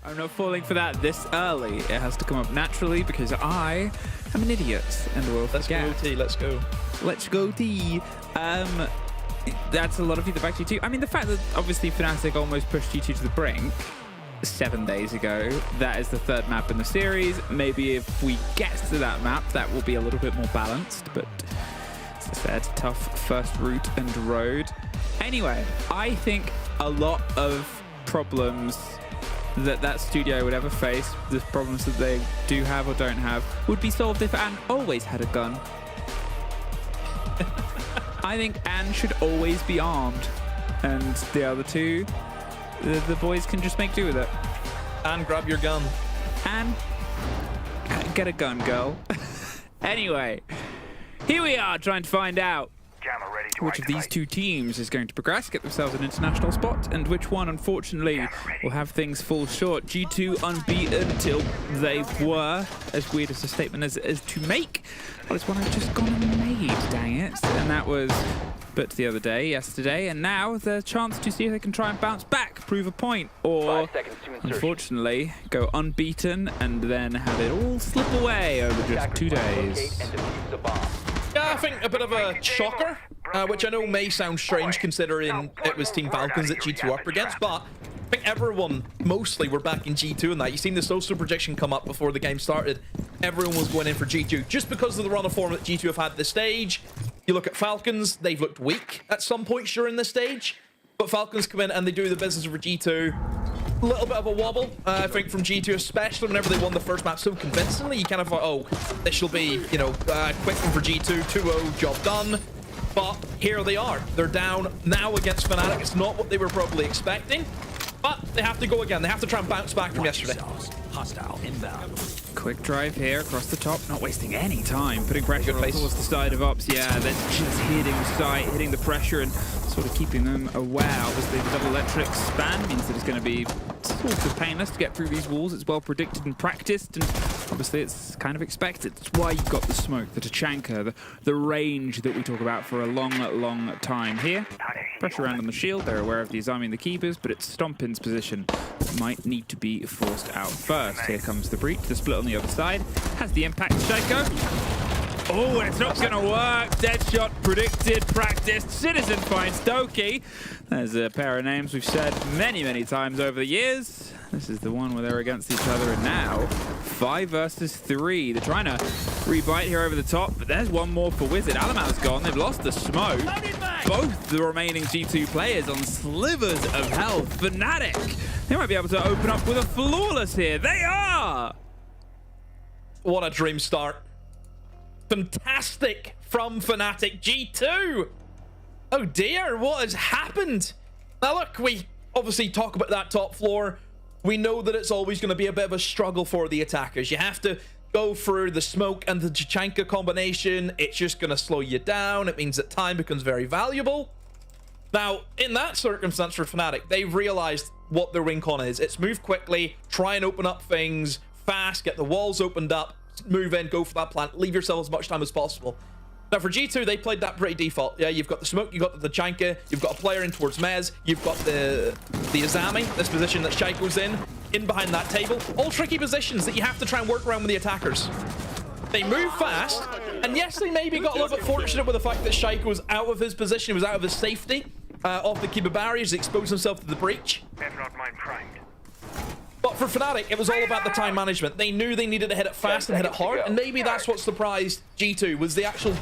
I'm not falling for that this early. It has to come up naturally because I am an idiot and will forget. Let's go, T. Let's go. Let's go, T. That's a lot of feedback to G2. I mean, the fact that obviously Fnatic almost pushed G2 to the brink 7 days ago, that is the third map in the series. Maybe if we get to that map, that will be a little bit more balanced, but as I said, tough first route and road. Anyway, I think a lot of problems that studio would ever face, the problems that they do have or don't have, would be solved if Anne always had a gun. I think Anne should always be armed, and the other two, the boys can just make do with it. And grab your gun. Anne, get a gun, girl. Anyway, here we are trying to find out which of these two teams is going to progress, get themselves an international spot, and which one, unfortunately, will have things fall short. G2 unbeaten till they were, as weird as a statement as to make. Well, it's one I've just gone and made, dang it. And that was but the other day, yesterday, and now the chance to see if they can try and bounce back, prove a point, or unfortunately go unbeaten and then have it all slip away over just 2 days. Yeah, I think a bit of a shocker, which I know may sound strange considering it was Team Falcons that G2 were up against, but I think everyone, mostly, were back in G2 and that. You've seen the social projection come up before the game started. Everyone was going in for G2, just because of the run of form that G2 have had this stage. You look at Falcons, they've looked weak at some points during this stage, but Falcons come in and they do the business for G2. A little bit of a wobble, I think, from G2, especially whenever they won the first map so convincingly. You kind of thought, oh, this will be, you know, quick one for G2, 2-0, job done. But here they are. They're down now against Fnatic. It's not what they were probably expecting, but they have to go again. They have to try and bounce back from yesterday. Hostile inbound. Quick drive here across the top, not wasting any time, putting pressure on towards the side of Ops. Yeah, they're just hitting sight, hitting the pressure and sort of keeping them aware. Obviously, the double electric span means that it's going to be sort of painless to get through these walls. It's well predicted and practiced, and obviously it's kind of expected. That's why you've got the smoke, the Tachanka, the range that we talk about for a long, long time. Here, pressure around on the shield. They're aware of disarming the keepers, but it's Stompin's position that might need to be forced out first. Here comes the breach, the split on the other side. Has the impact, Shaco. Oh, and it's not going to work. Dead shot predicted, practiced. Citizen finds Doki. There's a pair of names we've said many, many times over the years. This is the one where they're against each other, and now 5 versus 3. They're trying to rebite here over the top, but there's one more for Wizard. Alamal's gone. They've lost the smoke. Both the remaining G2 players on slivers of health. Fnatic, they might be able to open up with a flawless here. They are! What a dream start. Fantastic from Fnatic. G2! Oh dear, what has happened? Now look, we obviously talk about that top floor. We know that it's always going to be a bit of a struggle for the attackers. You have to go through the smoke and the Tachanka combination. It's just going to slow you down. It means that time becomes very valuable. Now, in that circumstance for Fnatic, they've realized what their win con is. It's move quickly, try and open up things fast, get the walls opened up, move in, go for that plant, leave yourself as much time as possible. Now for G2, they played that pretty default. Yeah, you've got the smoke, you've got the Tachanka, you've got a player in towards Mez, you've got the Azami, this position that Shaiko's in behind that table. All tricky positions that you have to try and work around with the attackers. They move fast, and yes, they maybe got a little bit fortunate with the fact that Shaiko was out of his position, he was out of his safety, off the keeper barriers, he exposed himself to the breach. But for Fnatic, it was all about the time management. They knew they needed to hit it fast and hit it hard, and maybe that's what surprised G2, was the actual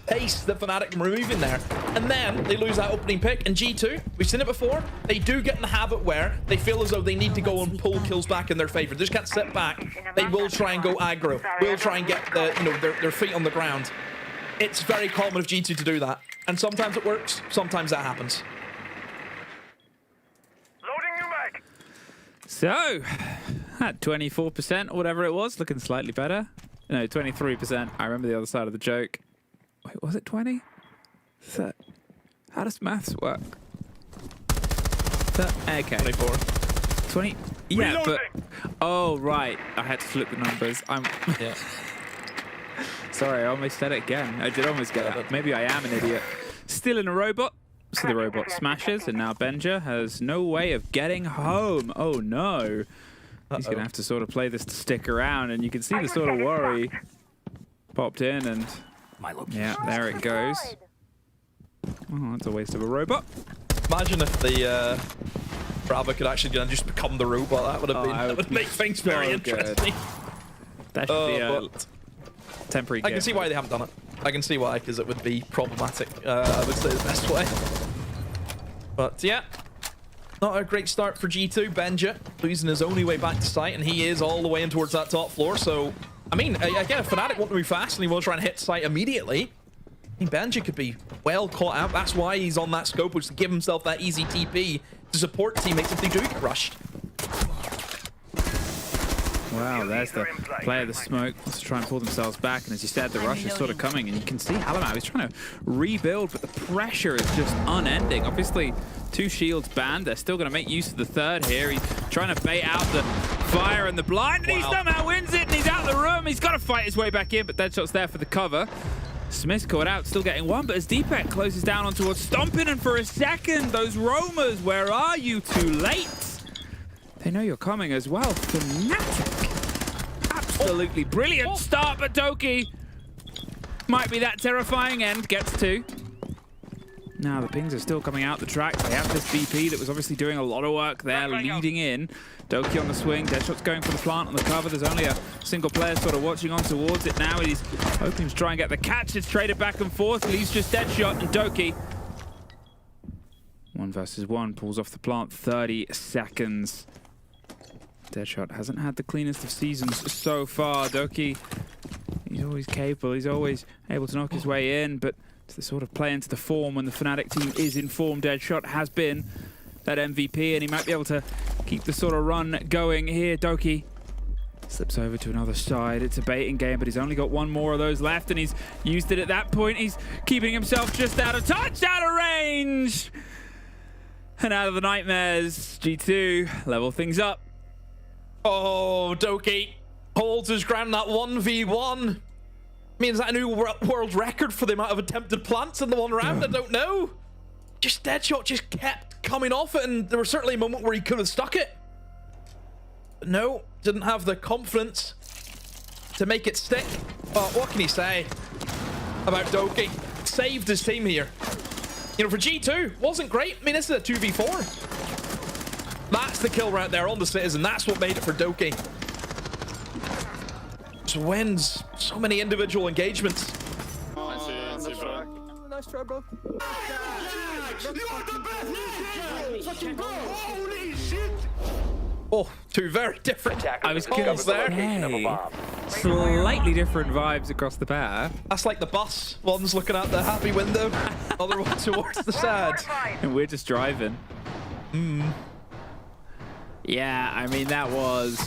pace that Fnatic were moving there. And then they lose that opening pick, and G2, we've seen it before, they do get in the habit where they feel as though they need to go and pull kills back in their favor. They just can't sit back. They will try and go aggro. Will try and get the, their feet on the ground. It's very common of G2 to do that. And sometimes it works, sometimes that happens. So, at 24% or whatever it was, looking slightly better. No, 23%. I remember the other side of the joke. Wait, was it 20? How does maths work? Okay. 24. 20? Yeah, but... Oh, right. I had to flip the numbers. Yeah. Sorry, I almost said it again. I did almost get it. Maybe I am an idiot. Still in a robot. So the robot smashes, and now Benja has no way of getting home. Oh no. He's going to have to sort of play this to stick around, and you can see the sort of worry popped in, and yeah, there it goes. Oh, that's a waste of a robot. Imagine if the Bravo could actually just become the robot. That would have been. That would make things very interesting. That should be a temporary. I can see why they haven't done it. I can see why, because it would be problematic. I would say the best way. But yeah, not a great start for G2. Benja losing his only way back to site, and he is all the way in towards that top floor. So, I mean, again, if Fnatic want to move fast and he will try and hit site immediately, I mean, Benja could be well caught out. That's why he's on that scope, which is to give himself that easy TP to support teammates if they do get rushed. Wow, there's the player, the smoke, wants to try and pull themselves back, and as you said, the rush is sort of coming, and you can see Halamab, he's trying to rebuild, but the pressure is just unending. Obviously, 2 shields banned, they're still going to make use of the third here. He's trying to bait out the fire and the blind, and he somehow wins it, and he's out of the room. He's got to fight his way back in, but Deadshot's there for the cover. Smith's caught out, still getting one, but as Deepek closes down on towards Stomping, and for a second, those roamers, where are you? Too late. They know you're coming as well. Fnatic. Absolutely brilliant start, but Doki might be that terrifying end. Gets 2. Now the pings are still coming out the track. They have this BP that was obviously doing a lot of work there, leading in. Doki on the swing. Deadshot's going for the plant on the cover. There's only a single player sort of watching on towards it now. He's hoping to try and get the catch. It's traded back and forth. Leaves just Deadshot and Doki. 1 versus 1. Pulls off the plant. 30 seconds. Deadshot hasn't had the cleanest of seasons so far. Doki, he's always capable. He's always able to knock his way in, but to the sort of play into the form when the Fnatic team is in form. Deadshot has been that MVP, and he might be able to keep the sort of run going here. Doki slips over to another side. It's a baiting game, but he's only got 1 more of those left, and he's used it at that point. He's keeping himself just out of touch, out of range, and out of the nightmares. G2 level things up. Oh, Doki holds his ground, that 1v1. I mean, is that a new world record for the amount of attempted plants in the one round? I don't know. Just Deadshot just kept coming off it, and there was certainly a moment where he could have stuck it. But no, didn't have the confidence to make it stick. But what can he say about Doki? Saved his team here. You know, for G2, wasn't great. I mean, this is a 2v4. That's the kill right there on the Citizen. That's what made it for Doki. Just wins so many individual engagements. Nice try, bro. Oh, 2 very different. I was gonna say, slightly different vibes across the pair. That's like the bus. One's looking out the happy window, other one towards the sad. And we're just driving. Yeah, I mean, that was...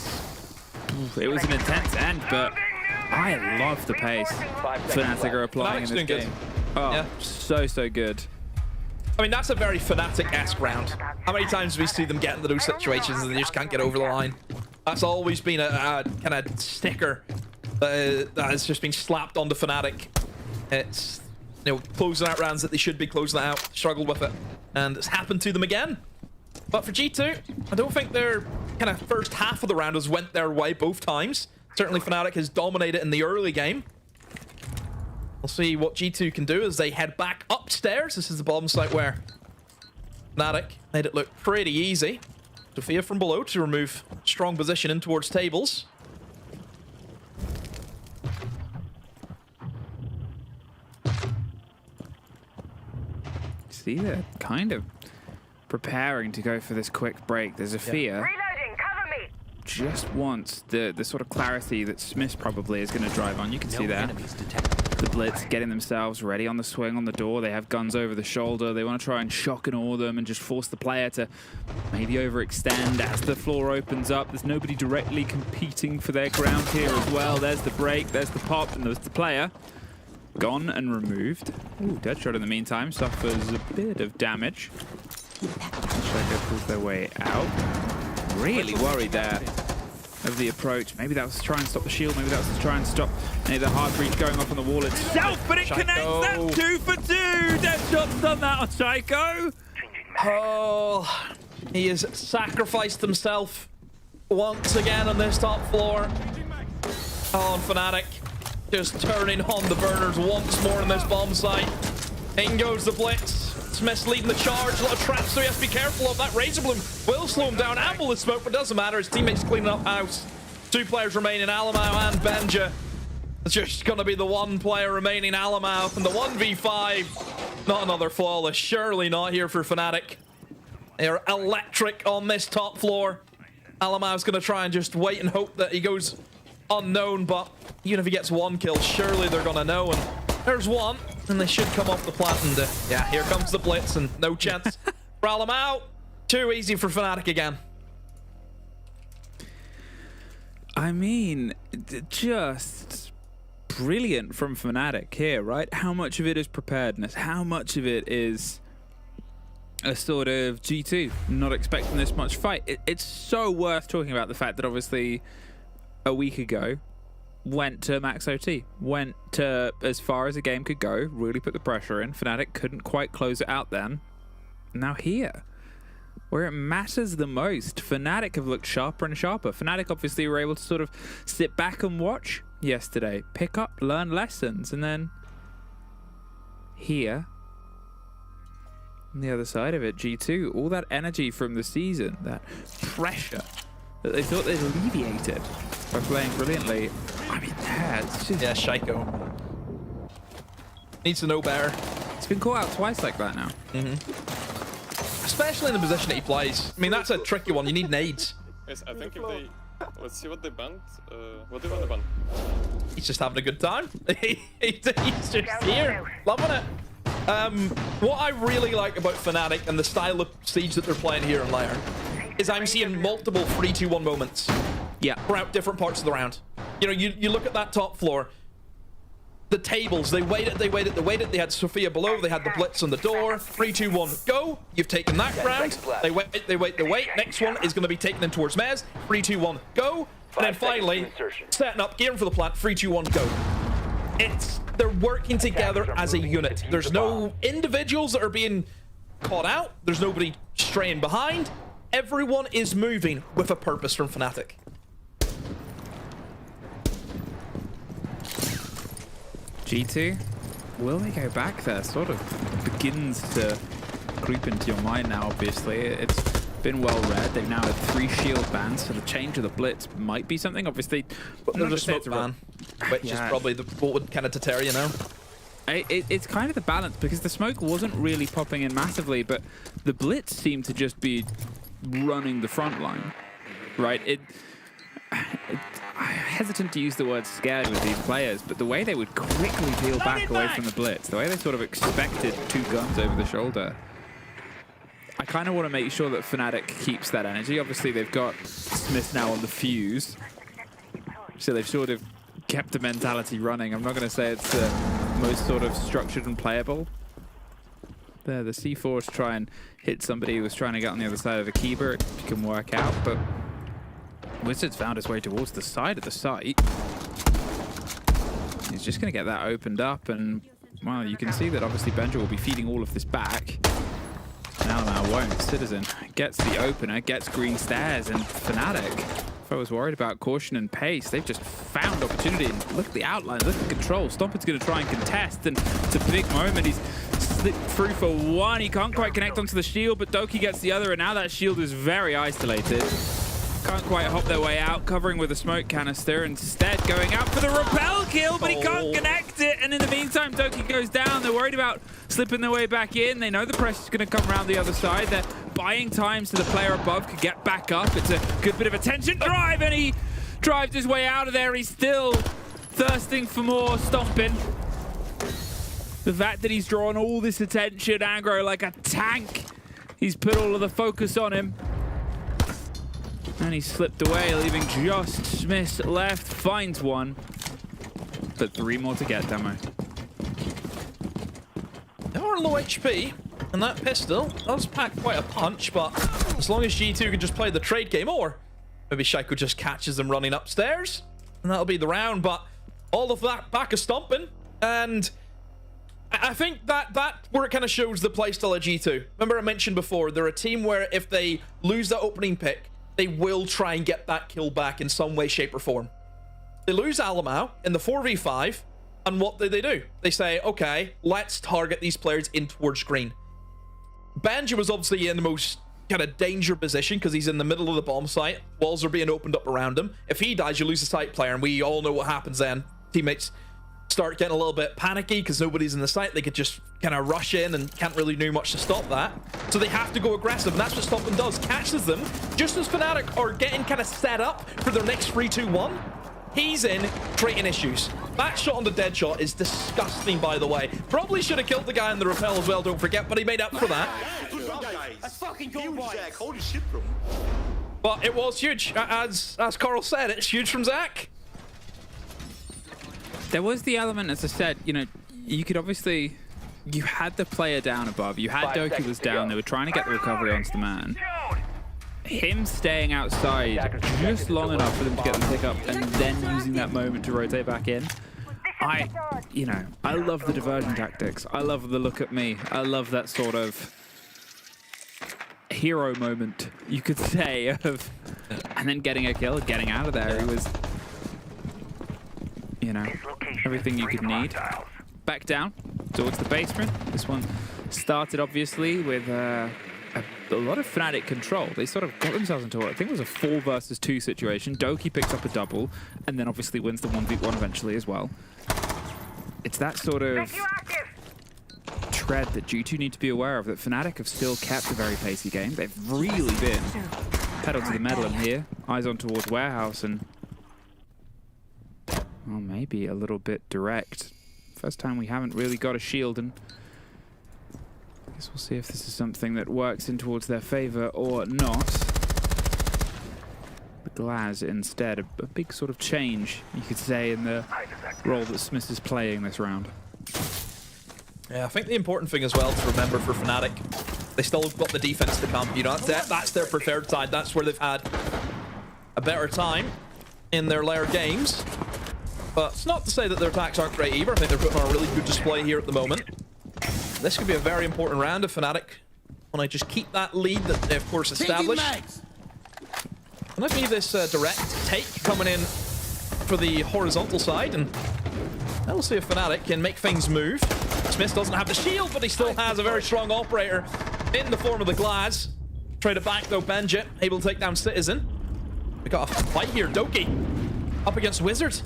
It was an intense end, but I love the pace Fnatic are applying in this game. Oh, yeah. So good. I mean, that's a very Fnatic-esque round. How many times do we see them get into those situations and they just can't get over the line? That's always been a kind of sticker that has just been slapped onto Fnatic. It's, you know, closing out rounds that they should be closing out, struggled with it, and it's happened to them again. But for G2, I don't think their kind of first half of the round has went their way both times. Certainly Fnatic has dominated in the early game. We'll see what G2 can do as they head back upstairs. This is the bottom site where Fnatic made it look pretty easy. Sophia from below to remove strong position in towards tables. See, they're kind of preparing to go for this quick break. There's a fear. Reloading, cover me. Just wants the sort of clarity that Smith probably is going to drive on. You can see there. The Blitz getting themselves ready on the swing on the door. They have guns over the shoulder. They want to try and shock and awe them and just force the player to maybe overextend as the floor opens up. There's nobody directly competing for their ground here as well. There's the break, there's the pop, and there's the player. Gone and removed. Ooh, Deadshot in the meantime suffers a bit of damage. Shaco pulls their way out. Really worried there of the approach. Maybe that was to try and stop the shield. Maybe that was to try and stop any of the hard breach going off on the wall itself. But it connects. That's 2 for 2. Deadshot's done that on Shaco. Oh, he has sacrificed himself once again on this top floor. Oh, and Fnatic just turning on the burners once more in this bomb site. In goes the blitz. Smith's leading the charge. A lot of traps, so he has to be careful of that. Razor Bloom will slow him down. Amble the smoke, but doesn't matter. His teammates cleaning up house. 2 players remaining, Alamau and Benja. It's just going to be the 1 player remaining, Alamau, and the 1v5. Not another flawless. Surely not here for Fnatic. They're electric on this top floor. Alamau's going to try and just wait and hope that he goes unknown, but even if he gets 1 kill, surely they're going to know. And there's 1, and they should come off the plant. And yeah, here comes the blitz, and no chance for Alamau. Too easy for Fnatic again. I mean, just brilliant from Fnatic here, right? How much of it is preparedness? How much of it is a sort of G2 not expecting this much fight? It's so worth talking about the fact that obviously a week ago went to max OT, went to as far as a game could go, really put the pressure in. Fnatic couldn't quite close it out then. Now here, where it matters the most, Fnatic have looked sharper and sharper. Fnatic obviously were able to sort of sit back and watch yesterday, pick up, learn lessons, and then here, on the other side of it, G2, all that energy from the season, that pressure that they thought they'd alleviated by playing brilliantly. I mean, yeah, it's just... Yeah, Shaiko needs to know better. It's been caught out twice like that now. Especially in the position that he plays. I mean, that's a tricky one. You need nades. Yes, I think if they... Let's see what they banned. What do you want to ban? He's just having a good time. He's just here. Loving it. What I really like about Fnatic and the style of siege that they're playing here in Lair is I'm seeing multiple 3-2-1 moments. Yeah. Throughout different parts of the round. You know, you look at that top floor. The tables, they waited. They had Sophia below. They had the blitz on the door. 3, 2, 1, go. You've taken that ground. They wait. Next one is going to be taken in towards Mez. 3, 2, 1, go. And then finally, setting up, gearing for the plant. 3, 2, 1, go. They're working together as a unit. There's no individuals that are being caught out. There's nobody straying behind. Everyone is moving with a purpose from Fnatic. G2, will they go back there? Sort of begins to creep into your mind now, obviously. It's been well read. They've now had 3 shield bans, so the change of the blitz might be something. Obviously, but there's a smoke ban, which is probably what would kind of deter you now. It's kind of the balance, because the smoke wasn't really popping in massively, but the blitz seemed to just be running the front line, right? I'm hesitant to use the word scared with these players, but the way they would quickly peel back away from the blitz, the way they sort of expected 2 guns over the shoulder, I kind of want to make sure that Fnatic keeps that energy. Obviously, they've got Smith now on the fuse, so they've sort of kept the mentality running. I'm not going to say it's the most sort of structured and playable. There, the C4s try and hit somebody who was trying to get on the other side of the Kiba. It can work out, but Wizard's found his way towards the side of the site. He's just going to get that opened up, and, well, you can see that obviously Benja will be feeding all of this back. Now won't. Citizen gets the opener, gets green stairs, and Fnatic, if I was worried about caution and pace, they've just found opportunity. And look at the outline, look at the control. Stompin's going to try and contest, and it's a big moment. He's slipped through for 1. He can't quite connect onto the shield, but Doki gets the other, and now that shield is very isolated. Can't quite hop their way out, covering with a smoke canister. Instead, going out for the rappel kill, but he can't connect it. And in the meantime, Doki goes down. They're worried about slipping their way back in. They know the press is going to come around the other side. They're buying time so the player above could get back up. It's a good bit of attention drive, and he drives his way out of there. He's still thirsting for more. Stompin. The fact that he's drawn all this attention, aggro like a tank. He's put all of the focus on him. And he slipped away, leaving just Smith left. Finds 1. But 3 more to get, Demo. They are low HP, and that pistol does pack quite a punch, but as long as G2 can just play the trade game, or maybe Shaiko just catches them running upstairs, and that'll be the round. But all of that back of Stompin, and I think that where it kind of shows the playstyle of G2. Remember I mentioned before, they're a team where if they lose that opening pick, they will try and get that kill back in some way, shape, or form. They lose Alamau in the 4v5, and what do? They say, okay, let's target these players in towards green. Banjo was obviously in the most kind of danger position because he's in the middle of the bomb site. Walls are being opened up around him. If he dies, you lose the site player, and we all know what happens then. Teammates start getting a little bit panicky because nobody's in the site. They could just kind of rush in and can't really do much to stop that. So they have to go aggressive, and that's what Stockman does. Catches them just as Fnatic are getting kind of set up for their next 3-2-1. He's in, creating issues. That shot on the dead shot is disgusting, by the way. Probably should have killed the guy in the rappel as well, don't forget, but he made up for that. That's fucking good, Zach. Holy shit, bro. But it was huge. As Carl said, it's huge from Zach. There was the element, as I said, you know, you could obviously, you had the player down above, you had Doki was down, they were trying to get the recovery onto the man. Him staying outside just long enough for them to get the pick up and then using that moment to rotate back in. I love the diversion tactics. I love the look at me. I love that sort of hero moment, you could say, of, and then getting a kill, getting out of there. He was, you know, everything you could need. Back down towards the basement. This one started obviously with a lot of Fnatic control. They sort of got themselves into, I think it was a 4 versus 2 situation. Doki picks up a double and then obviously wins the 1v1 eventually as well. It's that sort of tread that G2 need to be aware of, that Fnatic have still kept a very pacey game. They've really been pedal to the metal in here. Eyes on towards Warehouse and, well, maybe a little bit direct. First time we haven't really got a shield, and I guess we'll see if this is something that works in towards their favor or not. The Glaz instead, a big sort of change, you could say, in the role that Smith is playing this round. Yeah, I think the important thing as well to remember for Fnatic, they still got the defense to come. You know, that's their preferred side. That's where they've had a better time in their layer games. But it's not to say that their attacks aren't great either. I think they're putting on a really good display here at the moment. This could be a very important round if Fnatic want to just keep that lead that they, of course, established. And let's see this direct take coming in for the horizontal side, and we'll see if Fnatic can make things move. Smith doesn't have the shield, but he still has a very strong operator in the form of the Glaz. Trade it back, though. Benjit able to take down Citizen. We got a fight here. Doki up against Wizard.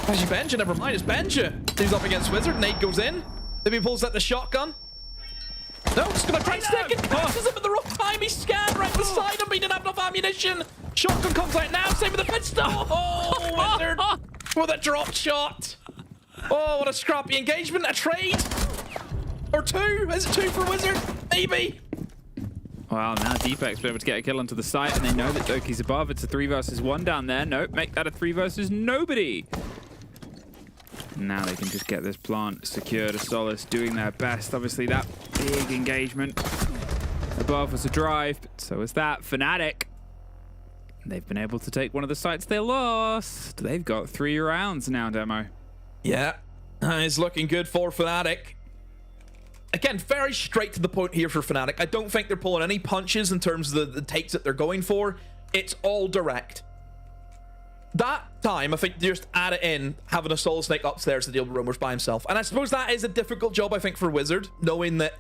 Actually, Benja, never mind. It's Benja. He's up against Wizard. Nate goes in. Maybe he pulls out the shotgun. No, just gonna try and stick it. Catches him at the wrong time. He's scanned right beside him. He didn't have enough ammunition. Shotgun comes out now. Same with the pistol. Oh, Wizard with a drop shot. Oh, what a scrappy engagement. A trade. Or 2. Is it 2 for Wizard? Maybe. Well, now Deepak's been able to get a kill onto the site, and they know that Doki's above. It's a 3 versus 1 down there. Nope, make that a 3 versus nobody. Now they can just get this plant secured. Solace doing their best. Obviously, that big engagement above was a drive, but so is that. Fnatic, they've been able to take one of the sites they lost. They've got 3 rounds now, Demo. Yeah, it's looking good for Fnatic. Again, very straight to the point here for Fnatic. I don't think they're pulling any punches in terms of the takes that they're going for. It's all direct. That time, I think they just add it in, having a Soul Snake upstairs to deal with rumors by himself. And I suppose that is a difficult job, I think, for Wizard, knowing that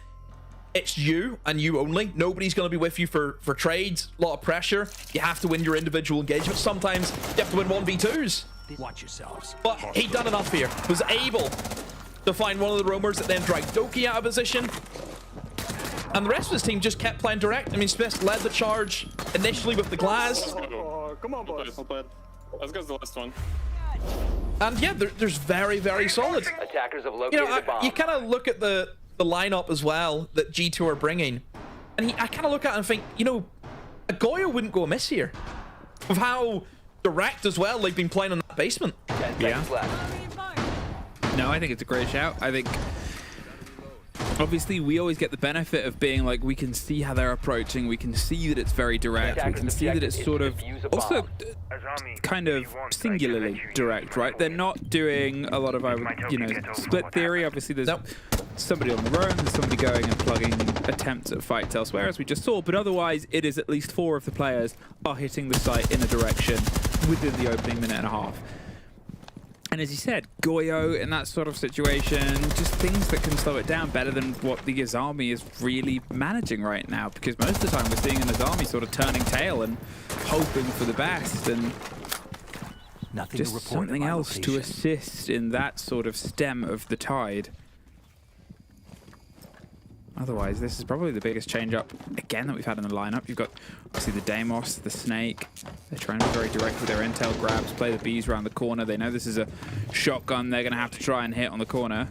it's you and you only. Nobody's going to be with you for trades. A lot of pressure. You have to win your individual engagement. Sometimes you have to win 1v2s. Watch yourselves. But he done enough here. Was able to find one of the roamers that then dragged Doki out of position. And the rest of his team just kept playing direct. I mean, Smith led the charge initially with the Glaz. Oh, come on, boys. Not bad. Let's go to the last one. And yeah, there's very, very solid. Attackers have located You know, the bomb. you kind of look at the lineup as well that G2 are bringing. And I kind of look at it and think, you know, a Goya wouldn't go amiss here. Of how direct as well they've been playing in that basement. 10 seconds left. No, I think it's a great shout. I think, obviously, we always get the benefit of being like, we can see how they're approaching. We can see that it's very direct. We can see that it's sort of... Also, kind of singularly direct, right? They're not doing a lot of, split theory. Obviously, there's somebody on the roam, there's somebody going and plugging attempts at fights elsewhere, as we just saw. But otherwise, it is at least 4 of the players are hitting the site in a direction within the opening minute and a half. And as you said, Goyo in that sort of situation, just things that can slow it down better than what the Azami is really managing right now. Because most of the time we're seeing an Azami sort of turning tail and hoping for the best, and just something else to assist in that sort of stem of the tide. Otherwise, this is probably the biggest change-up, again, that we've had in the lineup. You've got, obviously, the Deimos, the Snake. They're trying to be very direct with their intel grabs, play the bees around the corner. They know this is a shotgun they're going to have to try and hit on the corner.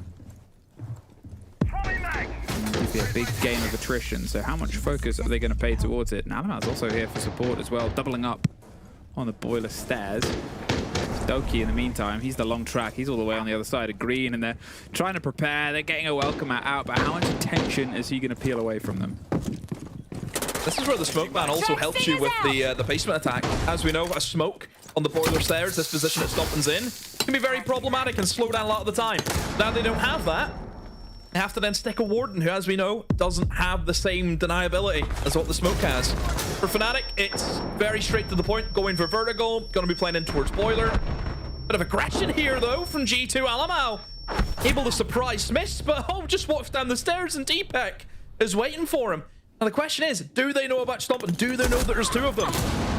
It would be a big game of attrition, so how much focus are they going to pay towards it? Nalaman's also here for support as well, doubling up on the boiler stairs. Doki, in the meantime, he's the long track. He's all the way on the other side of green, and they're trying to prepare. They're getting a welcome out, but how much attention is he going to peel away from them? This is where the smoke ban also helps you with the basement attack. As we know, a smoke on the boiler stairs, this position at Stompin's in, can be very problematic and slow down a lot of the time. Now they don't have that. They have to then stick a Warden who, as we know, doesn't have the same deniability as what the smoke has. For Fnatic, it's very straight to the point, going for vertical, going to be playing in towards boiler. Bit of aggression here, though, from G2 Alamau. Able to surprise Smiths, but just walks down the stairs and Deepek is waiting for him. Now the question is, do they know about Stompin? Do they know that there's 2 of them?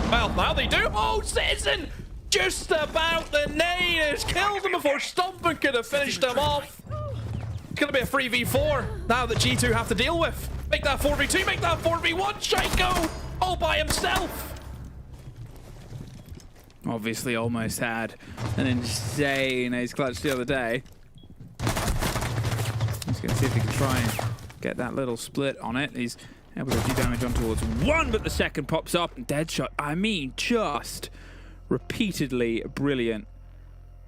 Well, now they do. Oh, Citizen! Just about the nade has killed him before Stompin could have finished him off. It's going to be a 3v4 now that G2 have to deal with. Make that 4v2, make that 4v1. Shaco all by himself. Obviously almost had an insane ace clutch the other day. He's going to see if he can try and get that little split on it. He's able to do damage on towards 1, but the second pops up and Deadshot. I mean, just repeatedly brilliant.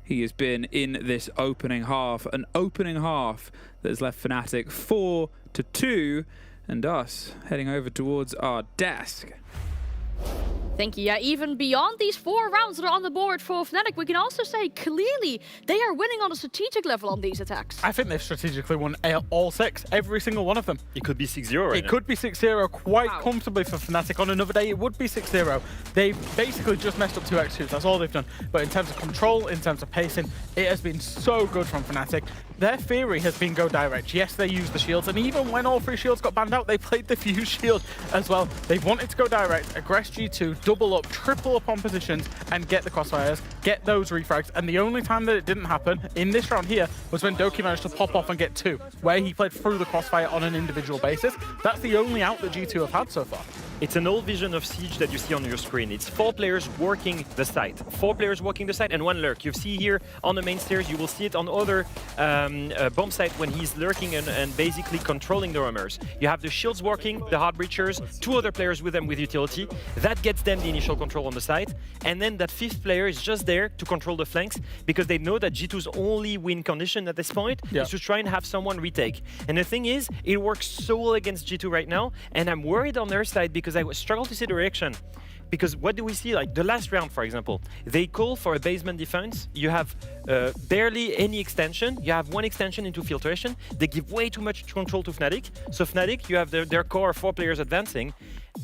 He has been in this opening half, an opening half that has left Fnatic 4-2, and us heading over towards our desk. Thank you. Yeah, even beyond these 4 rounds that are on the board for Fnatic, we can also say clearly they are winning on a strategic level on these attacks. I think they've strategically won all 6, every single one of them. It could be 6-0 right now. It could be 6-0 quite comfortably for Fnatic. On another day, it would be 6-0. They've basically just messed up 2 X2s. That's all they've done. But in terms of control, in terms of pacing, it has been so good from Fnatic. Their theory has been go direct. Yes, they used the shields, and even when all 3 shields got banned out, they played the fuse shield as well. They wanted to go direct, aggress G2, double up, triple up on positions, and get the crossfires, get those refrags. And the only time that it didn't happen in this round here was when Doki managed to pop off and get 2, where he played through the crossfire on an individual basis. That's the only out that G2 have had so far. It's an old vision of Siege that you see on your screen. It's 4 players working the site. 4 players working the site and 1 lurk. You see here on the main stairs, you will see it on other bomb site when he's lurking and basically controlling the roamers. You have the shields working, the hard breachers, 2 other players with them with utility. That gets them the initial control on the site. And then that 5th player is just there to control the flanks because they know that G2's only win condition at this point is to try and have someone retake. And the thing is, it works so well against G2 right now, and I'm worried on their side because I struggle to see the reaction. Because what do we see? Like the last round, for example, they call for a basement defense. You have barely any extension. You have 1 extension into filtration. They give way too much control to Fnatic. So Fnatic, you have their core 4 players advancing,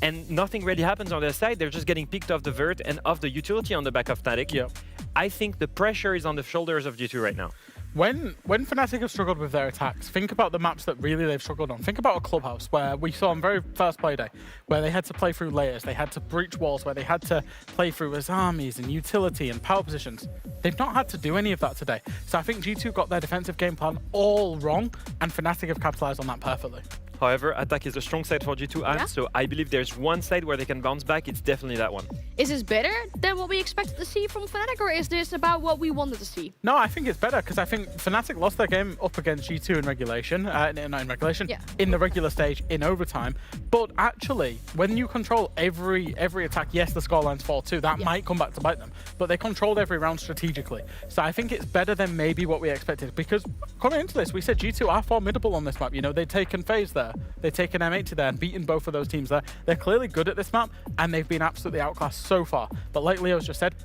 and nothing really happens on their side. They're just getting picked off the vert and off the utility on the back of Fnatic. Yeah. I think the pressure is on the shoulders of G2 right now. When Fnatic have struggled with their attacks, think about the maps that really they've struggled on. Think about a Clubhouse, where we saw on very first play day, where they had to play through layers, they had to breach walls, where they had to play through as armies and utility and power positions. They've not had to do any of that today. So I think G2 got their defensive game plan all wrong, and Fnatic have capitalized on that perfectly. However, attack is a strong side for G2, so I believe there's 1 side where they can bounce back. It's definitely that one. Is this better than what we expected to see from Fnatic, or is this about what we wanted to see? No, I think it's better, because I think Fnatic lost their game up against G2 in regulation, not in regulation, in the regular stage, in overtime. But actually, when you control every attack, yes, the scoreline's 4-2, that might come back to bite them, but they controlled every round strategically. So I think it's better than maybe what we expected, because coming into this, we said G2 are formidable on this map. You know, they'd taken phase there. there. They've taken M8 to there and beaten both of those teams there. They're clearly good at this map, and they've been absolutely outclassed so far. But like Leo's just said,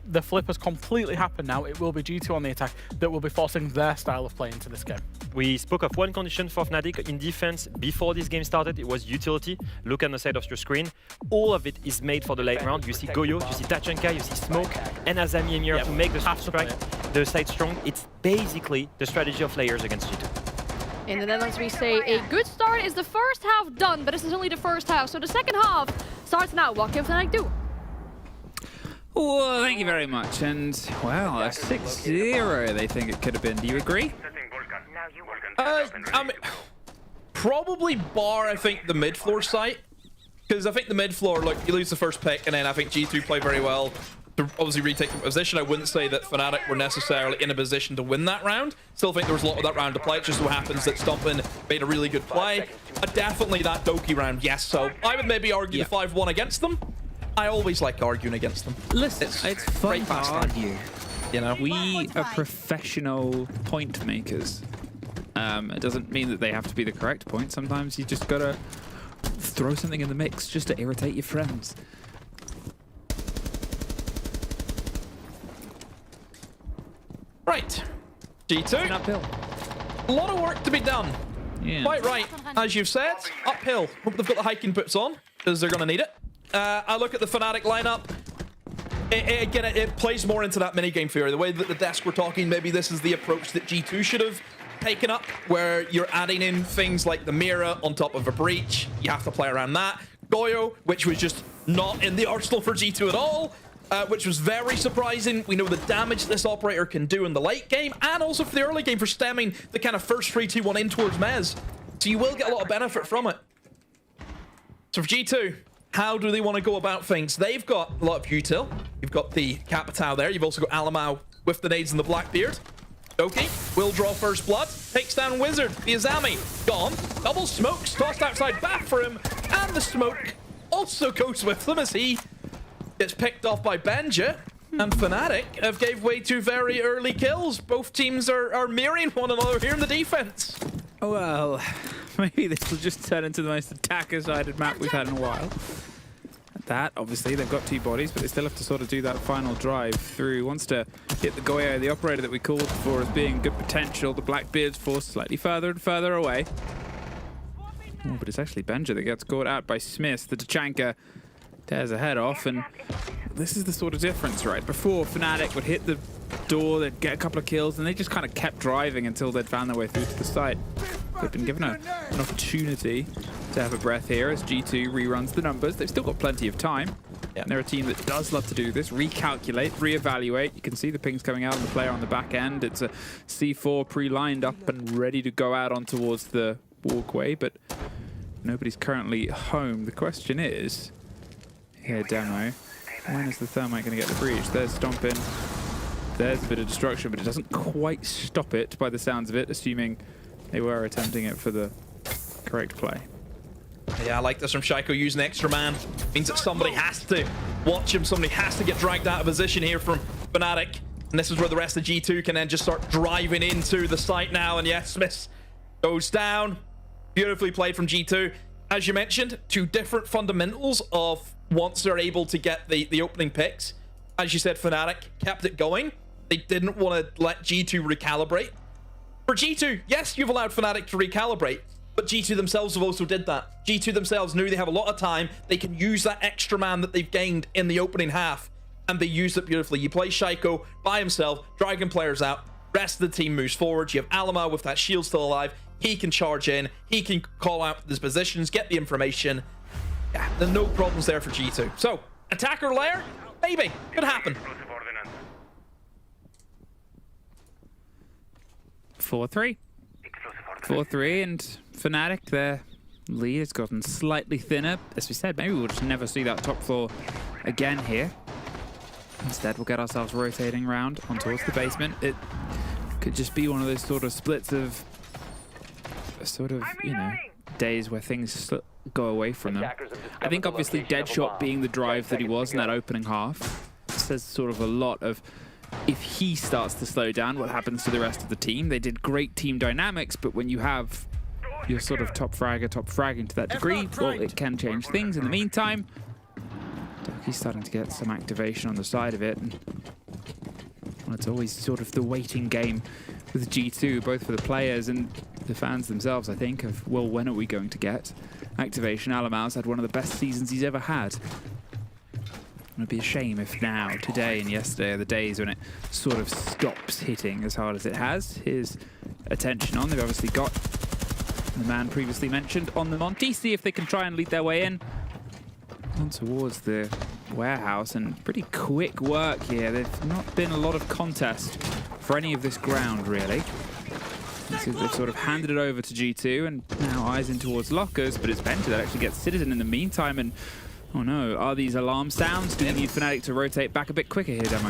the flip has completely happened now. It will be G2 on the attack that will be forcing their style of play into this game. We spoke of one condition for Fnatic in defense before this game started. It was utility. Look on the side of your screen. All of it is made for the late round. You see Goyo, you see Tachanka, you see Smoke, and Azami Emir to make the side strong. It's basically the strategy of players against G2. In the Netherlands, we say a good start is the first half done, but this is only the first half. So the second half starts now. What can Fnatic do? Well, thank you very much. And, well, a 6-0 they think it could have been. Do you agree? I mean, probably bar, I think, the mid-floor site. Because I think the mid-floor, look, you lose the first pick, and then I think G2 play very well to obviously retake the position. I wouldn't say that Fnatic were necessarily in a position to win that round. Still think there was a lot of that round to play. It just so happens that Stumpin made a really good play. Definitely that Doki round, yes. So I would maybe argue the 5-1 against them. I always like arguing against them. Listen, it's fun to argue. You know, We are professional point makers. It doesn't mean that they have to be the correct point. Sometimes you just gotta throw something in the mix just to irritate your friends. right. G2. Uphill. A lot of work to be done. Yeah. Quite right. As you've said, uphill. Hope they've got the hiking boots on, because they're going to need it. I look at the Fnatic lineup. Again, it plays more into that minigame theory. The way that the desk were talking, maybe this is the approach that G2 should have taken up, where you're adding in things like the Mira on top of a breach. You have to play around that. Goyo, which was just not in the arsenal for G2 at all, which was very surprising. We know the damage this operator can do in the late game, and also for the early game for stemming the kind of first 3-2-1 in towards Mez. So you will get a lot of benefit from it. So for G2, how do they want to go about things? They've got a lot of util. You've got the Capitao there. You've also got Alamau with the nades and the Blackbeard. Doki will draw first blood. Takes down Wizard. The Azami gone. Double smokes tossed outside back for him. And the smoke also goes with them as he gets picked off by Benja. And Fnatic have gave way to very early kills. Both teams are mirroring one another here in the defense. Well, maybe this will just turn into the most attacker-sided map we've had in a while. That, obviously, they've got two bodies, but they still have to sort of do that final drive through. Wants to hit the Goyo, the operator that we called for as being good potential. The Blackbeard's forced slightly further and further away. Oh, but it's actually Benja that gets caught out by Smith. The Tachanka tears her head off, and this is the sort of difference, right? Before, Fnatic would hit the door, they'd get a couple of kills, and they just kind of kept driving until they'd found their way through to the site. They've been given an opportunity to have a breath here as G2 reruns the numbers. They've still got plenty of time. Yeah. And they're a team that does love to do this. Recalculate, reevaluate. You can see the pings coming out on the player on the back end. It's a C4 pre-lined up and ready to go out on towards the walkway, but nobody's currently home. The question is, here, Demo, when is the Thermite going to get the breach? There's Stompin'. There's a bit of destruction, but it doesn't quite stop it by the sounds of it, assuming they were attempting it for the correct play. Yeah, I like this from Shaiko using extra man. Means that somebody has to watch him. Somebody has to get dragged out of position here from Fnatic. And this is where the rest of G2 can then just start driving into the site now. And yes, Smith goes down. Beautifully played from G2. As you mentioned, two different fundamentals of once they're able to get the opening picks. As you said, Fnatic kept it going. They didn't want to let G2 recalibrate. For G2, yes, you've allowed Fnatic to recalibrate, but G2 themselves have also did that. G2 themselves knew they have a lot of time. They can use that extra man that they've gained in the opening half, and they used it beautifully. You play Shaiko by himself, dragging players out. Rest of the team moves forward. You have Alama with that shield still alive. He can charge in. He can call out his positions, get the information. Yeah, there's no problems there for G2. So, attacker lair? Maybe. Could happen. 4-3. 4-3, and Fnatic, their lead has gotten slightly thinner. As we said, maybe we'll just never see that top floor again here. Instead, we'll get ourselves rotating around on towards the basement. It could just be one of those sort of splits of you know, days where things go away from them. I think obviously Deadshot being the drive that he was in that opening half says sort of a lot of if he starts to slow down, what happens to the rest of the team. They did great team dynamics, but when you have your sort of top fragging to that degree, well, it can change things. In the meantime, Ducky's starting to get some activation on the side of it. And, well, it's always sort of the waiting game with G2, both for the players and the fans themselves, I think, of, well, when are we going to get activation? Alamal's had one of the best seasons he's ever had. It would be a shame if now, today and yesterday are the days when it sort of stops hitting as hard as it has. His attention on, they've obviously got the man previously mentioned on the Monty. See if they can try and lead their way in on towards the warehouse, and pretty quick work here. There's not been a lot of contest for any of this ground, really. They've sort of handed it over to G2 and now eyes in towards lockers, but it's Benja that actually gets Citizen in the meantime. And oh no, are these alarm sounds? Do we need Fnatic to rotate back a bit quicker here, Demo?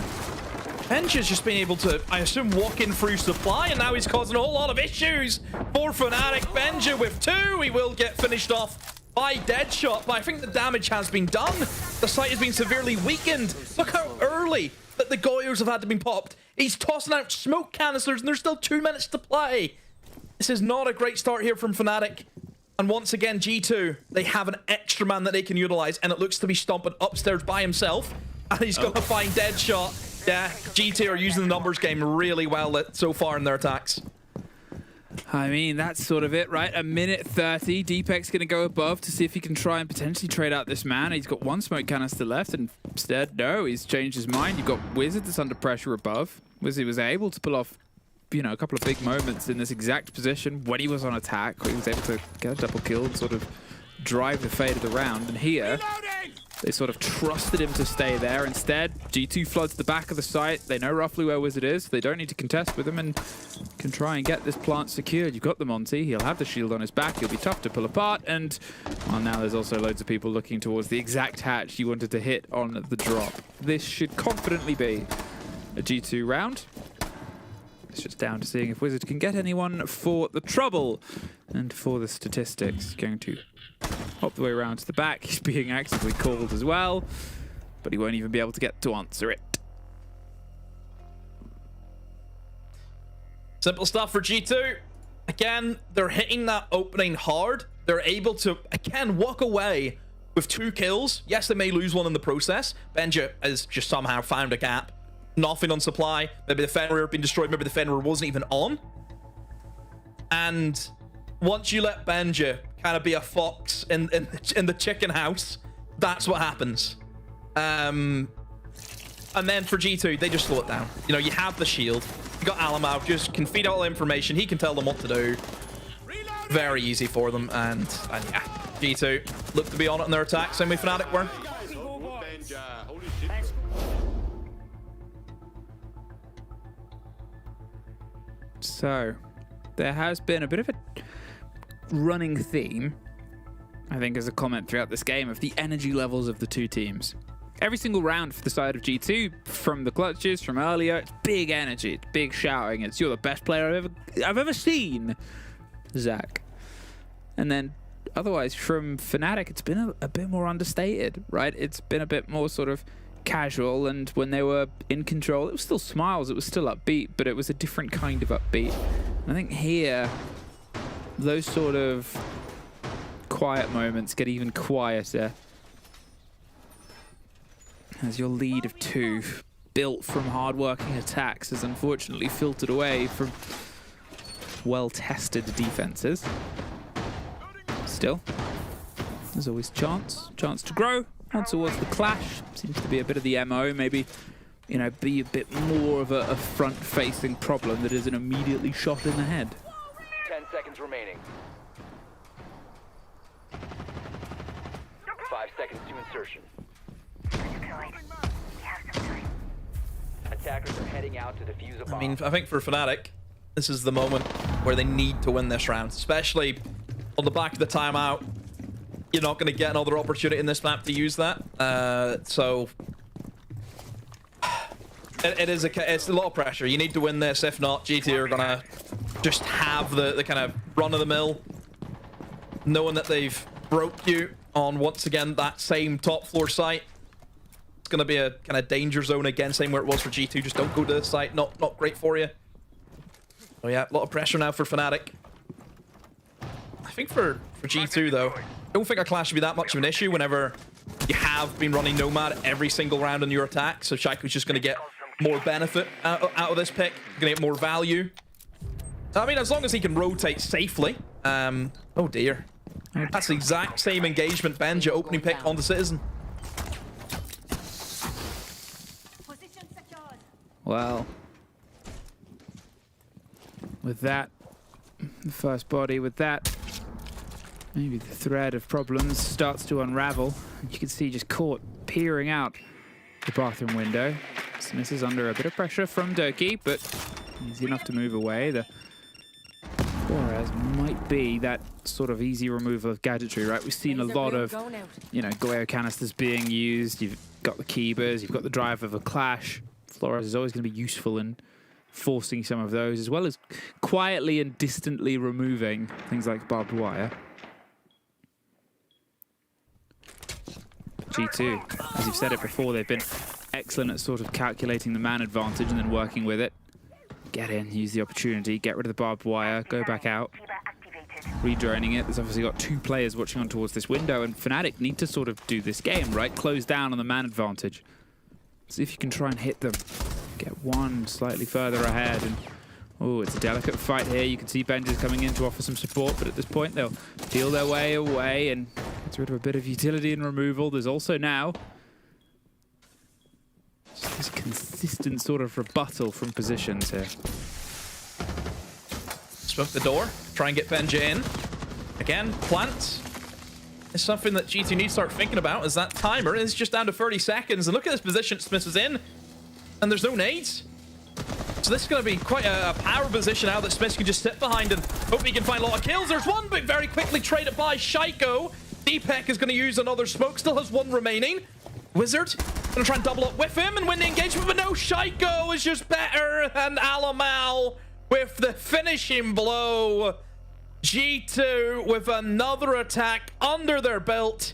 Benja's just been able to, I assume, walk in through supply, and now he's causing a whole lot of issues for Fnatic. Benja with 2, he will get finished off by Deadshot, but I think the damage has been done. The site has been severely weakened. Look how early that the Goyers have had to be popped. He's tossing out smoke canisters, and there's still 2 minutes to play. This is not a great start here from Fnatic. And once again, G2, they have an extra man that they can utilize, and it looks to be stomping upstairs by himself. And he's going to find Deadshot. Yeah, G2 are using the numbers game really well so far in their attacks. I mean, that's sort of it, right? A minute 30. Deepek's going to go above to see if he can try and potentially trade out this man. He's got 1 smoke canister left, and instead, no, he's changed his mind. You've got Wizard that's under pressure above. Wizard was able to pull off, you know, a couple of big moments in this exact position when he was on attack. He was able to get a double kill and sort of drive the fate of the round. And here, they sort of trusted him to stay there. Instead, G2 floods the back of the site. They know roughly where Wizard is. They don't need to contest with him and can try and get this plant secured. You've got the Monty. He'll have the shield on his back. He'll be tough to pull apart. And, well, now there's also loads of people looking towards the exact hatch you wanted to hit on the drop. This should confidently be a G2 round. It's just down to seeing if Wizard can get anyone for the trouble. And for the statistics, going to hop the way around to the back. He's being actively called as well, but he won't even be able to get to answer it. Simple stuff for G2. Again, they're hitting that opening hard. They're able to, again, walk away with 2 kills. Yes, they may lose one in the process. Benja has just somehow found a gap. Nothing on supply. Maybe the Fenrir had been destroyed. Maybe the Fenrir wasn't even on. And once you let Benja kind of be a fox in the chicken house, that's what happens. And then for G2, they just slow it down. You know, you have the shield. You got Alamal, just can feed all the information. He can tell them what to do. Very easy for them. And yeah, G2 look to be on it in their attack. Same way Fnatic were. So, there has been a bit of a running theme, I think, as a comment throughout this game, of the energy levels of the 2 teams. Every single round for the side of G2, from the clutches, from earlier, it's big energy, it's big shouting, it's "you're the best player I've ever seen, Zach." And then, otherwise, from Fnatic, it's been a bit more understated, right? It's been a bit more sort of casual, and when they were in control, it was still smiles, it was still upbeat, but it was a different kind of upbeat. And I think here, those sort of quiet moments get even quieter as your lead of 2, built from hard-working attacks, has unfortunately filtered away from well-tested defenses. Still, there's always chance to grow. On towards the clash, seems to be a bit of the MO, maybe, you know, be a bit more of a front-facing problem that isn't immediately shot in the head. 10 seconds remaining. 5 seconds to insertion. Attackers are heading out to defuse a bomb. I mean, I think for Fnatic, this is the moment where they need to win this round, especially on the back of the timeout. You're not going to get another opportunity in this map to use that. So it's a lot of pressure. You need to win this. If not, GT are going to just have the kind of run-of-the-mill, knowing that they've broke you on, once again, that same top floor site. It's going to be a kind of danger zone again, same where it was for G2. Just don't go to the site. Not great for you. Oh yeah, a lot of pressure now for Fnatic. think for G2 though, I don't think a clash should be that much of an issue whenever you have been running Nomad every single round on your attack. So Shaiko's just going to get more benefit out of this pick, going to get more value. I mean, as long as he can rotate safely. Oh dear. That's the exact same engagement Benja opening pick on the Citizen. Well, with that, the first body, with that, maybe the thread of problems starts to unravel. You can see just caught peering out the bathroom window. Smith is under a bit of pressure from Doki, but easy enough to move away. The Flores might be that sort of easy removal of gadgetry, right? We've seen a lot of, you know, Gueo canisters being used. You've got the Keybers, you've got the drive of a clash. Flores is always going to be useful in forcing some of those, as well as quietly and distantly removing things like barbed wire. G2, as you've said it before, they've been excellent at sort of calculating the man advantage and then working with it. Get in, use the opportunity, get rid of the barbed wire, go back out. Rejoining it, there's obviously got 2 players watching on towards this window, and Fnatic need to sort of do this game, right? Close down on the man advantage. See if you can try and hit them. Get one slightly further ahead, and oh, it's a delicate fight here. You can see Benja's coming in to offer some support, but at this point they'll feel their way away and get rid of a bit of utility and removal. There's also now just this consistent sort of rebuttal from positions here. Smoke the door, try and get Benja in. Again, plants. It's something that G2 needs to start thinking about, as that timer is just down to 30 seconds. And look at this position Smith is in, and there's no nades. So this is going to be quite a power position now that Smith can just sit behind and hope he can find a lot of kills. There's one, but very quickly traded by Shaiko. Deepek is going to use another smoke, still has 1 remaining. Wizard going to try and double up with him and win the engagement, but no, Shaiko is just better than Alamal with the finishing blow. G2 with another attack under their belt.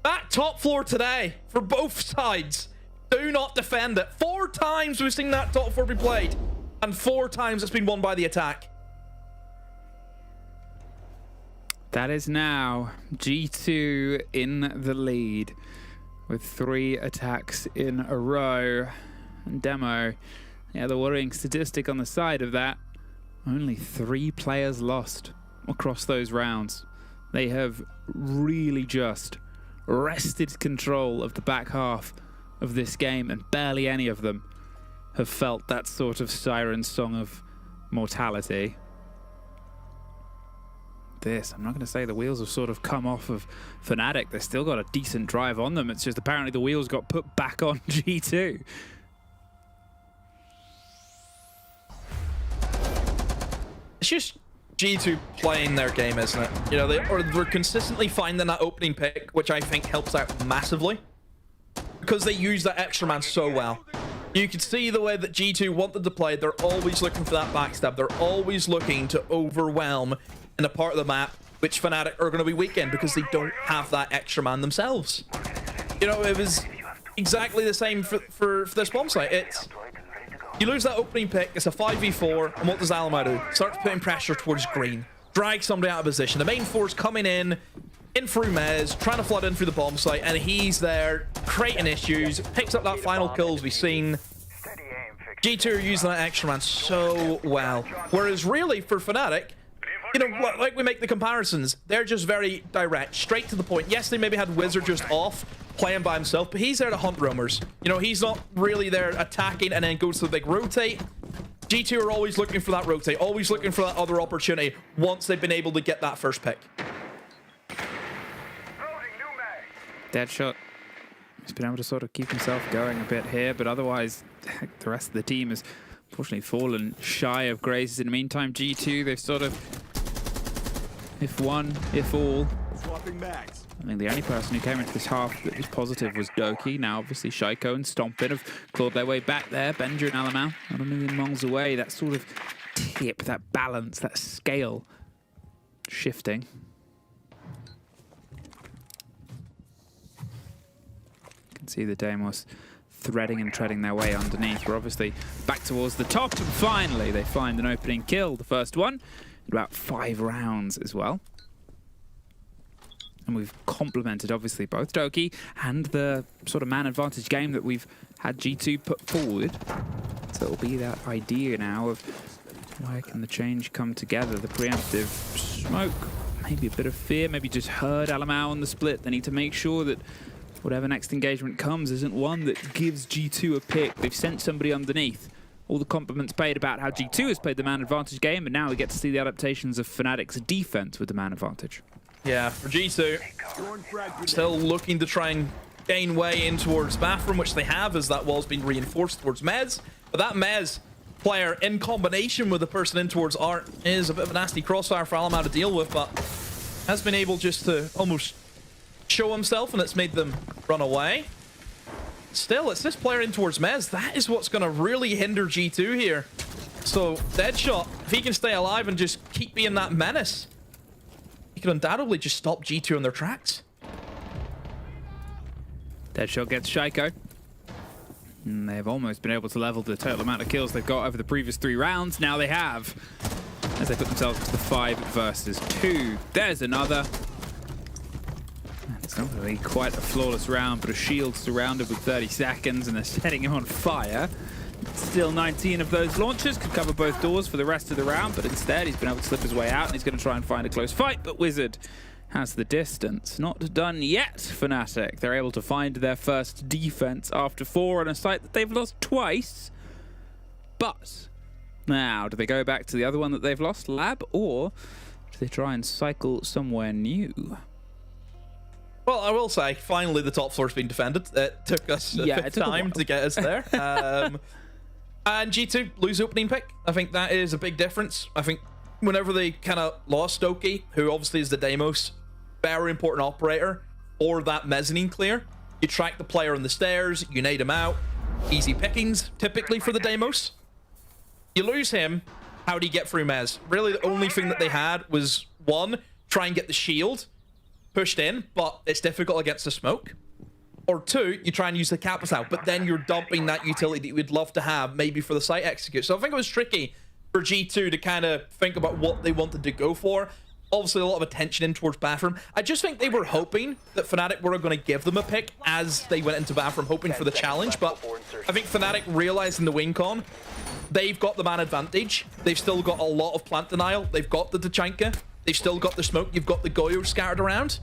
That top floor today for both sides. Do not defend it. 4 times we've seen that top floor be played, and 4 times it's been won by the attack. That is now G2 in the lead with 3 attacks in a row. And Demo, yeah, the worrying statistic on the side of that, only 3 players lost across those rounds. They have really just wrested control of the back half of this game, and barely any of them have felt that sort of siren song of mortality. I'm not going to say the wheels have sort of come off of Fnatic. They've still got a decent drive on them. It's just apparently the wheels got put back on G2. It's just G2 playing their game, isn't it? You know, they're consistently finding that opening pick, which I think helps out massively, because they use that extra man so well. You can see the way that G2 wanted to play. They're always looking for that backstab. They're always looking to overwhelm in a part of the map which Fnatic are going to be weak in, because they don't have that extra man themselves. You know, it was exactly the same for this bomb site. You lose that opening pick, it's a 5v4, and what does Alamo do? Starts putting pressure towards green. Drag somebody out of position. The main force coming in through Mez, trying to flood in through the bomb site, and he's there, creating issues, picks up that final kill as we've seen. G2 are using that extra man so well. Whereas really, for Fnatic, you know, like we make the comparisons, they're just very direct, straight to the point. Yes, they maybe had Wizard just off, playing by himself, but he's there to hunt roamers. You know, he's not really there attacking and then goes to the big rotate. G2 are always looking for that rotate, always looking for that other opportunity once they've been able to get that first pick. Deadshot has been able to sort of keep himself going a bit here, but otherwise the rest of the team has unfortunately fallen shy of graces. In the meantime, G2, they've sort of, if one, if all. I think the only person who came into this half that was positive was Doki. Now, obviously, Shaiko and Stompin have clawed their way back there. Benja and Alamau not a million miles away. That sort of tip, that balance, that scale shifting. You can see the Deimos threading and treading their way underneath. We're obviously back towards the top, and finally they find an opening kill. The first one in about 5 rounds as well. And we've complemented, obviously, both Doki and the sort of man advantage game that we've had G2 put forward. So it'll be that idea now of where can the change come together? The preemptive smoke, maybe a bit of fear, maybe just heard Alamau on the split. They need to make sure that whatever next engagement comes isn't one that gives G2 a pick. They've sent somebody underneath. All the compliments paid about how G2 has played the man advantage game, and now we get to see the adaptations of Fnatic's defense with the man advantage. Yeah, for G2, still looking to try and gain way in towards Bathroom, which they have as that wall's been reinforced towards Mez. But that Mez player in combination with the person in towards Art is a bit of a nasty crossfire for Alamau to deal with, but has been able just to almost show himself, and it's made them run away. Still, it's this player in towards Mez. That is what's going to really hinder G2 here. So, Deadshot, if he can stay alive and just keep being that menace, he can undoubtedly just stop G2 in their tracks. Deadshot gets Shaiko. And they've almost been able to level the total amount of kills they've got over the previous 3 rounds. Now they have, as they put themselves to the 5 versus 2. There's another. It's not really quite a flawless round, but a shield surrounded with 30 seconds, and they're setting him on fire. Still 19 of those launchers could cover both doors for the rest of the round, but instead he's been able to slip his way out, and he's going to try and find a close fight, but Wizard has the distance. Not done yet, Fnatic. They're able to find their first defense after 4 on a site that they've lost twice. But now, do they go back to the other one that they've lost, Lab, or do they try and cycle somewhere new? Well, I will say, finally the top floor's been defended. It took us a bit of time to get us there. And G2 lose opening pick. I think that is a big difference. I think whenever they kind of lost Doki, who obviously is the Deimos, very important operator, or that mezzanine clear, you track the player on the stairs, you nade him out. Easy pickings, typically, for the Deimos. You lose him, how do you get through Mez? Really, the only thing that they had was, 1, try and get the shield pushed in, but it's difficult against the smoke. Or 2, you try and use the capital, but then you're dumping that utility that you would love to have, maybe for the site execute. So I think it was tricky for G2 to kind of think about what they wanted to go for. Obviously, a lot of attention in towards Bathroom. I just think they were hoping that Fnatic were going to give them a pick as they went into Bathroom, hoping for the challenge. But I think Fnatic realized in the win con, they've got the man advantage. They've still got a lot of plant denial. They've got the Tachanka. They've still got the smoke. You've got the Goyo scattered around.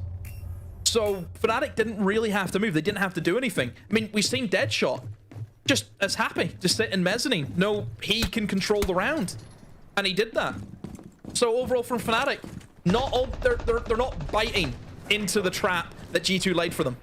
So Fnatic didn't really have to move. They didn't have to do anything. I mean, we've seen Deadshot just as happy to sit in mezzanine. No, he can control the round. And he did that. So overall from Fnatic, not all, they're not biting into the trap that G2 laid for them.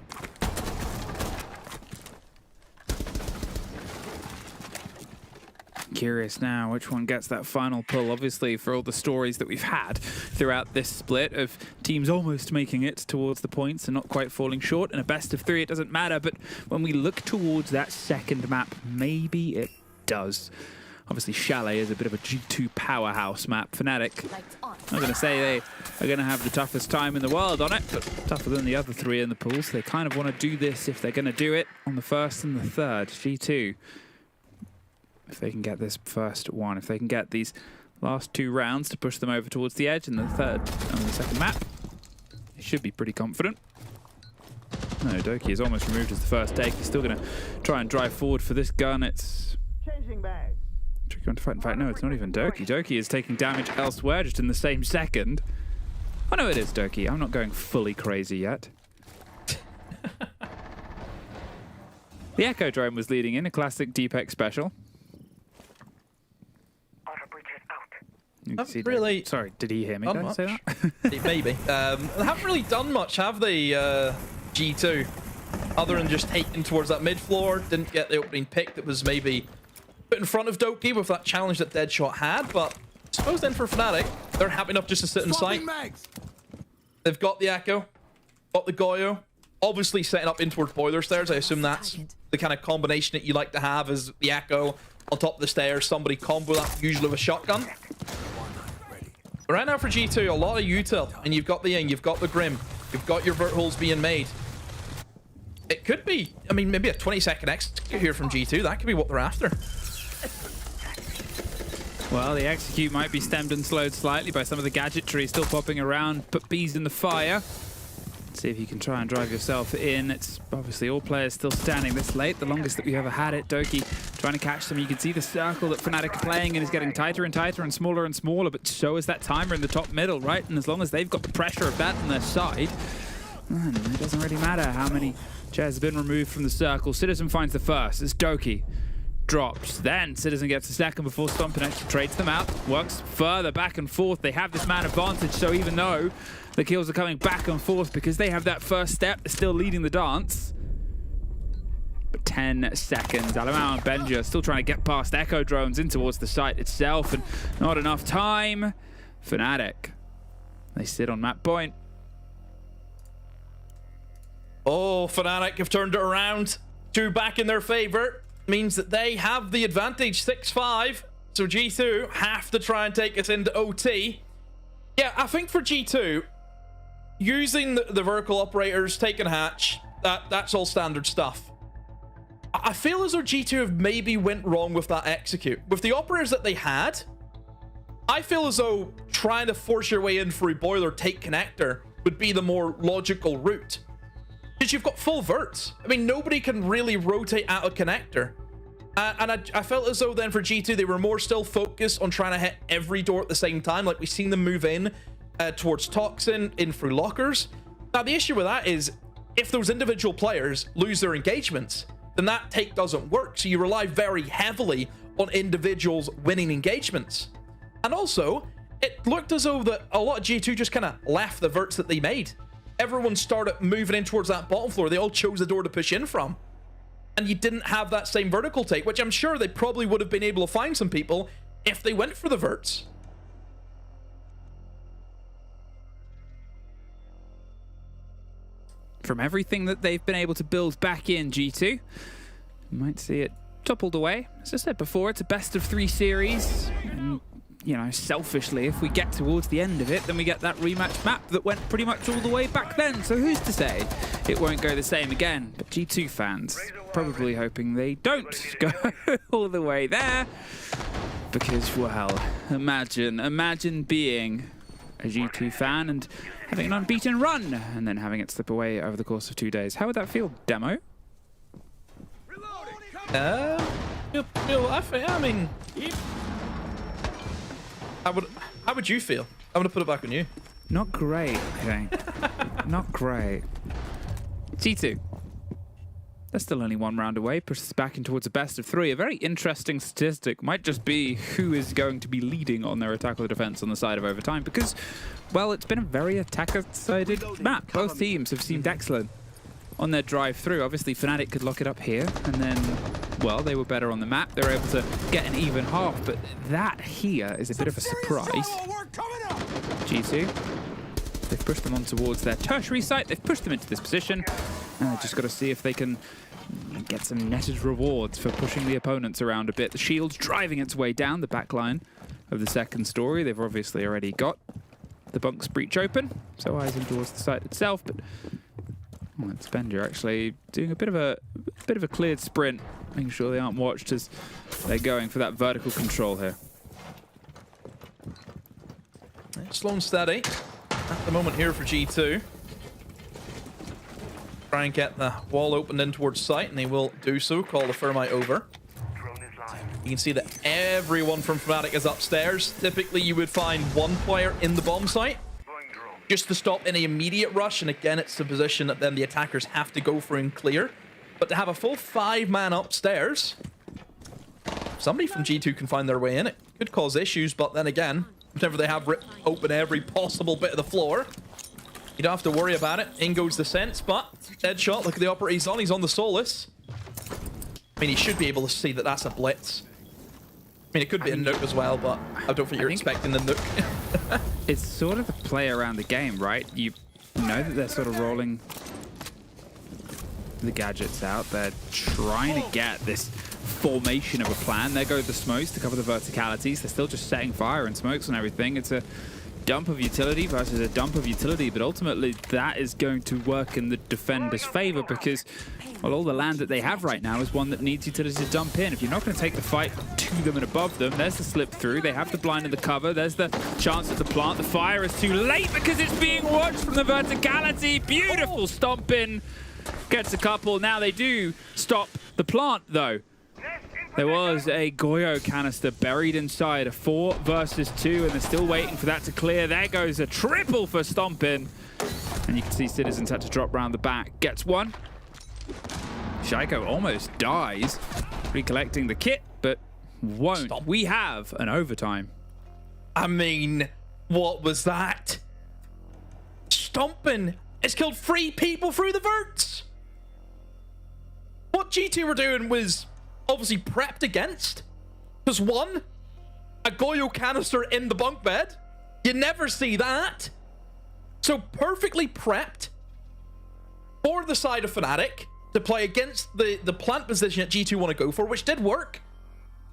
Curious now which one gets that final pull. Obviously, for all the stories that we've had throughout this split of teams almost making it towards the points and not quite falling short. In a best of 3, it doesn't matter. But when we look towards that second map, maybe it does. Obviously, Chalet is a bit of a G2 powerhouse map. Fnatic, I'm going to say they are going to have the toughest time in the world on it, but tougher than the other 3 in the pool. So they kind of want to do this if they're going to do it on the first and the third. G2. If they can get this first one, if they can get these last 2 rounds to push them over towards the edge and the third on the second map, they should be pretty confident. No, Doki is almost removed as the first take. He's still going to try and drive forward for this gun. It's changing bags. Tricky one to fight. In fact, no, it's not even Doki. Doki is taking damage elsewhere just in the same second. Oh no, it is Doki. I'm not going fully crazy yet. The Echo Drone was leading in a classic Deepex special. Really? Sorry, did he hear me? Did I say that? Maybe. They haven't really done much, have they, G2? Other than just taking towards that mid floor. Didn't get the opening pick that was maybe put in front of Doki with that challenge that Deadshot had. But I suppose then for Fnatic, they're happy enough just to sit in sight. They've got the Echo, got the Goyo. Obviously setting up in towards Boiler Stairs. I assume that's the kind of combination that you like to have, is the Echo on top of the stairs, somebody combo that usually with a shotgun. Right now for G2, a lot of util, and you've got the Ying, you've got the Grim, you've got your vert holes being made. It could be, I mean, maybe a 20-second execute here from G2. That could be what they're after. Well, the execute might be stemmed and slowed slightly by some of the gadgetry still popping around. Put bees in the fire. See if you can try and drive yourself in. It's obviously all players still standing this late, the longest that we've ever had it. Doki trying to catch them. You can see the circle that Fnatic are playing and is getting tighter and tighter and smaller, but so is that timer in the top middle, right? And as long as they've got the pressure of that on their side, man, it doesn't really matter how many chairs have been removed from the circle. Citizen finds the first. It's Doki. Drops. Then Citizen gets the second before Stompin actually trades them out. Works further back and forth. They have this man advantage, so even though the kills are coming back and forth because they have that first step, they're still leading the dance. But 10 seconds. Alamau and Benja still trying to get past Echo drones in towards the site itself, and not enough time. Fnatic. They sit on map point. Oh, Fnatic have turned it around. 2 back in their favor. Means that they have the advantage, 6-5. So G2 have to try and take us into OT. Yeah, I think for G2, using the vertical operators, taking hatch, that's all standard stuff. I feel as though G2 have maybe went wrong with that execute. With the operators that they had, I feel as though trying to force your way in through boiler, take connector, would be the more logical route. Because you've got full verts. I mean, nobody can really rotate out a connector. And I felt as though then for G2, they were more still focused on trying to hit every door at the same time. Like we've seen them move in towards Toxin, in through lockers. Now, the issue with that is if those individual players lose their engagements, then that take doesn't work. So you rely very heavily on individuals winning engagements. And also, it looked as though that a lot of G2 just kind of left the verts that they made. Everyone started moving in towards that bottom floor. They all chose a door to push in from. And you didn't have that same vertical take, which I'm sure they probably would have been able to find some people if they went for the verts. From everything that they've been able to build back in G2, you might see it toppled away. As I said before, it's a best of 3 series. And, you know, selfishly, if we get towards the end of it, then we get that rematch map that went pretty much all the way back then. So who's to say it won't go the same again? But G2 fans probably hoping they don't go all the way there. Because, well, imagine being a G2 fan and having an unbeaten run and then having it slip away over the course of 2 days. How would that feel, Demo? I mean... How would you feel? I'm gonna put it back on you. Not great, I think. Not great. G2. They're still only 1 round away, pushes back in towards a best of 3. A very interesting statistic might just be who is going to be leading on their attack or defense on the side of overtime, because, well, it's been a very attacker-sided map. Both teams have seemed excellent on their drive through. Obviously, Fnatic could lock it up here, and then, well, they were better on the map. They were able to get an even half, but that here is a bit of a surprise. G2, they've pushed them on towards their tertiary site. They've pushed them into this position, and they've just got to see if they can get some netted rewards for pushing the opponents around a bit. The shield's driving its way down the back line of the second story. They've obviously already got the bunks breach open, so eyes in towards the site itself, but well, it's Benja actually doing a bit of a cleared sprint, making sure they aren't watched as they're going for that vertical control here. Slow and steady at the moment here for G2. Try and get the wall opened in towards site, and they will do so. Call the Thermite over. You can see that everyone from Fnatic is upstairs. Typically, you would find 1 player in the bomb site just to stop any immediate rush, and again, it's the position that then the attackers have to go for and clear. But to have a full 5-man upstairs, somebody from G2 can find their way in. It could cause issues, but then again, whenever they have ripped open every possible bit of the floor, you don't have to worry about it. In goes the sense, but Deadshot, look at the operator he's on the Solus. I mean, he should be able to see that that's a blitz. I mean, it could be a nuke as well, but I don't think you're expecting the nuke. It's sort of the play around the game, right? You know that they're sort of rolling the gadgets out. They're trying to get this formation of a plan. There go the smokes to cover the verticalities. They're still just setting fire and smokes and everything. It's a dump of utility versus a dump of utility, but ultimately that is going to work in the defender's favor because, well, all the land that they have right now is one that needs utility to dump in. If you're not going to take the fight to them and above them, there's the slip through. They have the blind and the cover. There's the chance at the plant. The fire is too late because it's being watched from the verticality. Beautiful stomp in. Gets a couple. Now they do stop the plant, though. There was a Goyo canister buried inside, a 4 versus 2, and they're still waiting for that to clear. There goes a triple for Stompin. And you can see Citizens had to drop round the back. Gets one. Shaiko almost dies, recollecting the kit, but won't. Stop. We have an overtime. I mean, what was that? Stompin has killed 3 people through the verts. What G2 were doing was obviously prepped against. Because 1, a Goyo canister in the bunk bed. You never see that. So perfectly prepped for the side of Fnatic to play against the plant position that G2 want to go for, which did work.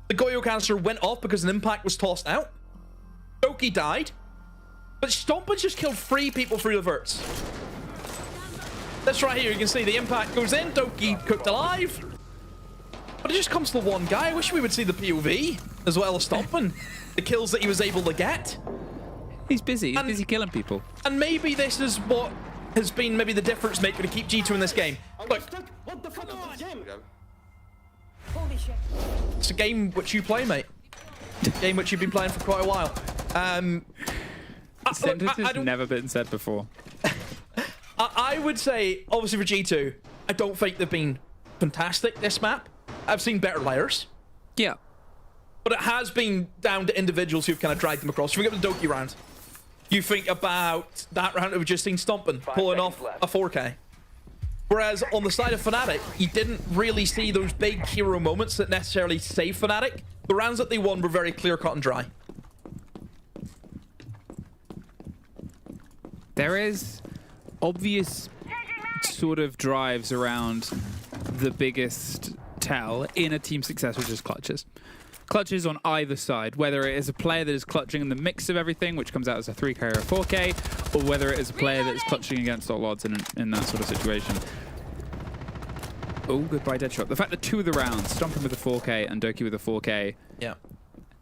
The Goyo canister went off because an impact was tossed out. Doki died. But Stompin just killed 3 people through the verts. This right here, you can see the impact goes in, Doki cooked alive. But it just comes to the one guy. I wish we would see the POV as well as Stompin. The kills that he was able to get. He's busy. He's busy killing people. And maybe this is what has been maybe the difference maker to keep G2 in this game. Look, What the fuck is this game? it's a game which you play, mate. A game which you've been playing for quite a while. Sentence has never been said before. I would say, obviously for G2, I don't think they've been fantastic this map. I've seen better players. Yeah. But it has been down to individuals who've kind of dragged them across. You think about the Doki round. You think about that round that we've just seen Stompin pulling off a 4K. Whereas on the side of Fnatic, you didn't really see those big hero moments that necessarily save Fnatic. The rounds that they won were very clear cut and dry. There is obvious sort of drives around the biggest tell in a team success, which is clutches. Clutches on either side, whether it is a player that is clutching in the mix of everything, which comes out as a 3K or a 4K, or whether it is a player that is clutching against all odds in that sort of situation. Oh, goodbye Deadshot. The fact that 2 of the rounds, Stompin with a 4K and Doki with a 4K,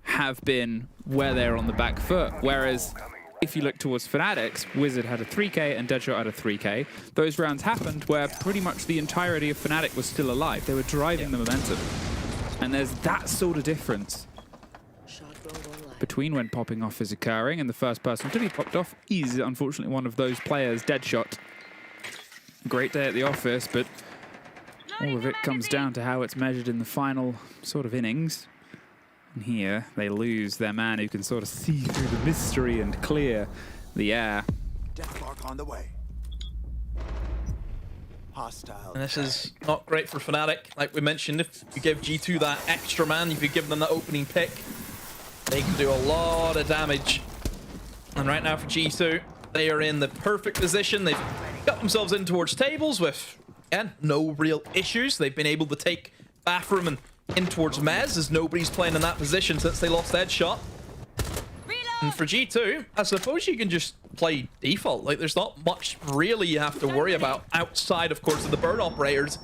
have been where they're on the back foot, whereas if you look towards Fnatic's, Wizard had a 3K and Deadshot had a 3K. Those rounds happened where pretty much the entirety of Fnatic was still alive. They were driving the momentum. And there's that sort of difference between when popping off is occurring and the first person to be popped off is unfortunately one of those players, Deadshot. Great day at the office, but all of it comes down to how it's measured in the final sort of innings. And here they lose their man who can sort of see through the mystery and clear the air. Deathmark on the way. Hostile. And this is not great for Fnatic. Like we mentioned, if you give G2 that extra man, if you give them that opening pick, they can do a lot of damage. And right now for G2, they are in the perfect position. They've got themselves in towards tables with, again, no real issues. They've been able to take Bathroom and in towards Mez, as nobody's playing in that position since they lost Headshot. And for G2, I suppose you can just play default. Like, there's not much really you have to worry about outside, of course, of the bird operators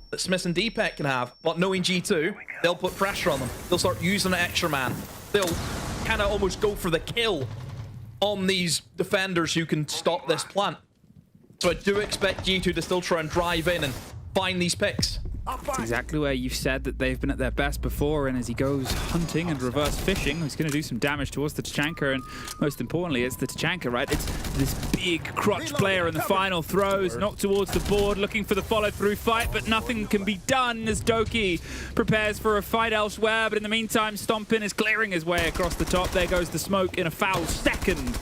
that Smith and DPEC can have. But knowing G2, they'll put pressure on them. They'll start using an extra man. They'll kind of almost go for the kill on these defenders who can stop this plant. So I do expect G2 to still try and drive in and find these picks. That's exactly where you've said that they've been at their best before, and as he goes hunting and reverse fishing, he's going to do some damage towards the Tachanka, and most importantly, it's the Tachanka, right? It's this big crotch player in the final throws, knocked towards the board, looking for the follow-through fight, but nothing can be done as Doki prepares for a fight elsewhere, but in the meantime, Stompin is clearing his way across the top. There goes the smoke in a foul second.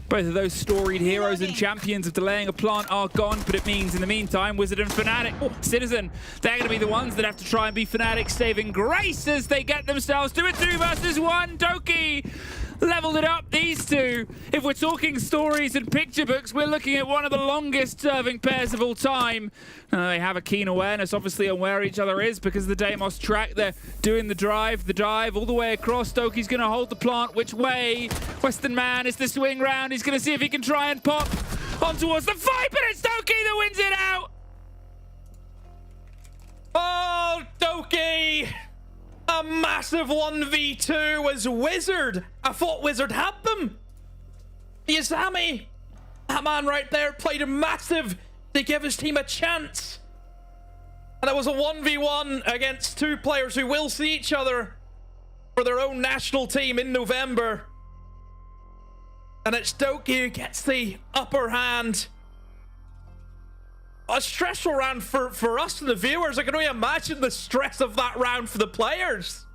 Both of those storied heroes and champions of delaying a plant are gone, but it means in the meantime, Wizard and Fnatic, Citizen, they're going to be the ones that have to try and be Fnatic saving grace as they get themselves to a 2 versus 1. Doki leveled it up, these two. If we're talking stories and picture books, we're looking at one of the longest serving pairs of all time. They have a keen awareness, obviously, on where each other is because of the Deimos track. They're doing the dive all the way across. Doki's going to hold the plant. Which way? Western Man is the swing round. He's going to see if he can try and pop on towards the fight, but it's Doki that wins it out. Oh, Doki! A massive 1v2 as Wizard. I thought Wizard had them. Yazami, that man right there, played a massive to give his team a chance. And it was a 1v1 against two players who will see each other for their own national team in November. And it's Doki who gets the upper hand. A stressful round for us and the viewers. I can only imagine the stress of that round for the players.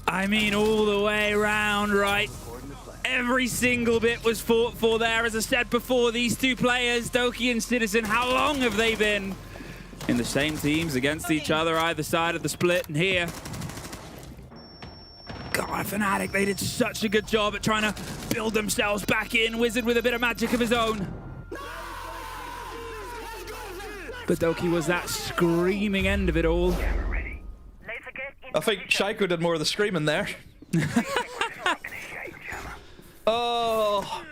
I mean, all the way around, right? Every single bit was fought for there. As I said before, these two players, Doki and Citizen, how long have they been in the same teams against each other, either side of the split? And here, God, Fnatic, they did such a good job at trying to build themselves back in. Wizard with a bit of magic of his own. But Doki was that screaming end of it all. I think Shaiko did more of the screaming there. Oh,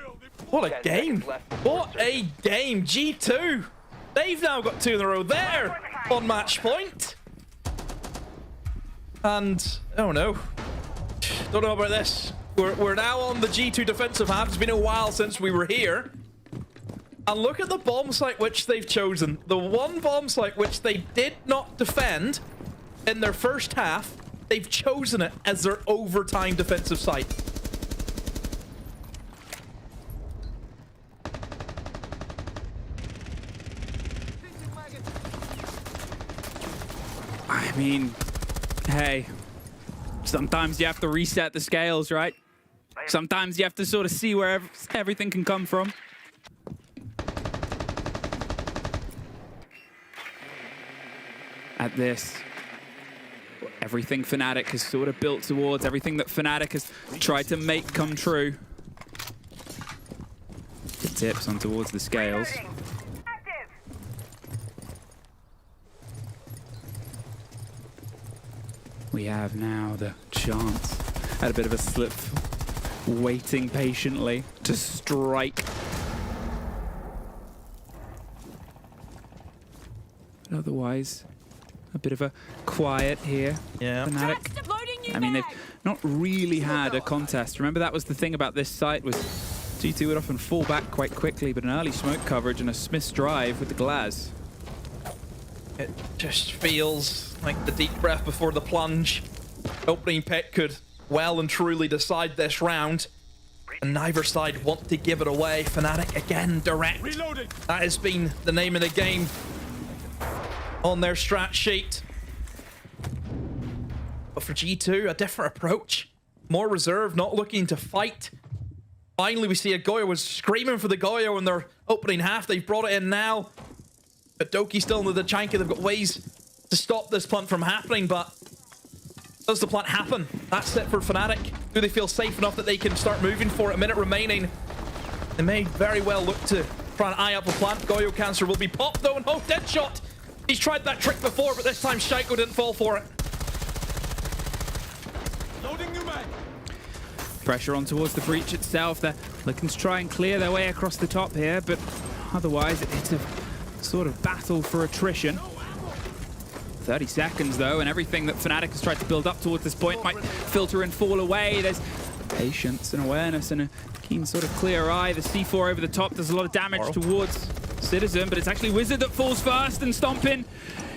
what a game. What a game. G2. They've now got 2 in a row there on match point. And, oh no. Don't know about this. We're now on the G2 defensive half. It's been a while since we were here. And look at the bomb site which they've chosen. The one bomb site which they did not defend in their first half, they've chosen it as their overtime defensive site. I mean, hey, sometimes you have to reset the scales, right? Sometimes you have to sort of see where everything can come from. At this, everything Fnatic has sort of built towards, everything that Fnatic has tried to make come true. The tips on towards the scales. We have now the chance at a bit of a slip, waiting patiently to strike. But otherwise, a bit of a quiet here. Yeah. Fnatic. I mean, they've not really had a contest. Remember, that was the thing about this site, was G2 would often fall back quite quickly, but an early smoke coverage and a Smith's drive with the glass. It just feels like the deep breath before the plunge. Opening pick could well and truly decide this round. And neither side want to give it away. Fnatic again, direct. Reloading. That has been the name of the game on their strat sheet. But for G2, a different approach. More reserve, not looking to fight. Finally, we see a Goyo was screaming for the Goyo in their opening half. They've brought it in now. But Doki still in the Chanka. They've got ways to stop this plant from happening, but does the plant happen? That's it for Fnatic. Do they feel safe enough that they can start moving for it? A minute remaining. They may very well look to try and eye up a plant. Goyo Cancer will be popped though, and oh, dead shot. He's tried that trick before, but this time Shaiko didn't fall for it. Loading new mag. Pressure on towards the breach itself. They're looking to try and clear their way across the top here, but otherwise it's a sort of battle for attrition. 30 seconds though, and everything that Fnatic has tried to build up towards this point might filter and fall away. There's patience and awareness and a keen sort of clear eye. The C4 over the top does a lot of damage towards Citizen, but it's actually Wizard that falls first, and Stompin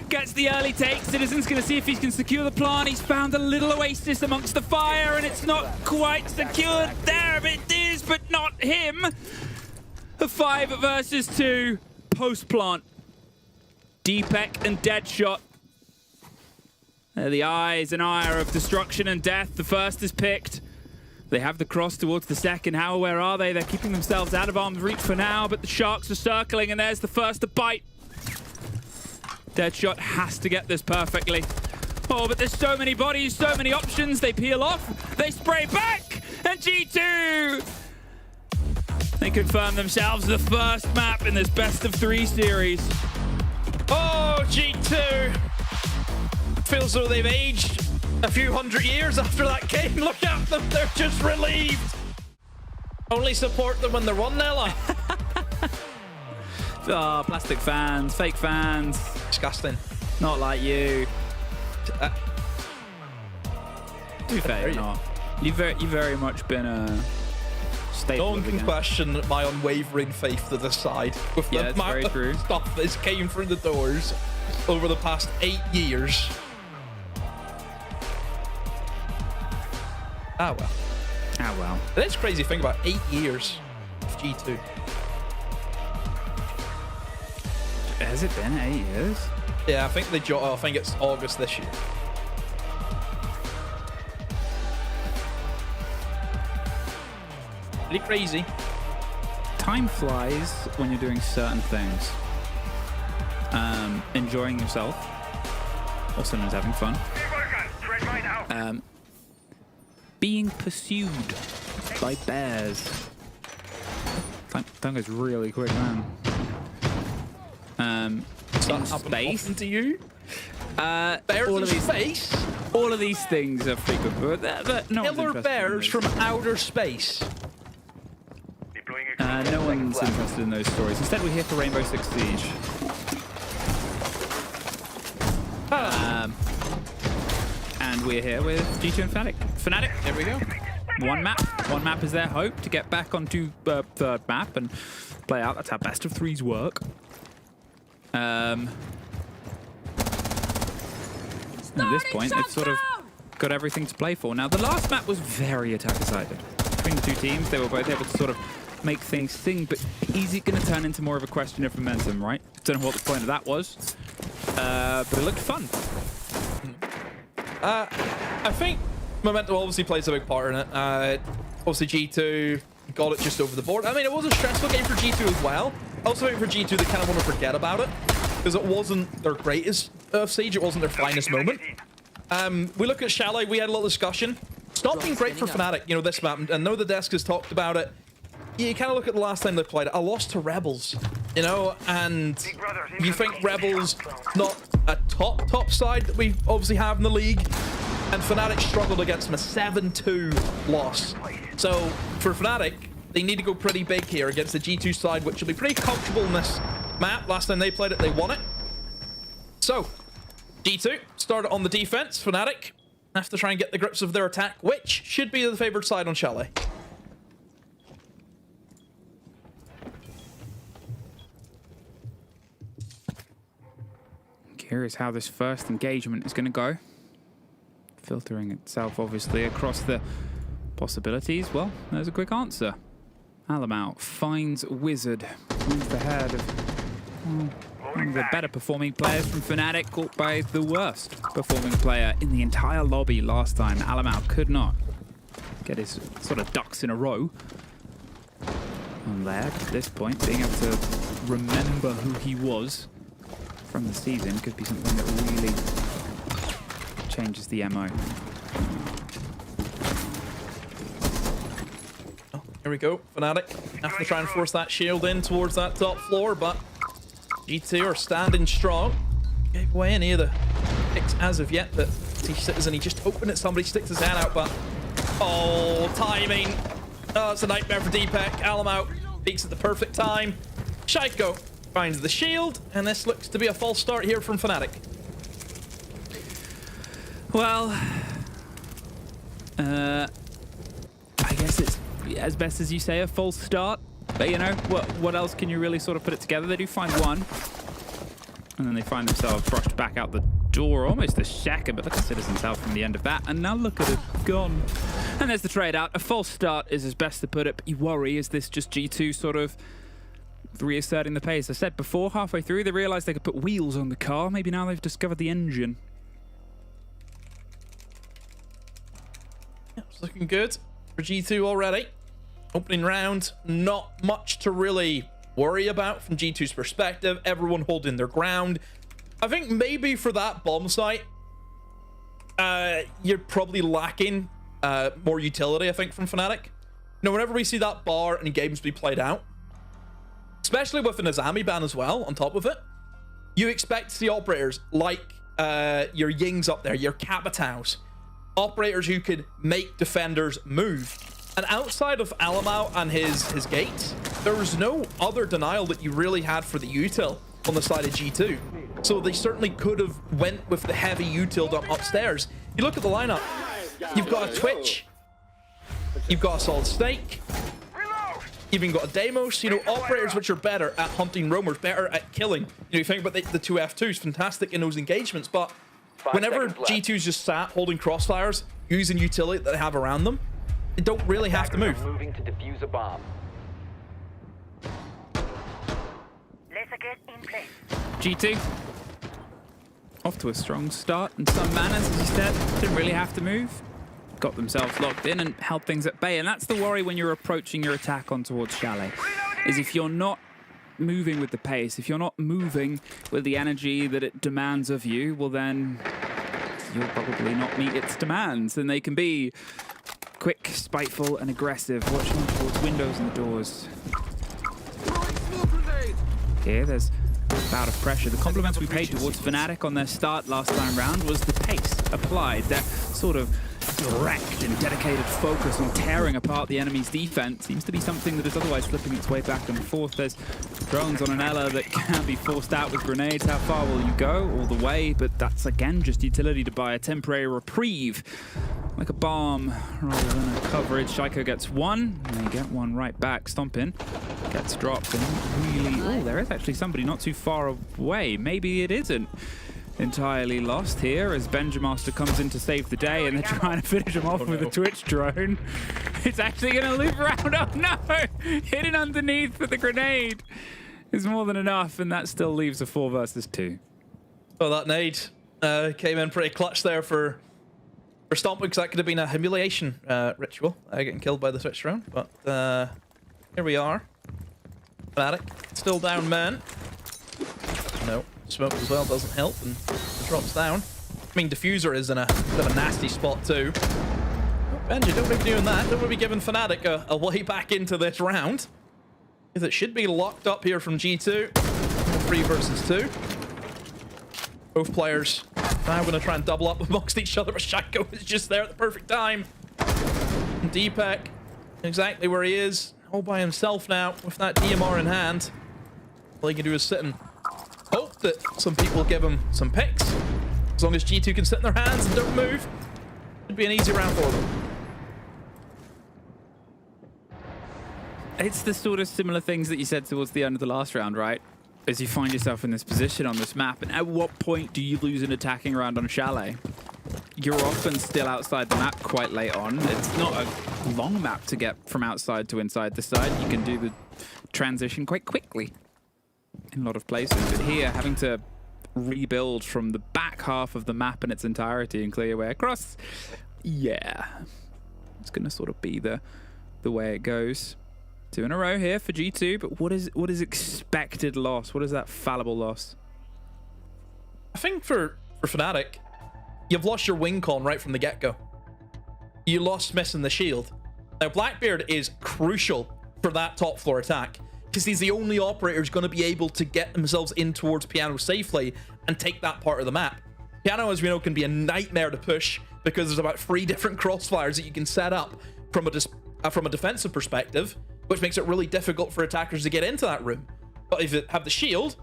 gets the early take. Citizen's going to see if he can secure the plant. He's found a little oasis amongst the fire, and it's not quite secured there. It is, but not him. A 5 versus 2 post-plant. Deepek and Deadshot. They're the eyes and ire of destruction and death. The first is picked. They have the cross towards the second. How aware are they? They're keeping themselves out of arm's reach for now, but the Sharks are circling, and there's the first to bite. Deadshot has to get this perfectly. Oh, but there's so many bodies, so many options. They peel off, they spray back, and G2! They confirm themselves the first map in this best of 3 series. Oh, G2! Feels as though they've aged a few hundred years after that game. Look at them, they're just relieved. Only support them when they're 1-0. Oh, plastic fans, fake fans. Disgusting. Not like you. To be fair, you're not. You've very much been a staple. No one can question my unwavering faith to the side with the it's very amount true. of stuff that's came through the doors over the past 8 years. Ah well. Ah well. That's a crazy thing about 8 years of G2. Has it been 8 years? Yeah, I think I think it's August this year. Pretty crazy. Time flies when you're doing certain things. Enjoying yourself. Also known as having fun. Being pursued by bears. Time goes really quick, man. In space. To you? Bears all in of these space? All of these things are frequent, but no one's Killer interested in bears those. from outer space. No one's interested in those stories. Instead, we're here for Rainbow Six Siege. And we're here with G2 and Fnatic. Fnatic, here we go. One map is their hope to get back onto third map and play out. That's how best of 3s work. At this point, they've sort of got everything to play for. Now, the last map was very attacker-sided. Between the 2 teams, they were both able to sort of make things sing, but is it going to turn into more of a question of momentum, right? Don't know what the point of that was, but it looked fun. I think momentum obviously plays a big part in it. Obviously, G2 got it just over the board. I mean, it was a stressful game for G2 as well. I also think for G2, they kind of want to forget about it because it wasn't their greatest Siege. It wasn't their finest moment. We look at Chalet. We had a little discussion. It's not been great for Fnatic, you know, this map. And I know the desk has talked about it. You kind of look at the last time they played it. I lost to Rebels, you know, and you think Rebels not a top side that we obviously have in the league, and Fnatic struggled against them, a 7-2 loss. So for Fnatic, they need to go pretty big here against the G2 side, which will be pretty comfortable in this map. Last time they played it, they won it. So G2 started on the defense. Fnatic have to try and get the grips of their attack, which should be the favored side on Chalet. Curious how this first engagement is going to go. Filtering itself, obviously, across the possibilities. Well, there's a quick answer. Alamau finds Wizard. Wins the head of one of the better performing players from Fnatic, caught by the worst performing player in the entire lobby last time. Alamau could not get his sort of ducks in a row. And there, at this point, being able to remember who he was from the season could be something that really changes the MO. Oh, here we go. Fnatic have to try and force that shield in towards that top floor, but G2 are standing strong. Gave away any of the picks as of yet, but Citizen, he just hoping that somebody sticks his hand out, but oh, timing. Oh, it's a nightmare for Deepak. Alamau peaks at the perfect time. Shaiko finds the shield, and this looks to be a false start here from Fnatic. Well, I guess it's as best as you say, a false start. But you know, what else can you really sort of put it together? They do find one, and then they find themselves brushed back out the door almost a second, but look at Citizen's out from the end of that, and now look at it, gone. And there's the trade out. A false start is as best to put it, but you worry, is this just G2 sort of reasserting the pace? I said before, halfway through, they realized they could put wheels on the car. Maybe now they've discovered the engine. Yeah, it's looking good for G2 already. Opening round, not much to really worry about from G2's perspective. Everyone holding their ground. I think maybe for that bomb site, you're probably lacking more utility, I think, from Fnatic. You know, whenever we see that bar and games be played out, especially with an Azami ban as well on top of it, you expect to see operators like your Yings up there, your Capitaos, operators who could make defenders move. And outside of Alamau and his gates, there was no other denial that you really had for the util on the side of G2. So they certainly could have went with the heavy util upstairs. You look at the lineup, you've got a Twitch, you've got a Solid Snake, you've even got a Deimos, you know, operators which are better at hunting roamers, better at killing. You know, you think about the two F2s, fantastic in those engagements, but whenever G2's just sat holding crossfires, using utility that they have around them, they don't really have to move. Moving to defuse a bomb. G2 off to a strong start in some manners, as you said. Didn't really have to move. Got themselves locked in and held things at bay. And that's the worry when you're approaching your attack on towards Chalet, is if you're not moving with the pace, if you're not moving with the energy that it demands of you, well then you'll probably not meet its demands. And they can be quick, spiteful, and aggressive, watching towards windows and the doors. Here, there's a bout of pressure. The compliments we paid towards Fnatic on their start last time round was the pace applied, that sort of direct and dedicated focus on tearing apart the enemy's defense seems to be something that is otherwise slipping its way back and forth. There's drones on an Ela that can be forced out with grenades. How far will you go? All the way, but that's again just utility to buy a temporary reprieve, like a bomb rather than a coverage. Shaiko gets one, and they get one right back. Stompin gets dropped, and really, oh, there is actually somebody not too far away. Maybe it isn't entirely lost here as Benjamaster comes in to save the day, and they're trying to finish him off with a Twitch drone. It's actually going to loop around. Oh no! Hidden underneath, but the grenade is more than enough, and that still leaves a 4 versus 2. Well, that nade came in pretty clutch there for Stompin, because that could have been a humiliation ritual, getting killed by the Twitch drone. But here we are. Fnatic still down, man. No. Smoke as well doesn't help, and it drops down. I mean, Diffuser is in a bit of a nasty spot too. Oh, Benji, don't be doing that. Don't be giving Fnatic a way back into this round, because it should be locked up here from G2. 3 versus 2. Both players now going to try and double up amongst each other, but Shaiko is just there at the perfect time. And Deepak, exactly where he is, all by himself now with that DMR in hand. All he can do is sit and hope that some people give him some picks. As long as G2 can sit in their hands and don't move, it'd be an easy round for them. It's the sort of similar things that you said towards the end of the last round, right? As you find yourself in this position on this map, and at what point do you lose an attacking round on Chalet? You're often still outside the map quite late on. It's not a long map to get from outside to inside the side. You can do the transition quite quickly in a lot of places, but here having to rebuild from the back half of the map in its entirety and clear your way across, yeah, it's gonna sort of be the way it goes. 2 in a row here for G2, but what is expected loss? What is that fallible loss? I think for Fnatic, you've lost your wing con right from the get-go. You lost missing the shield. Now Blackbeard is crucial for that top floor attack, because he's the only operator who's going to be able to get themselves in towards Piano safely and take that part of the map. Piano, as we know, can be a nightmare to push because there's about 3 different crossfires that you can set up from a defensive perspective, which makes it really difficult for attackers to get into that room. But if you have the shield,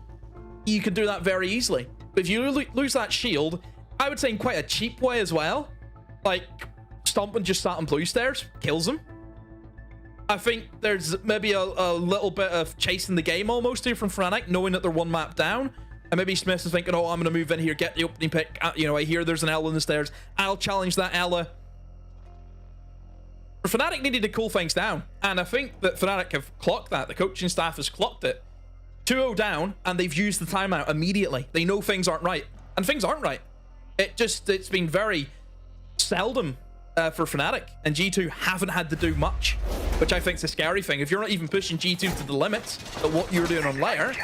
you can do that very easily. But if you lose that shield, I would say in quite a cheap way as well, like Stompin just sat on blue stairs, kills him. I think there's maybe a little bit of chasing the game almost here from Fnatic, knowing that they're 1 map down. And maybe Smith is thinking, oh, I'm going to move in here, get the opening pick. You know, I hear there's an Ela in the stairs. I'll challenge that Ela. Fnatic needed to cool things down. And I think that Fnatic have clocked that. The coaching staff has clocked it. 2-0 down, and they've used the timeout immediately. They know things aren't right. And things aren't right. It's been very seldom for Fnatic, and G2 haven't had to do much, which I think is a scary thing. If you're not even pushing G2 to the limits of what you're doing on layer,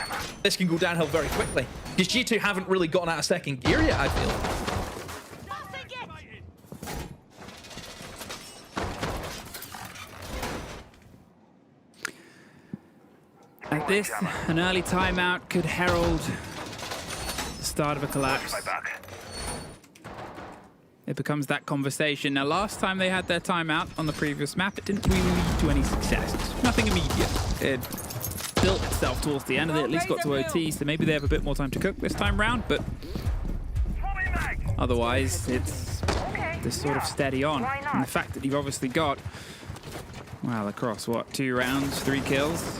this can go downhill very quickly. Because G2 haven't really gotten out of second gear yet, I feel. At this, an early timeout could herald the start of a collapse. It becomes that conversation. Now, last time they had their timeout on the previous map, it didn't really lead to any success. Nothing immediate. It built itself towards the end of it, at least got to OT, so maybe they have a bit more time to cook this time round, but otherwise, it's this sort of steady on. And the fact that you've obviously got, well, across, what, 2 rounds, 3 kills?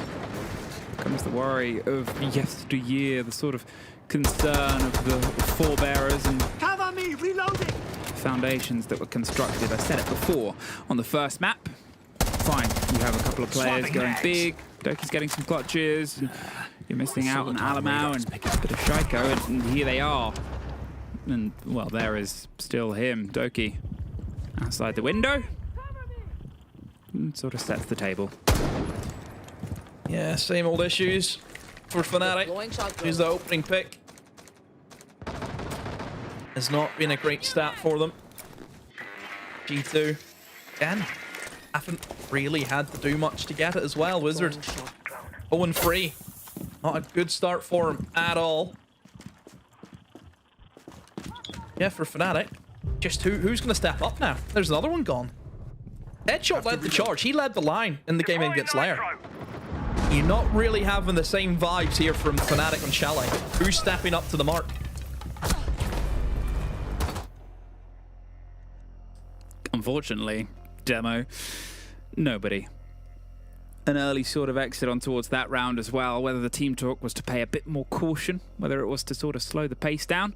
Comes the worry of yesteryear, the sort of concern of the forebearers and foundations that were constructed. I said it before, on the first map, fine, you have a couple of players going big, Doki's getting some clutches, and you're missing out on Alamau and a bit of Shaiko, and here they are. And, well, there is still him, Doki, outside the window. And sort of sets the table. Yeah, same old issues for Fnatic. Here's the opening pick. Has not been a great stat for them. G2, again, haven't really had to do much to get it as well. Wizard 0-3. Not a good start for him at all. Yeah, for Fnatic. Just who's going to step up now? There's another one gone. Deadshot led the charge. He led the line in the game against Lair. You're not really having the same vibes here from Fnatic and Chalet. Who's stepping up to the mark? Unfortunately, Demo, nobody. An early sort of exit on towards that round as well, whether the team talk was to pay a bit more caution, whether it was to sort of slow the pace down,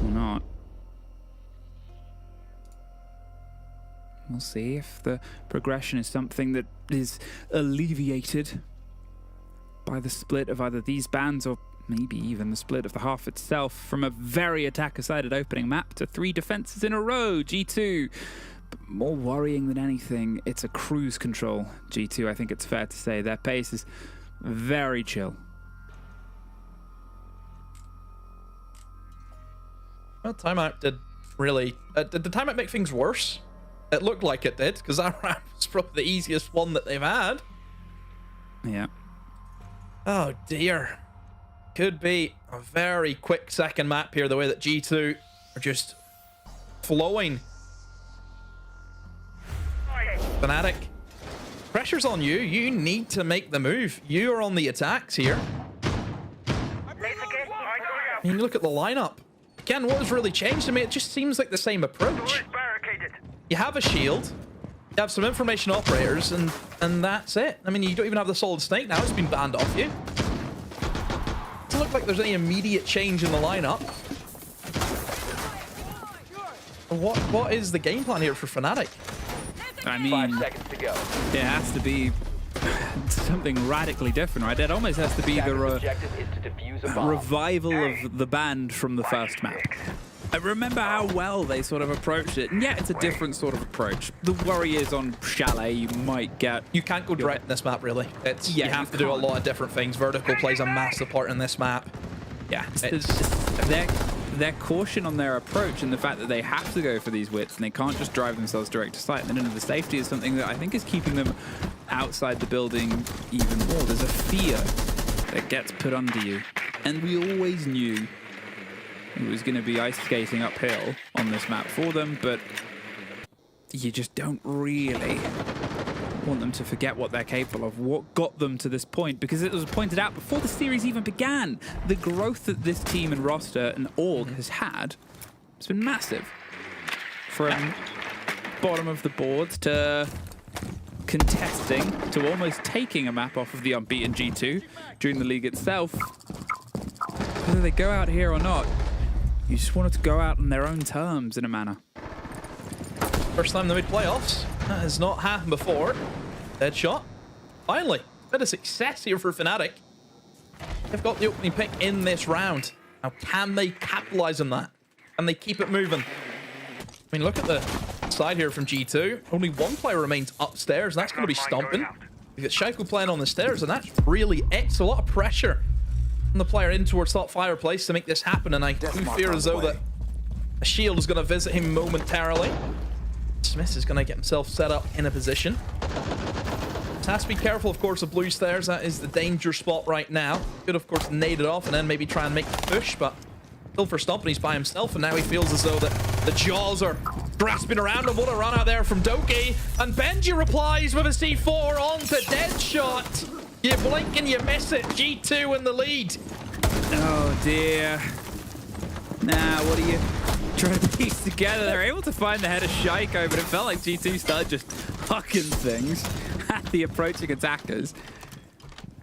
or not. We'll see if the progression is something that is alleviated by the split of either these bands or maybe even the split of the half itself from a very attacker-sided opening map to 3 defenses in a row. G2, but more worrying than anything, it's a cruise control. G2, I think it's fair to say, their pace is very chill. Well, timeout did really... did the timeout make things worse? It looked like it did, because that round was probably the easiest one that they've had. Yeah. Oh, dear. Could be a very quick second map here, the way that G2 are just flowing. Fnatic, pressure's on you. You need to make the move. You are on the attacks here. I mean, look at the lineup. Again, what has really changed to me? It just seems like the same approach. You have a shield, you have some information operators, and that's it. I mean, you don't even have the solid snake now. It's been banned off you. Doesn't look like there's any immediate change in the lineup. What is the game plan here for Fnatic? I mean, 5 seconds to go. it has to be something radically different, right? It almost has to be the Objective is to defuse a bomb. revival of the band from the first map. I remember how well they sort of approached it. And yeah, it's a different sort of approach. The worry is on Chalet, you might get... You can't go direct in this map, really. You have to do a lot of different things. Vertical plays a massive part in this map. Yeah, their caution on their approach and the fact that they have to go for these widths and they can't just drive themselves direct to sight. And then the safety is something that I think is keeping them outside the building even more. There's a fear that gets put under you. And we always knew it was going to be ice skating uphill on this map for them, but you just don't really want them to forget what they're capable of, what got them to this point, because it was pointed out before the series even began, the growth that this team and roster and org has had has been massive. From bottom of the board to contesting to almost taking a map off of the unbeaten G2 during the league itself. Whether they go out here or not, you just wanted to go out on their own terms in a manner. First time they made playoffs. That has not happened before. Deadshot. Finally, bit of success here for Fnatic. They've got the opening pick in this round. Now, can they capitalize on that? Can they keep it moving? I mean, look at the side here from G2. Only one player remains upstairs, and that's going to be Stomping. We've got Shaiko playing on the stairs, and that's really it's a lot of pressure the player in towards top fireplace to make this happen, and I do Death mark fear on as the though way. that a shield is going to visit him momentarily. Smith is going to get himself set up in a position. Just has to be careful, of course, of blue stairs. That is the danger spot right now. Could, of course, nade it off and then maybe try and make the push, but still for Stomp, and he's by himself, and now he feels as though that the jaws are grasping around him. What a run out there from Doki, and Benji replies with a C4 onto Deadshot. You blink and you miss it. G2 in the lead. Oh dear. Now, what are you trying to piece together? They're able to find the head of Shaiko, but it felt like G2 started just hucking things at the approaching attackers.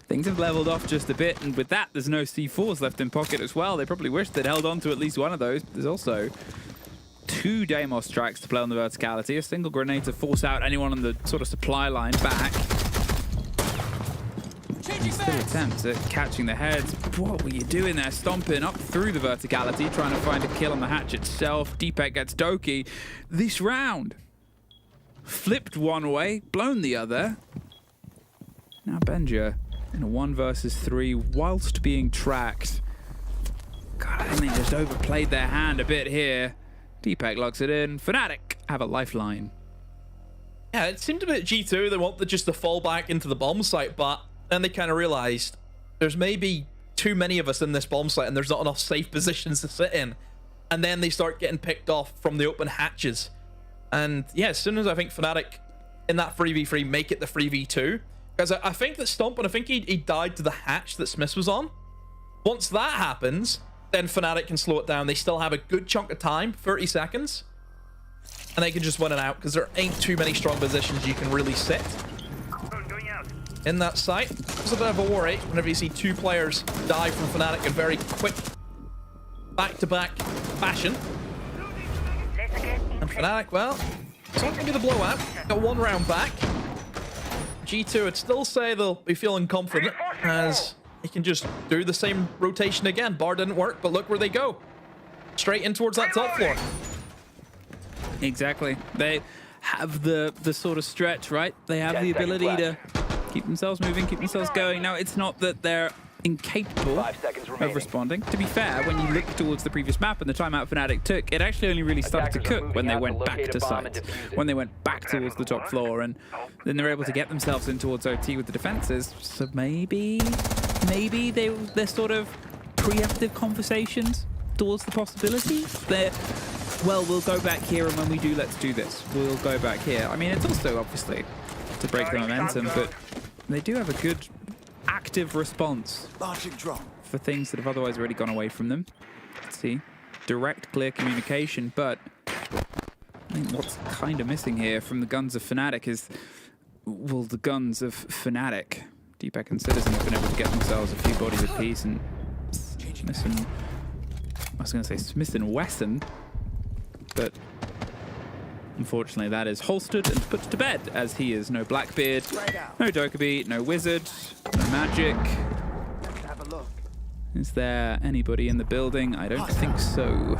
Things have leveled off just a bit, and with that, there's no C4s left in pocket as well. They probably wish they'd held on to at least one of those. There's also 2 Deimos strikes to play on the verticality, a single grenade to force out anyone on the sort of supply line back. Still attempts at catching the heads. What were you doing there? Stomping up through the verticality, trying to find a kill on the hatch itself. Deepek gets Doki. This round, flipped one way, blown the other. Now Benja in a 1 versus 3 whilst being tracked. God, I think they just overplayed their hand a bit here. Deepek locks it in. Fnatic have a lifeline. Yeah, it seemed a bit G2. They wanted just to fall back into the bomb site, but then they kind of realized there's maybe too many of us in this bomb site and there's not enough safe positions to sit in. And then they start getting picked off from the open hatches. And yeah, as soon as I think Fnatic in that 3v3 make it the 3v2, because I think that Stomp, and I think he died to the hatch that Smith was on. Once that happens, then Fnatic can slow it down. They still have a good chunk of time, 30 seconds. And they can just win it out because there ain't too many strong positions you can really sit in that site. It's a bit of a worry whenever you see 2 players die from Fnatic in very quick back-to-back fashion. And Fnatic, well, it's not going to be the blowout. Got 1 round back. G2 would still say they'll be feeling confident as they can just do the same rotation again. Bar didn't work, but look where they go. Straight in towards that top floor. Exactly. They have the sort of stretch, right? They have 10 the seconds ability to left. keep themselves moving, keep themselves going. Now, it's not that they're incapable 5 seconds remaining. of responding. To be fair, when you look towards the previous map and the timeout Fnatic took, it actually only really started to Attackers are cook when they moving out went to back locate to a bomb and site, defuse it. when they went back towards the top floor, and then they're able to get themselves in towards OT with the defenses. So maybe they're sort of preemptive conversations towards the possibility. They're, well, we'll go back here, and when we do, let's do this. We'll go back here. I mean, it's also obviously to break the momentum, but they do have a good active response Launching drone. for things that have otherwise already gone away from them. Let's see. Direct, clear communication, but I think what's kind of missing here from the guns of Fnatic is, well, the guns of Fnatic. Deepek and Citizen have been able to get themselves a few bodies apiece, and Smith and, I was going to say Smith and Wesson, but unfortunately that is holstered and put to bed, as he is no Blackbeard, no Dokkaebi, no Wizard, no Magic. Have a look. Is there anybody in the building? I don't think so.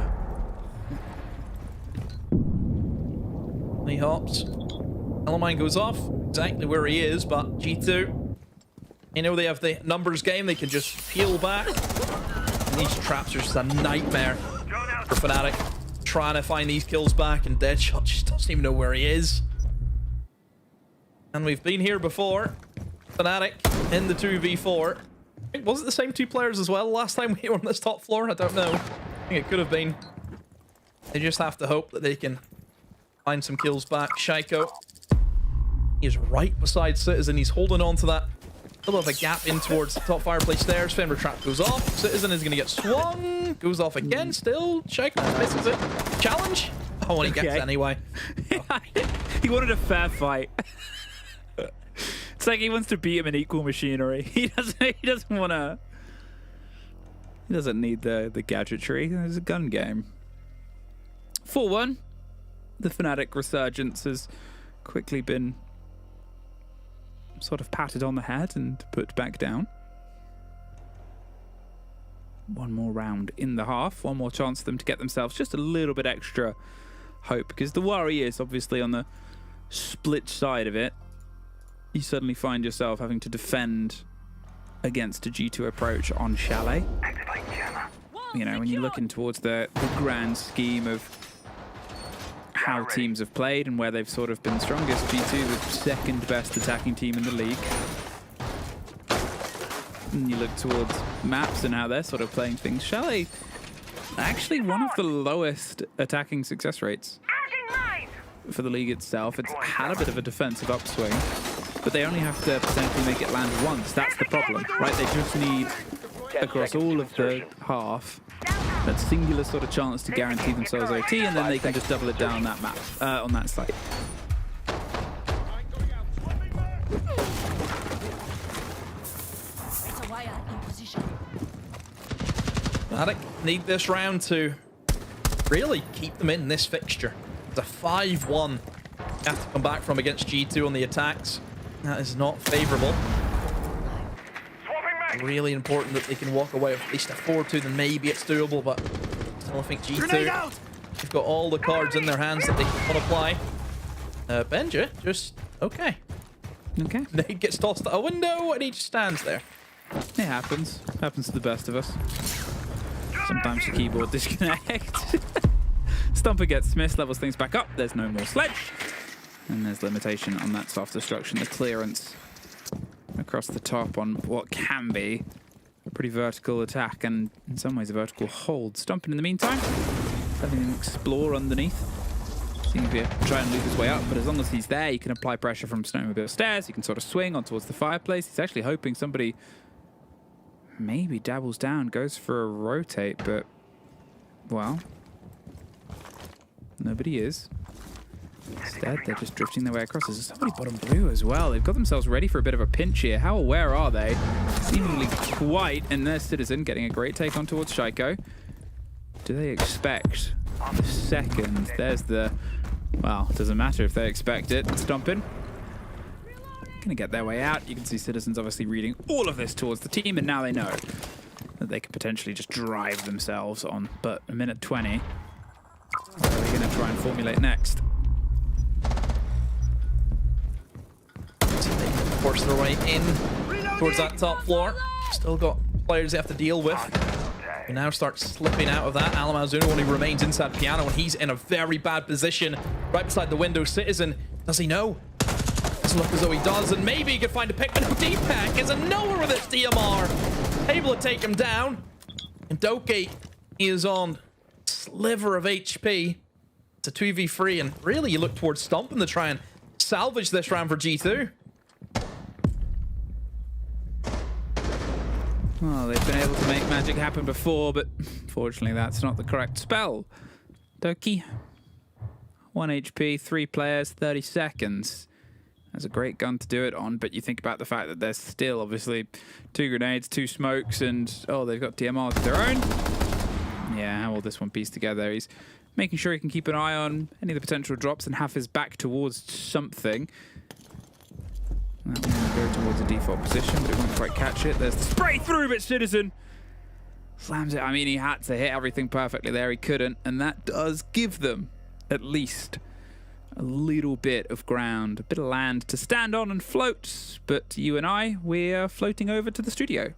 He hops. Elamine goes off, exactly where he is, but G2, you know, they have the numbers game, they can just peel back. And these traps are just a nightmare for Fnatic. Trying to find these kills back, and Deadshot just doesn't even know where he is. And we've been here before. Fnatic in the 2v4. Was it the same 2 players as well last time we were on this top floor? I don't know. I think it could have been. They just have to hope that they can find some kills back. Shaiko, he is right beside Citizen. He's holding on to that little bit of a gap in towards the top fireplace stairs. Fenrir trap goes off. Citizen is going to get swung. Goes off again still. Shaiko misses it. Challenge? Oh, and he gets it anyway. He wanted a fair fight. It's like he wants to beat him in equal machinery. He doesn't want to. He doesn't need the gadgetry. It's a gun game. 4-1. The Fnatic resurgence has quickly been sort of patted on the head and put back down. One more round in the half. One more chance for them to get themselves just a little bit extra hope, because the worry is obviously on the split side of it. You suddenly find yourself having to defend against a G2 approach on Chalet. You know, when you're looking towards the grand scheme of how teams have played and where they've sort of been strongest, G2 the second best attacking team in the league. And you look towards maps and how they're sort of playing things. Chalet, actually one of the lowest attacking success rates for the league itself. It's had a bit of a defensive upswing, but they only have to potentially make it land once. That's the problem, right? They just need, across all of the half, that singular sort of chance to guarantee themselves OT, and then they can just double it down on that map, on that site. Fnatic need this round to really keep them in this fixture. It's a 5-1 you have to come back from against G2 on the attacks. That is not favourable. Really important that they can walk away with at least a 4-2, then maybe it's doable, but still I think G2, they've got all the cards in their hands that they want to play. Benja, just, okay. Okay. Nade gets tossed out a window and he just stands there. It happens. Happens to the best of us. Sometimes your keyboard disconnects. Stomper gets missed, levels things back up. There's no more sledge. And there's limitation on that self-destruction. The clearance across the top on what can be a pretty vertical attack and in some ways a vertical hold. Stomping in the meantime, letting him explore underneath. Seems to try and loop his way up, but as long as he's there, you can apply pressure from snowmobile stairs. He can sort of swing on towards the fireplace. He's actually hoping somebody maybe dabbles down, goes for a rotate, but, well, nobody is. Instead, they're just drifting their way across. There's somebody bottom blue as well. They've got themselves ready for a bit of a pinch here. How aware are they? Seemingly quite, and there's Citizen getting a great take on towards Shaiko. Do they expect the second? There's the... Well, it doesn't matter if they expect it. Stomping. Gonna get their way out. You can see Citizen's obviously reading all of this towards the team, and now they know that they could potentially just drive themselves on. But a minute 20. What are they gonna try and formulate next? Force their way in towards that top floor. Still got players they have to deal with. We now start slipping out of that. Alamazuna only remains inside Piano, and he's in a very bad position right beside the window. Citizen, does he know? Doesn't look as though he does, and maybe he could find a pick. But no, Deepak is nowhere with this DMR. Able to take him down. And Doki is on a sliver of HP. It's a 2v3, and really you look towards Stomping to try and salvage this round for G2. Well, they've been able to make magic happen before, but fortunately that's not the correct spell. Doki, 1 HP, 3 players, 30 seconds. That's a great gun to do it on, but you think about the fact that there's still obviously 2 grenades, 2 smokes, and oh, they've got DMRs of their own. Yeah, how will this one piece together? He's making sure he can keep an eye on any of the potential drops and have his back towards something. That one will go towards a default position, but it won't quite catch it. There's the spray through, but Citizen slams it. I mean, he had to hit everything perfectly there. He couldn't, and that does give them at least a little bit of ground, a bit of land to stand on and float. But you and I, we're floating over to the studio.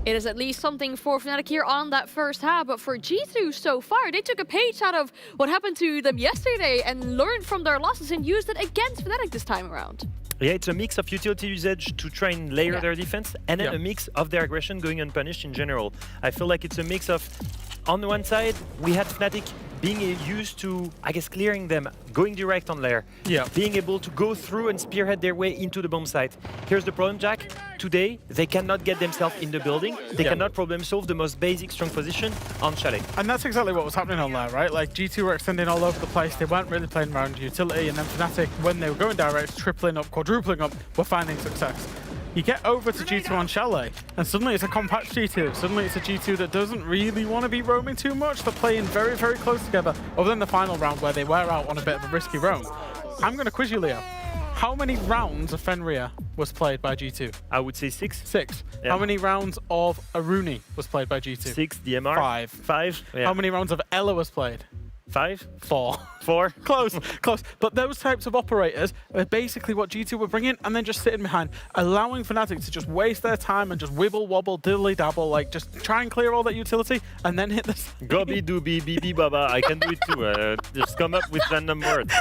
It is at least something for Fnatic here on that first half, but for G2 so far, they took a page out of what happened to them yesterday and learned from their losses and used it against Fnatic this time around. Yeah, it's a mix of utility usage to try and layer their defense, and then a mix of their aggression going unpunished in general. I feel like it's a mix of, on the one side, we had Fnatic being used to, I guess, clearing them, going direct on layer, being able to go through and spearhead their way into the bomb site. Here's the problem, Jack. Today, they cannot get themselves in the building. They cannot problem solve the most basic strong position on Chalet. And that's exactly what was happening on there, right? Like, G2 were extending all over the place. They weren't really playing around utility, and then Fnatic, when they were going direct, tripling up, quadrupling up, were finding success. You get over to G2 on Chalet, and suddenly it's a compact G2. Suddenly it's a G2 that doesn't really want to be roaming too much. They're playing very, very close together, other than the final round where they were out on a bit of a risky roam. I'm going to quiz you, Leo. How many rounds of Fenrir was played by G2? I would say 6. 6. Yeah. How many rounds of Aruni was played by G2? 6, DMR. 5. 5. Yeah. How many rounds of Ella was played? 5? 4. 4? Close, close. But those types of operators are basically what G2 were bringing, and then just sitting behind, allowing Fnatic to just waste their time and just wibble wobble, diddly dabble, like just try and clear all that utility, and then hit this. Gobi dooby bibi baba. I can do it too. Just come up with random words.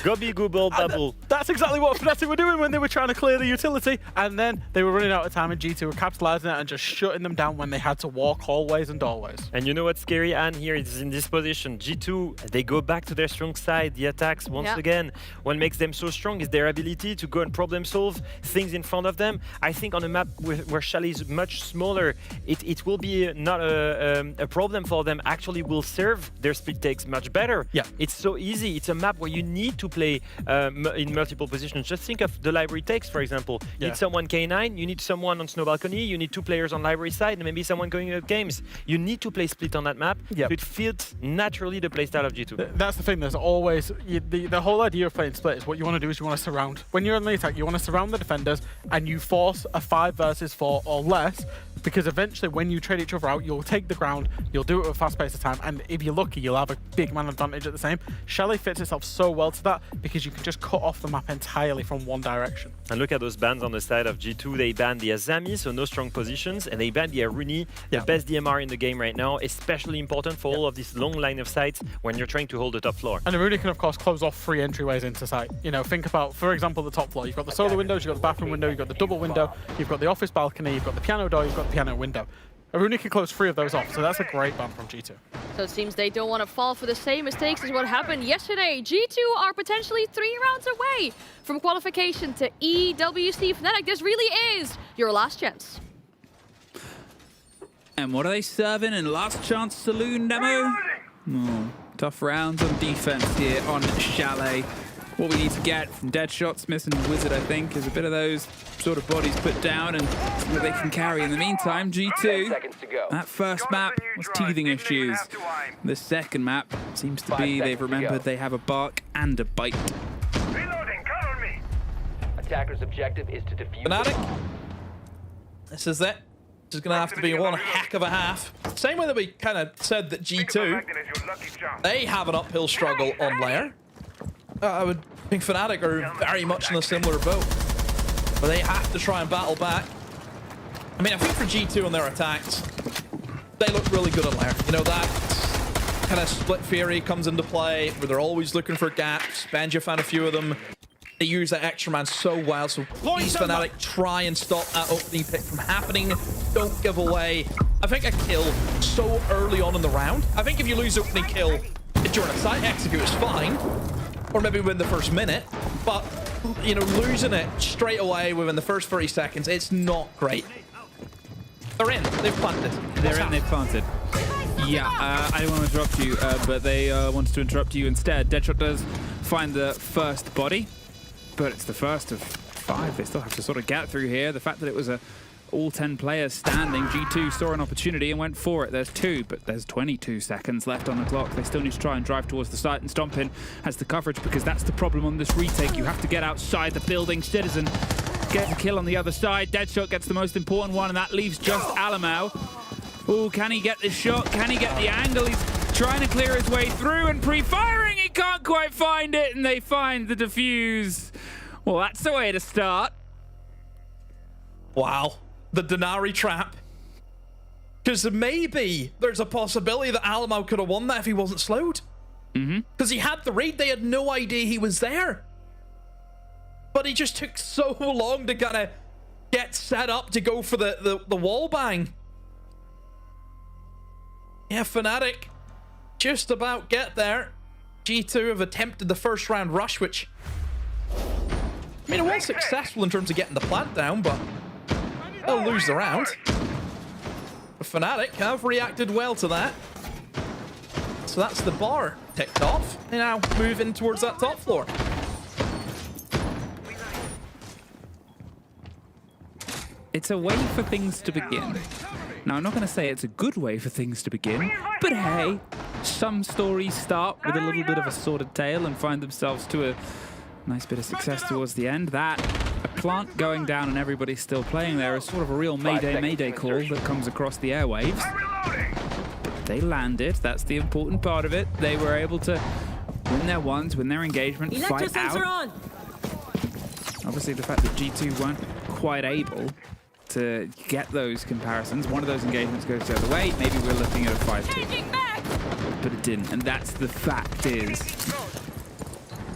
Gobi gooble bubble. That's exactly what Fnatic were doing when they were trying to clear the utility, and then they were running out of time, and G2 were capitalizing it and just shutting them down when they had to walk hallways and doorways. And you know what's scary, Anne, here is in this position. G2, they go back to their strong side, the attacks once again. What makes them so strong is their ability to go and problem solve things in front of them. I think on a map where Chalet is much smaller, it will be not a problem for them. Actually will serve their split takes much better. Yeah. It's so easy. It's a map where you need to play in multiple positions. Just think of the library takes, for example. You need someone K9, you need someone on Snow Balcony, you need 2 players on library side, and maybe someone going up games. You need to play split on that map. So it fits naturally the playstyle of G2. That's the thing, there's always, the whole idea of playing split is what you want to do is you want to surround. When you're in the attack, you want to surround the defenders and you force a 5 versus 4 or less, because eventually when you trade each other out, you'll take the ground, you'll do it with a fast pace of time, and if you're lucky, you'll have a big man advantage at the same. Chalet fits itself so well to that because you can just cut off the map entirely from one direction. And look at those bans on the side of G2. They banned the Azami, so no strong positions, and they banned the Aruni, the best DMR in the game right now, especially important for all of this long line of sights when you're trying to hold the top floor. And Aruni can, of course, close off 3 entryways into site. You know, think about, for example, the top floor. You've got the solo windows, you've got the bathroom window, you've got the double window, you've got the office balcony, you've got the piano door, you've got the piano window. Aruni can close 3 of those off, so that's a great ban from G2. So it seems they don't want to fall for the same mistakes as what happened yesterday. G2 are potentially 3 rounds away from qualification to EWC Fnatic. This really is your last chance. And what are they serving in Last Chance Saloon demo? Oh, tough rounds on defense here on Chalet. What we need to get from Deadshot, Smith, and Wizard, I think, is a bit of those sort of bodies put down and what they can carry. In the meantime, G2, that first map was teething issues. The second map seems to be they've remembered they have a bark and a bite. Attacker's objective is to defuse Fnatic, this is it. This is going to have to be one heck of a half. Same way that we kind of said that G2, they have an uphill struggle on layer. I would think Fnatic are very much in a similar boat, where they have to try and battle back. I mean, I think for G2 on their attacks, they look really good on layer. You know, that kind of split theory comes into play, where they're always looking for gaps. Benja found a few of them. They use that extra man so well, so please, Fnatic, try and stop that opening pick from happening. Don't give away, I think, a kill so early on in the round. I think if you lose opening kill during a site execute, it's fine. Or maybe win the first minute, but, you know, losing it straight away within the first 30 seconds, it's not great. They're in. They've planted. They're in. They've planted. Yeah, I didn't want to interrupt you, but they wanted to interrupt you instead. Deadshot does find the first body, but it's the first of 5. They still have to sort of get through here. The fact that it was all 10 players standing, G2 saw an opportunity and went for it. There's 2, but there's 22 seconds left on the clock. They still need to try and drive towards the site, and Stompin has the coverage because that's the problem on this retake. You have to get outside the building. Citizen gets a kill on the other side. Deadshot gets the most important one, and that leaves just Alamau. Oh, can he get this shot? Can he get the angle? He's trying to clear his way through and pre-firing. He can't quite find it, and they find the defuse. Well, that's the way to start. Wow. The Denari trap. Because maybe there's a possibility that Alamau could have won that if he wasn't slowed. Because he had the read. They had no idea he was there. But he just took so long to kind of get set up to go for the wall bang. Yeah, Fnatic just about get there. G2 have attempted the first round rush, which, I mean, it was successful in terms of getting the plant down, but they'll lose the round. But Fnatic have reacted well to that. So that's the bar ticked off. They now move in towards that top floor. It's a way for things to begin. Now, I'm not going to say it's a good way for things to begin, but hey, some stories start with a little bit of a sordid tale and find themselves to a nice bit of success towards the end. That, a plant going down and everybody's still playing there, is sort of a real mayday call that comes across the airwaves. They landed. That's the important part of it. They were able to win their ones, win their engagement, fight out. Obviously, the fact that G2 weren't quite able to get those comparisons. One of those engagements goes the other way. Maybe we're looking at a 5-2. But it didn't. And that's the fact is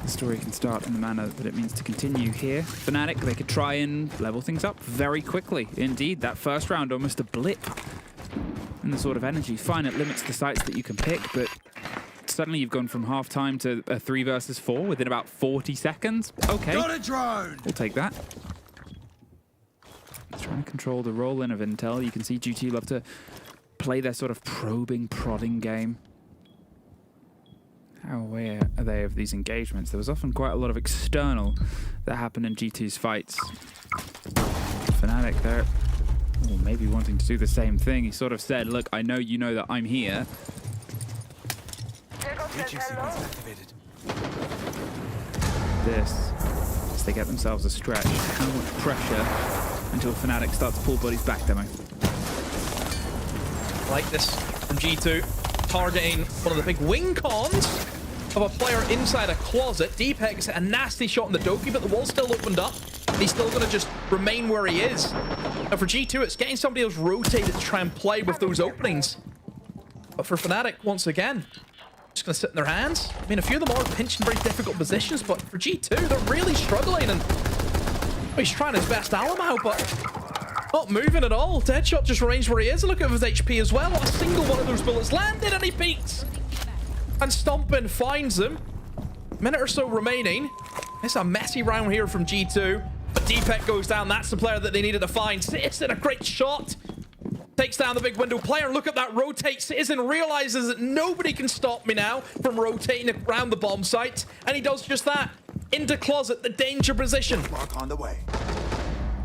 the story can start in the manner that it means to continue here. Fnatic, they could try and level things up very quickly. Indeed, that first round almost a blip in the sort of energy. Fine, it limits the sites that you can pick, but suddenly you've gone from half-time to a 3 versus 4 within about 40 seconds. Okay, Got a drone. We'll take that. Trying to control the roll-in of Intel. You can see GT love to play their sort of probing, prodding game. How aware are they of these engagements? There was often quite a lot of external that happened in G2's fights. Fnatic, they're maybe wanting to do the same thing. He sort of said, look, I know you know that I'm here. This, as they get themselves a stretch, how much pressure until Fnatic starts to pull bodies back, Demo. Like this from G2, targeting one of the big wing cons of a player inside a closet. Deepak gets a nasty shot on the Doki, but the wall's still opened up. He's still going to just remain where he is. Now for G2, it's getting somebody else rotated to try and play with those openings. But for Fnatic, once again, just going to sit in their hands. I mean, a few of them are pinched in very difficult positions, but for G2, they're really struggling. And he's trying his best Alum out, but not moving at all. Deadshot just remains where he is. Look at his HP as well. Not a single one of those bullets landed, and he peeks. And Stompin finds him. Minute or so remaining. It's a messy round here from G2. But Deepak goes down. That's the player that they needed to find. Citizen, a great shot. Takes down the big window player. Look at that rotate. Citizen realizes that nobody can stop me now from rotating around the bomb site. And he does just that. Into closet, the danger position. Mark on the way.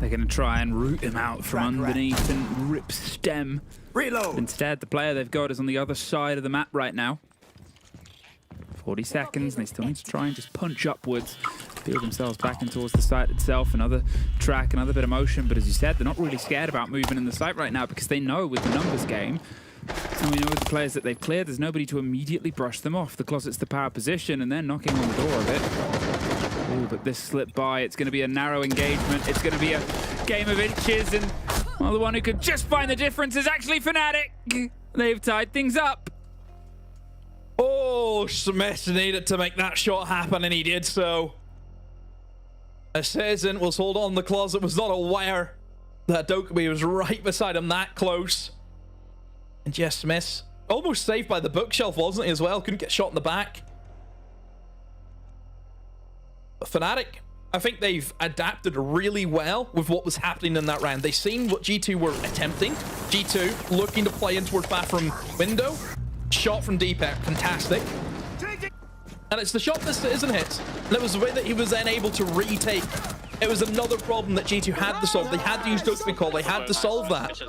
They're going to try and root him out from underneath and rip stem. Reload. Instead, the player they've got is on the other side of the map right now. 40 seconds, and they still need to try and just punch upwards, feel themselves back in towards the site itself. Another track, another bit of motion, but as you said, they're not really scared about moving in the site right now because they know with the numbers game, and we know with the players that they've cleared, there's nobody to immediately brush them off. The closet's the power position, and they're knocking on the door of it. Ooh, but this slipped by. It's going to be a narrow engagement. It's going to be a game of inches, and well, the one who could just find the difference is actually Fnatic. They've tied things up. Oh, Smith needed to make that shot happen, and he did so. Citizen was hold on. The closet was not aware that Dokkaebi was right beside him that close. And yes, Smith almost saved by the bookshelf, wasn't he, as well? Couldn't get shot in the back. But Fnatic, I think they've adapted really well with what was happening in that round. They've seen what G2 were attempting. G2 looking to play in towards bathroom window. Shot from Deepak, fantastic. And it's the shot that isn't hit. And it was the way that he was then able to retake. It was another problem that G2 had to solve. They had to use Dokkaebi call. They had to solve that.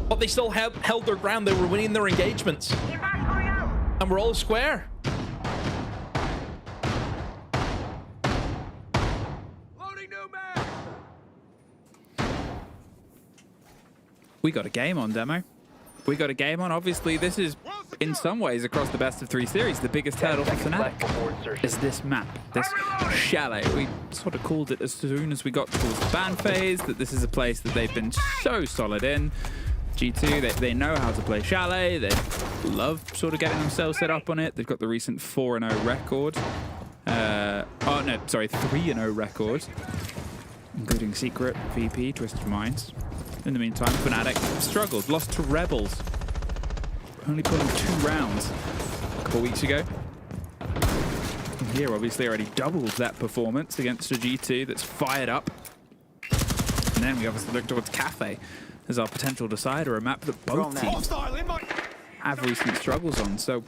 But they still held their ground. They were winning their engagements. And we're all square. We got a game on, Demo. We got a game on. Obviously, this is, in some ways, across the best of 3 series, the biggest hurdle for Fnatic is this map, this chalet. We sort of called it as soon as we got towards the ban phase, that this is a place that they've been so solid in. G2, they know how to play chalet. They love sort of getting themselves set up on it. They've got the recent 4-0 record. 3-0 record, including Secret, VP, Twisted Minds. In the meantime, Fnatic struggled, lost to Rebels. Only pulling 2 rounds a couple weeks ago. And here, obviously, already doubled that performance against a G2 that's fired up. And then we obviously look towards Cafe as our potential decider, a map that both teams have recent struggles on. So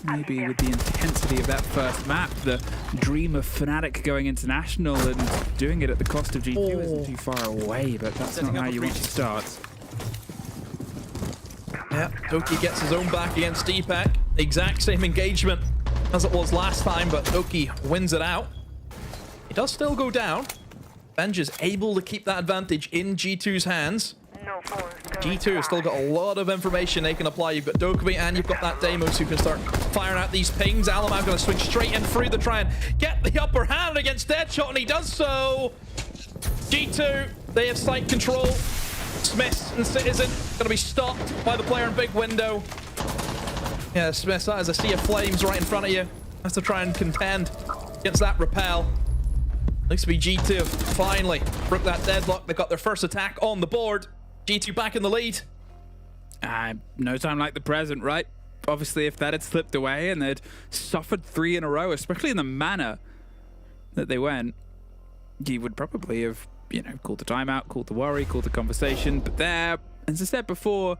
maybe with the intensity of that first map, the dream of Fnatic going international and doing it at the cost of G2 isn't too far away, but that's not how you want to start. Yeah, Doki gets his own back against Deepak. The exact same engagement as it was last time, but Doki wins it out. He does still go down. Benj is able to keep that advantage in G2's hands. G2 has still got a lot of information they can apply. You've got Dokumi and you've got that Deimos who can start firing out these pings. Alamau going to swing straight in through to try and get the upper hand against Deadshot, and he does so. G2, they have site control. Smith and Citizen going to be stopped by the player in big window. Yeah, Smith, that is a sea of flames right in front of you. Has to try and contend against that repel. Looks to be G2 finally broke that deadlock. They got their first attack on the board. G2 back in the lead. No time like the present, right? Obviously, if that had slipped away and they'd suffered 3 in a row, especially in the manner that they went, you would probably have, you know, called the timeout, called the worry, called the conversation. But there, as I said before,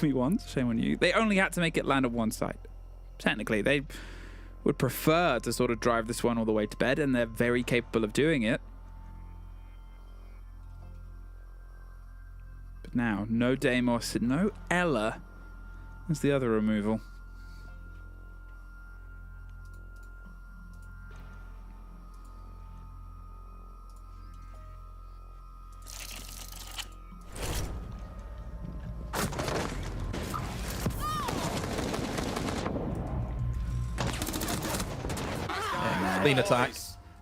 me once, shame on you, they only had to make it land on one side. Technically, they would prefer to sort of drive this one all the way to bed, and they're very capable of doing it. But now, no Deimos, no Ella. That's the other removal. Clean attack.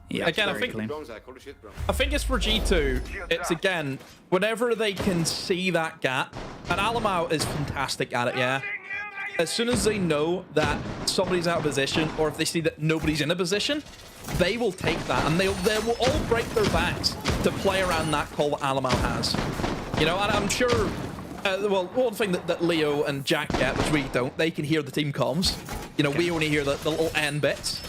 Yeah, again, I think it's for G2. It's again, whenever they can see that gap, and Alamau is fantastic at it, yeah. As soon as they know that somebody's out of position, or if they see that nobody's in a position, they will take that, and they will all break their backs to play around that call that Alamau has. You know, and I'm sure, well, one thing that Leo and Jack get, which we don't, they can hear the team comms. You know, we only hear the little N bits.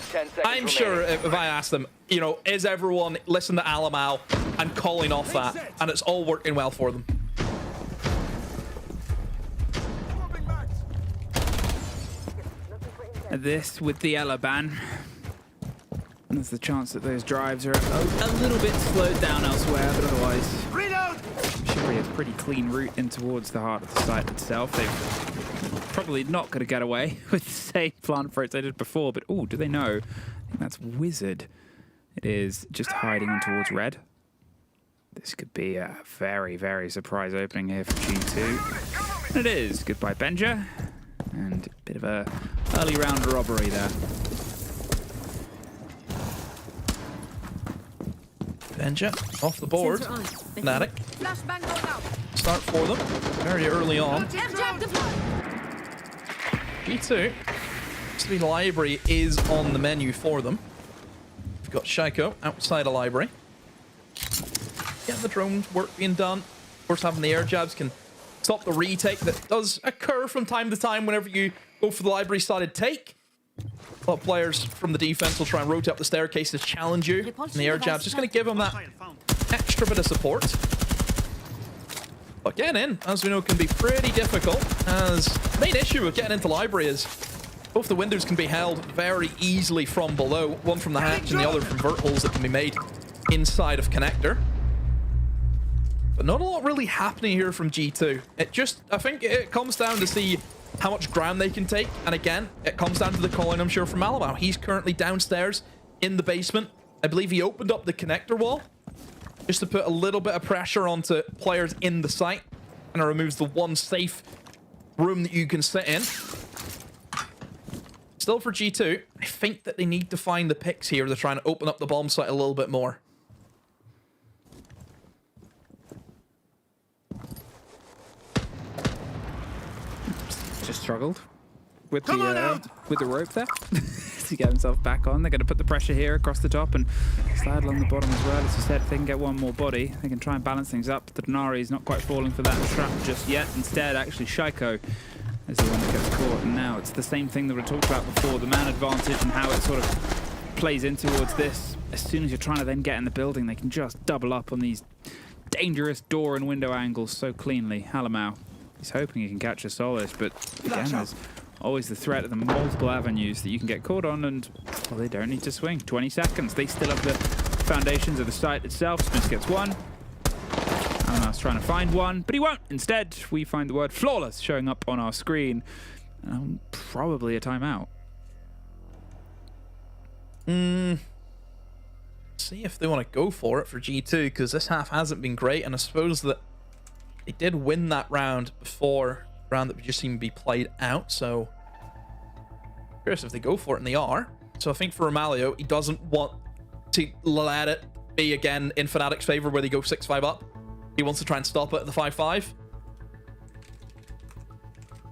I'm sure if I ask them, you know, is everyone listening to Alamau and calling off that? And it's all working well for them. This with the Ella ban. There's the chance that those drives are a little bit slowed down elsewhere, but otherwise, Shuri has a pretty clean route in towards the heart of the site itself. They've probably not going to get away with the same plant approach they did before, but oh, do they know? I think that's Wizard. It is just hiding in towards red. This could be a very, very surprise opening here for G2. And it is. Goodbye, Benja. And a bit of a early round robbery there. Benja off the board. Fnatic. Start for them very early on. G2. The library is on the menu for them. We've got Shaiko outside a library. Yeah, the drone work being done. Of course, having the air jabs can stop the retake that does occur from time to time whenever you go for the library sided take. A lot of players from the defense will try and rotate up the staircase to challenge you. And the air jab's just going to give them that extra bit of support. But getting in, as we know, can be pretty difficult, as the main issue with getting into library is both the windows can be held very easily from below, one from the hatch and the other from vert holes that can be made inside of connector. But not a lot really happening here from G2. It just, I think it comes down to see how much ground they can take. And again, it comes down to the calling, I'm sure, from Alamau. He's currently downstairs in the basement. I believe he opened up the connector wall just to put a little bit of pressure onto players in the site. And it removes the one safe room that you can sit in. Still for G2, I think that they need to find the picks here. They're trying to open up the bomb site a little bit more. Just struggled with the rope there to get himself back on. They're going to put the pressure here across the top and slide along the bottom as well. As you said, if they can get one more body, they can try and balance things up. The Denari is not quite falling for that trap just yet. Instead, actually, Shaiko is the one that gets caught. And now it's the same thing that we talked about before, the man advantage and how it sort of plays in towards this. As soon as you're trying to then get in the building, they can just double up on these dangerous door and window angles so cleanly. Alamau, he's hoping he can catch a Solace, but again, there's always the threat of the multiple avenues that you can get caught on, and well, they don't need to swing. 20 seconds. They still have the foundations of the site itself. Smith gets one. Alamau's trying to find one, but he won't. Instead, we find the word flawless showing up on our screen. Probably a timeout. See if they want to go for it for G2, because this half hasn't been great, and I suppose that They did win that round before the round that we just seen be played out, so curious if they go for it, and they are. So I think for Romalio, he doesn't want to let it be again in Fnatic's favor where they go 6-5 up. He wants to try and stop it at the 5-5.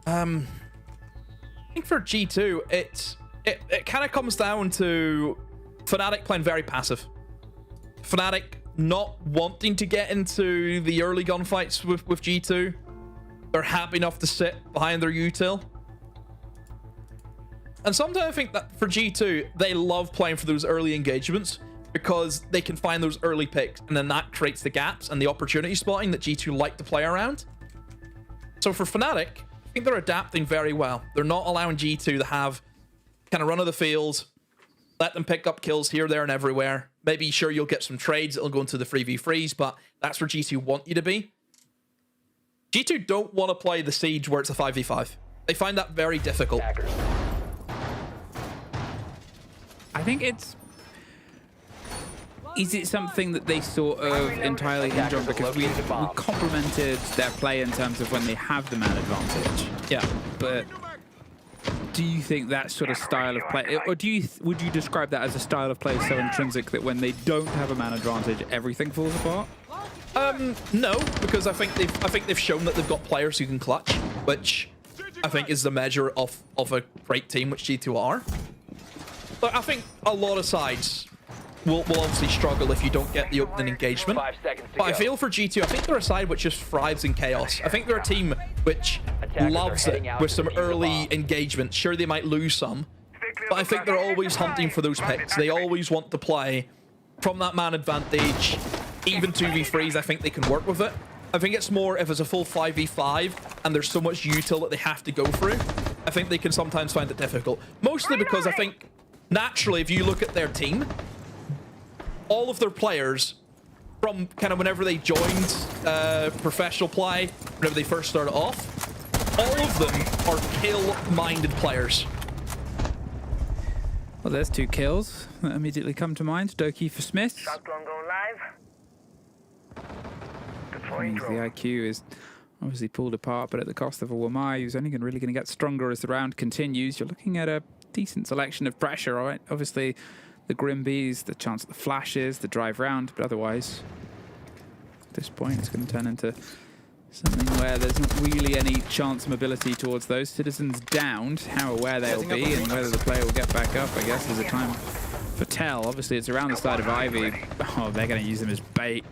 I think for G2, it kind of comes down to Fnatic playing very passive. Fnatic not wanting to get into the early gunfights with G2. They're happy enough to sit behind their util. And sometimes I think that for G2, they love playing for those early engagements because they can find those early picks, and then that creates the gaps and the opportunity spotting that G2 like to play around. So for Fnatic, I think they're adapting very well. They're not allowing G2 to have kind of run of the field, let them pick up kills here, there, and everywhere. Maybe, sure, you'll get some trades that'll go into the 3v3s, but that's where G2 want you to be. G2 don't want to play the Siege where it's a 5v5. They find that very difficult. I think it's... Is it something that they sort of entirely hinge on? Because we complimented their play in terms of when they have the man advantage. Yeah. But do you think that sort of style of play, or would you describe that as a style of play so intrinsic that when they don't have a man advantage, everything falls apart? No, because I think they've shown that they've got players who can clutch, which I think is the measure of a great team, which G2 are. But I think a lot of sides will obviously struggle if you don't get the opening engagement. But I feel for G2, I think they're a side which just thrives in chaos. I think they're a team which loves it with some early engagement. Sure, they might lose some, but I think they're always hunting for those picks. They always want to play from that man advantage. Even 2v3s, I think they can work with it. I think it's more if it's a full 5v5 and there's so much util that they have to go through. I think they can sometimes find it difficult. Mostly because I think, naturally, if you look at their team, all of their players, from kind of whenever they joined professional play, whenever they first started off, all of them are kill-minded players. Well, there's 2 kills that immediately come to mind. Doki for Smith. Shotgun going live. Means the IQ is obviously pulled apart, but at the cost of a Wamai who's only really going to get stronger as the round continues. You're looking at a decent selection of pressure, all right? Obviously, the Grimbees, the chance of the flashes, the drive round, but otherwise, at this point, it's going to turn into something where there's not really any chance of mobility towards those. Citizens downed, how aware they'll be, and whether the player will get back up, I guess, is a time for tell. Obviously, it's around the side of Ivy. Oh, they're going to use them as bait.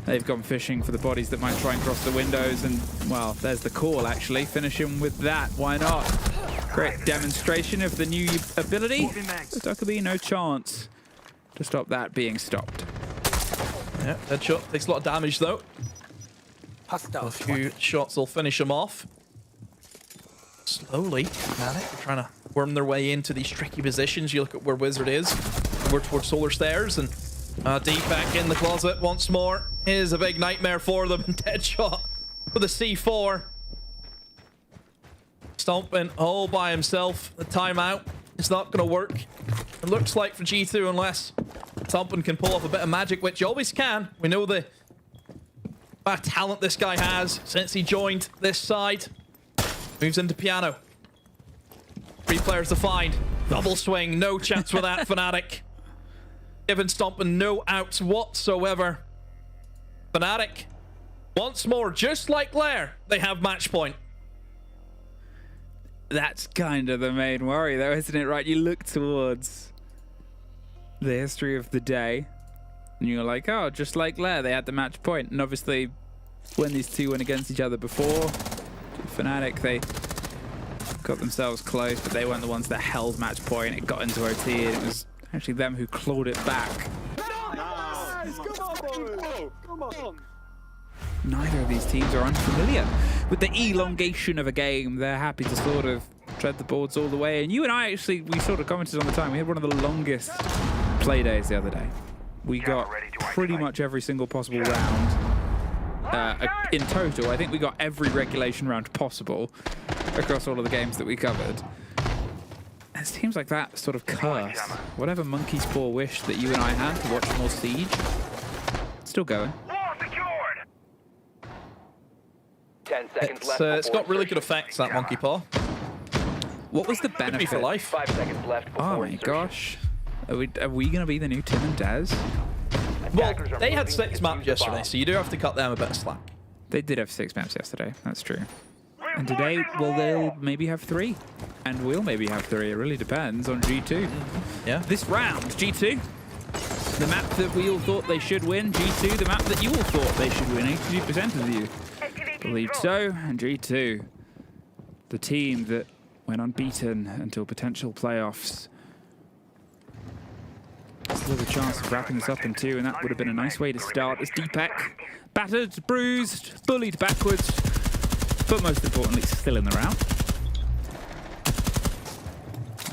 They've gone fishing for the bodies that might try and cross the windows, and, well, there's the call, actually. Finish him with that. Why not? Great demonstration of the new ability. There could be no chance to stop that being stopped. Yeah, headshot takes a lot of damage, though. A few shots will finish him off. Slowly, they're trying to worm their way into these tricky positions. You look at where Wizard is. We're towards Solar Stairs, and deep back in the closet once more. Here's a big nightmare for them. Deadshot with a C4. Stomping all by himself. The timeout is not going to work. It looks like for G2, unless Stomping can pull off a bit of magic, which he always can. We know the talent this guy has since he joined this side. Moves into piano. 3 players to find. Double swing. No chance with that, Fnatic. Giving Stomping no outs whatsoever. Fnatic, once more, just like Lair, they have match point. That's kind of the main worry, though, isn't it? Right, you look towards the history of the day, and you're like, oh, just like Lair, they had the match point. And obviously, when these 2 went against each other before, Fnatic, they got themselves close, but they weren't the ones that held match point. It got into OT, and it was actually them who clawed it back. Nice! Come on! Neither of these teams are unfamiliar with the elongation of a game. They're happy to sort of tread the boards all the way. And you and I actually, we sort of commented on the time. We had one of the longest play days the other day. We got pretty much every single possible round. In total, I think we got every regulation round possible across all of the games that we covered. It seems like that sort of curse. Whatever monkey's paw wish that you and I had to watch more Siege, it's still going. 10 seconds left. It's got really good effects, that monkey paw. What was the Could be benefit? for life. 5 seconds left before Oh my insertion. gosh. Are we going to be the new Tim and Daz? Well, Attackers are they had moving to 6 maps defuse the yesterday, bomb. so you do have to cut them a bit of slack. They did have 6 maps yesterday. That's true. And today, well, they'll maybe have 3. And we'll maybe have 3. It really depends on G2. Yeah. This round, G2. The map that we all thought they should win. G2, the map that you all thought they should win. 82% of you believed so. And G2, the team that went unbeaten until potential playoffs. Still a chance of wrapping this up in 2, and that would have been a nice way to start as Deepak, battered, bruised, bullied backwards, but most importantly, still in the round.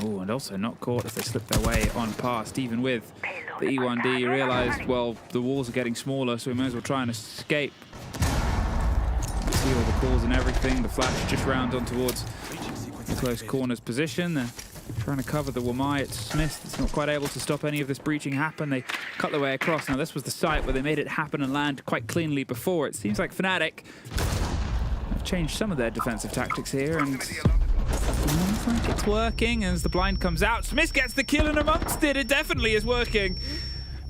Oh, and also not caught as they slipped their way on past, even with the E1D. You realised, well, the walls are getting smaller, so we may as well try and escape. See all the calls and everything. The flash just round on towards the close corners position. They're trying to cover the Wamai. It's Smith that's not quite able to stop any of this breaching happen. They cut their way across. Now, this was the site where they made it happen and land quite cleanly before. It seems like Fnatic have changed some of their defensive tactics here, and looks like it's working as the blind comes out. Smith gets the kill, and amongst it, it definitely is working.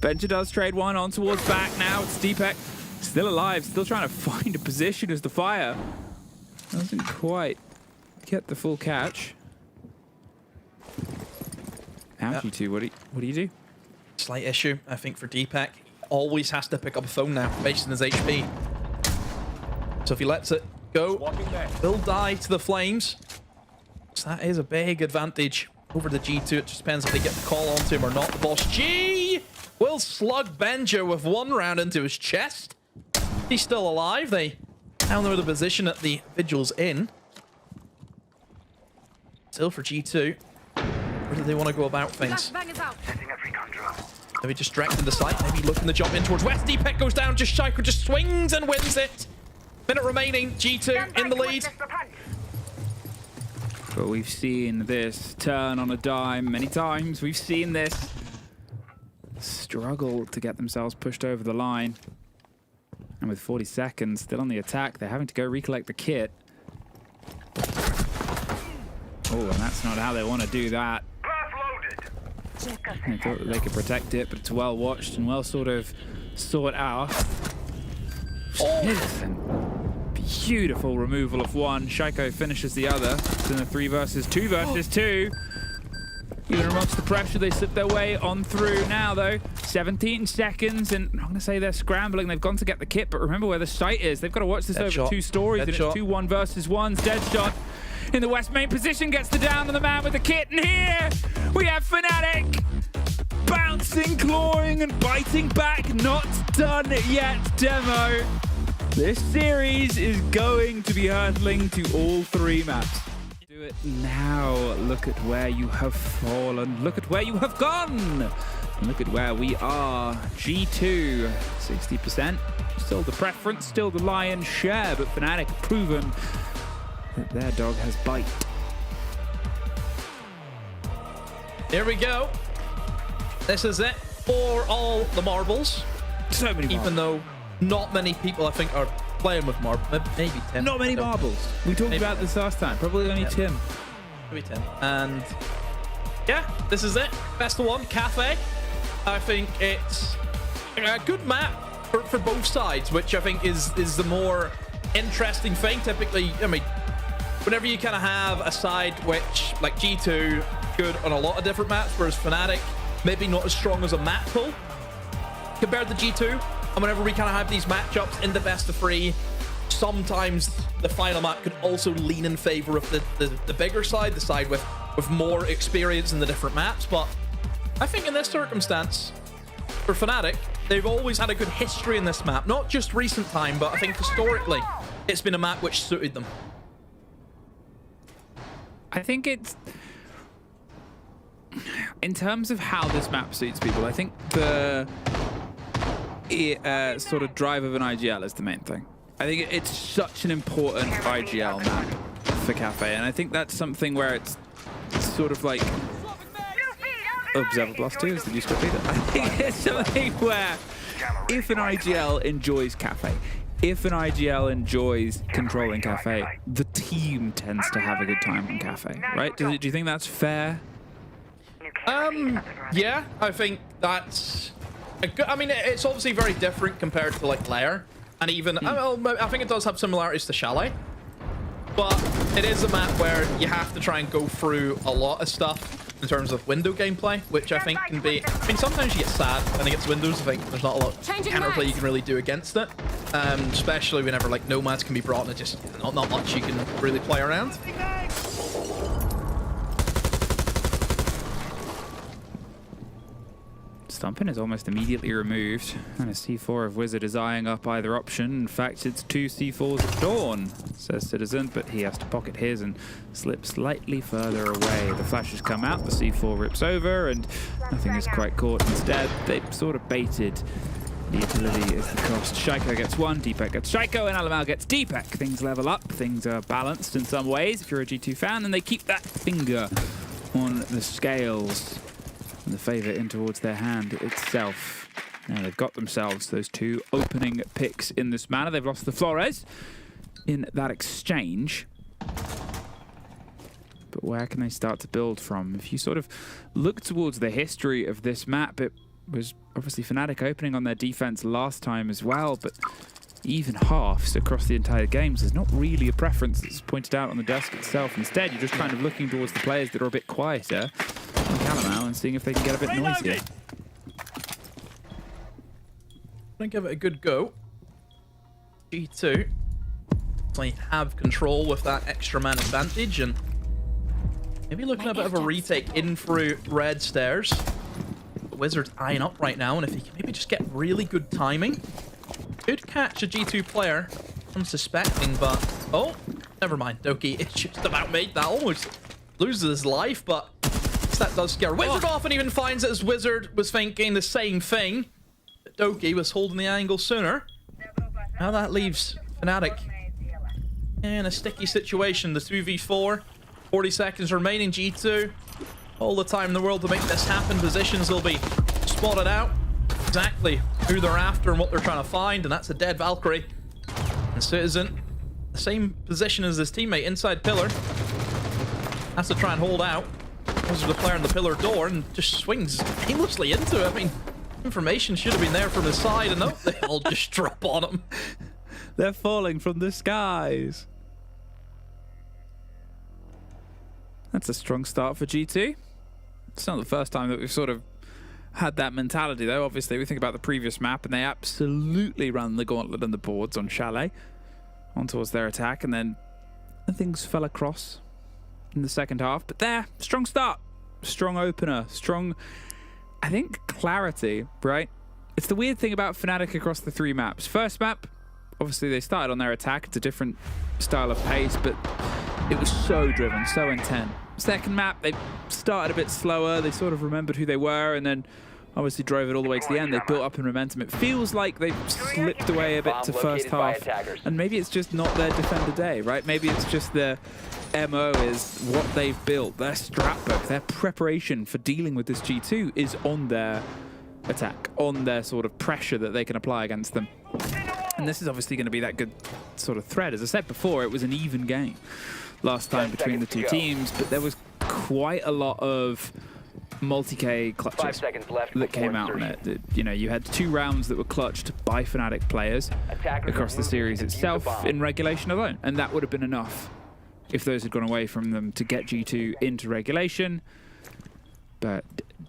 Benja does trade one on towards back now. It's Deepak still alive, still trying to find a position as the fire doesn't quite get the full catch. Now, G2, what do you do? Slight issue, I think, for Deepak. He always has to pick up a phone now, based on his HP. So if he lets it go, he'll die to the flames. So that is a big advantage over the G2. It just depends if they get the call onto him or not. The boss G will slug Benja with 1 round into his chest. He's still alive. They now know the position that the Vigil's in. Still for G2. Where do they want to go about things? Maybe distracting the site. Maybe looking to jump in towards west. Deepak goes down. Just Shaiko just swings and wins it. Minute remaining. G2 in the lead. But we've seen this turn on a dime many times. We've seen this struggle to get themselves pushed over the line. And with 40 seconds still on the attack, they're having to go recollect the kit. Oh, and that's not how they want to do that. They thought that they could protect it, but it's well watched and well sort of sought out. Beautiful removal of one. Shaiko finishes the other. It's in a 3 versus 2 versus 2. Even amongst the pressure, they slip their way on through now, though. 17 seconds, and I'm not going to say they're scrambling. They've gone to get the kit, but remember where the site is. They've got to watch this over 2 stories, and it's 2-1 versus 1. Deadshot in the west main position gets the down on the man with the kit, and here we have Fnatic bouncing, clawing, and biting back. Not done yet, Demo. This series is going to be hurtling to all 3 maps. Do it now. Look at where you have fallen. Look at where you have gone. Look at where we are. G2, 60%. Still the preference, still the lion's share, but Fnatic have proven that their dog has bite. Here we go. This is it for all the marbles. So many marbles. Even though not many people, I think, are playing with marbles. Maybe Tim. Not many marbles. We talked about this last time. Probably only Tim. Maybe Tim. And yeah, this is it. Best of 1, Cafe. I think it's a good map for both sides, which I think is the more interesting thing. Typically, I mean, whenever you kind of have a side which, like G2, good on a lot of different maps, whereas Fnatic, maybe not as strong as a map pool compared to G2. And whenever we kind of have these matchups in the best of 3, sometimes the final map could also lean in favor of the bigger side, the side with more experience in the different maps. But I think in this circumstance, for Fnatic, they've always had a good history in this map. Not just recent time, but I think historically, it's been a map which suited them. I think it's... In terms of how this map suits people, I think the sort of drive of an IGL is the main thing. I think it's such an important IGL map for Cafe, and I think that's something where it's sort of like... Observer Blast 2 is the new script leader. I think it's something where if an IGL enjoys Cafe, if an IGL enjoys controlling Cafe, the team tends to have a good time on Cafe, right? Do you think that's fair? Yeah, I think that's a good, I mean, it's obviously very different compared to like Lair, and even I think it does have similarities to Chalet, but it is a map where you have to try and go through a lot of stuff in terms of window gameplay, which I think can be, I mean, sometimes you get sad when it gets windows. I think there's not a lot of counterplay you can really do against it, especially whenever like nomads can be brought and just not much you can really play around. Stumpin is almost immediately removed, and a C4 of Wizard is eyeing up either option. In fact, it's 2 C4s at dawn, says Citizen, but he has to pocket his and slip slightly further away. The flashes come out, the C4 rips over, and nothing is quite caught. Instead, they sort of baited. The utility is the cost. Shaiko gets 1, Deepak gets Shaiko, and Alamal gets Deepak. Things level up, things are balanced in some ways if you're a G2 fan, and they keep that finger on the scales. And the favour in towards their hand itself. Now they've got themselves those 2 opening picks in this manner. They've lost the Flores in that exchange. But where can they start to build from? If you sort of look towards the history of this map, it was obviously Fnatic opening on their defense last time as well, but even halves across the entire games, there's not really a preference that's pointed out on the desk itself. Instead, you're just kind of looking towards the players that are a bit quieter on Calamau and seeing if they can get a bit noisier. I'm gonna give it a good go. G2 might have control with that extra man advantage, and maybe looking at a bit of a retake in through red stairs. The Wizard's eyeing up right now, and if he can maybe just get really good timing, could catch a G2 player. I'm suspecting, but oh, never mind. Doki, it's just about made that, almost loses his life, but that does scare Wizard off, and even finds it as Wizard was thinking the same thing. But Doki was holding the angle sooner. Now that leaves Fnatic in a sticky situation. The 2v4, 40 seconds remaining. G2, all the time in the world to make this happen. Positions will be spotted out. Exactly who they're after and what they're trying to find, and that's a dead Valkyrie. And Citizen, the same position as his teammate inside pillar. Has to try and hold out. There's the player in the pillar door and just swings aimlessly into it. I mean, information should have been there from his side, and no, they all just drop on him. They're falling from the skies. That's a strong start for G2. It's not the first time that we've sort of had that mentality, though. Obviously, we think about the previous map, and they absolutely ran the gauntlet and the boards on Chalet on towards their attack, and then things fell across in the second half. But there, strong start, strong opener, strong, I think, clarity, right? It's the weird thing about Fnatic across the 3 maps. First map, obviously they started on their attack. It's a different style of pace, but it was so driven, so intense. Second map, they started a bit slower. They sort of remembered who they were, and then obviously drove it all the way to the end. They built up in momentum. It feels like they've slipped away a bit to first half, and maybe it's just not their defender day, right? Maybe it's just their MO is what they've built, their strat book, their preparation for dealing with this G2 is on their attack, on their sort of pressure that they can apply against them. And this is obviously going to be that good sort of thread. As I said before, it was an even game last time between the 2 teams, but there was quite a lot of multi-K clutches that came out on it. You know, you had 2 rounds that were clutched by Fnatic players across the series itself in regulation alone, and that would have been enough if those had gone away from them to get G2 into regulation. But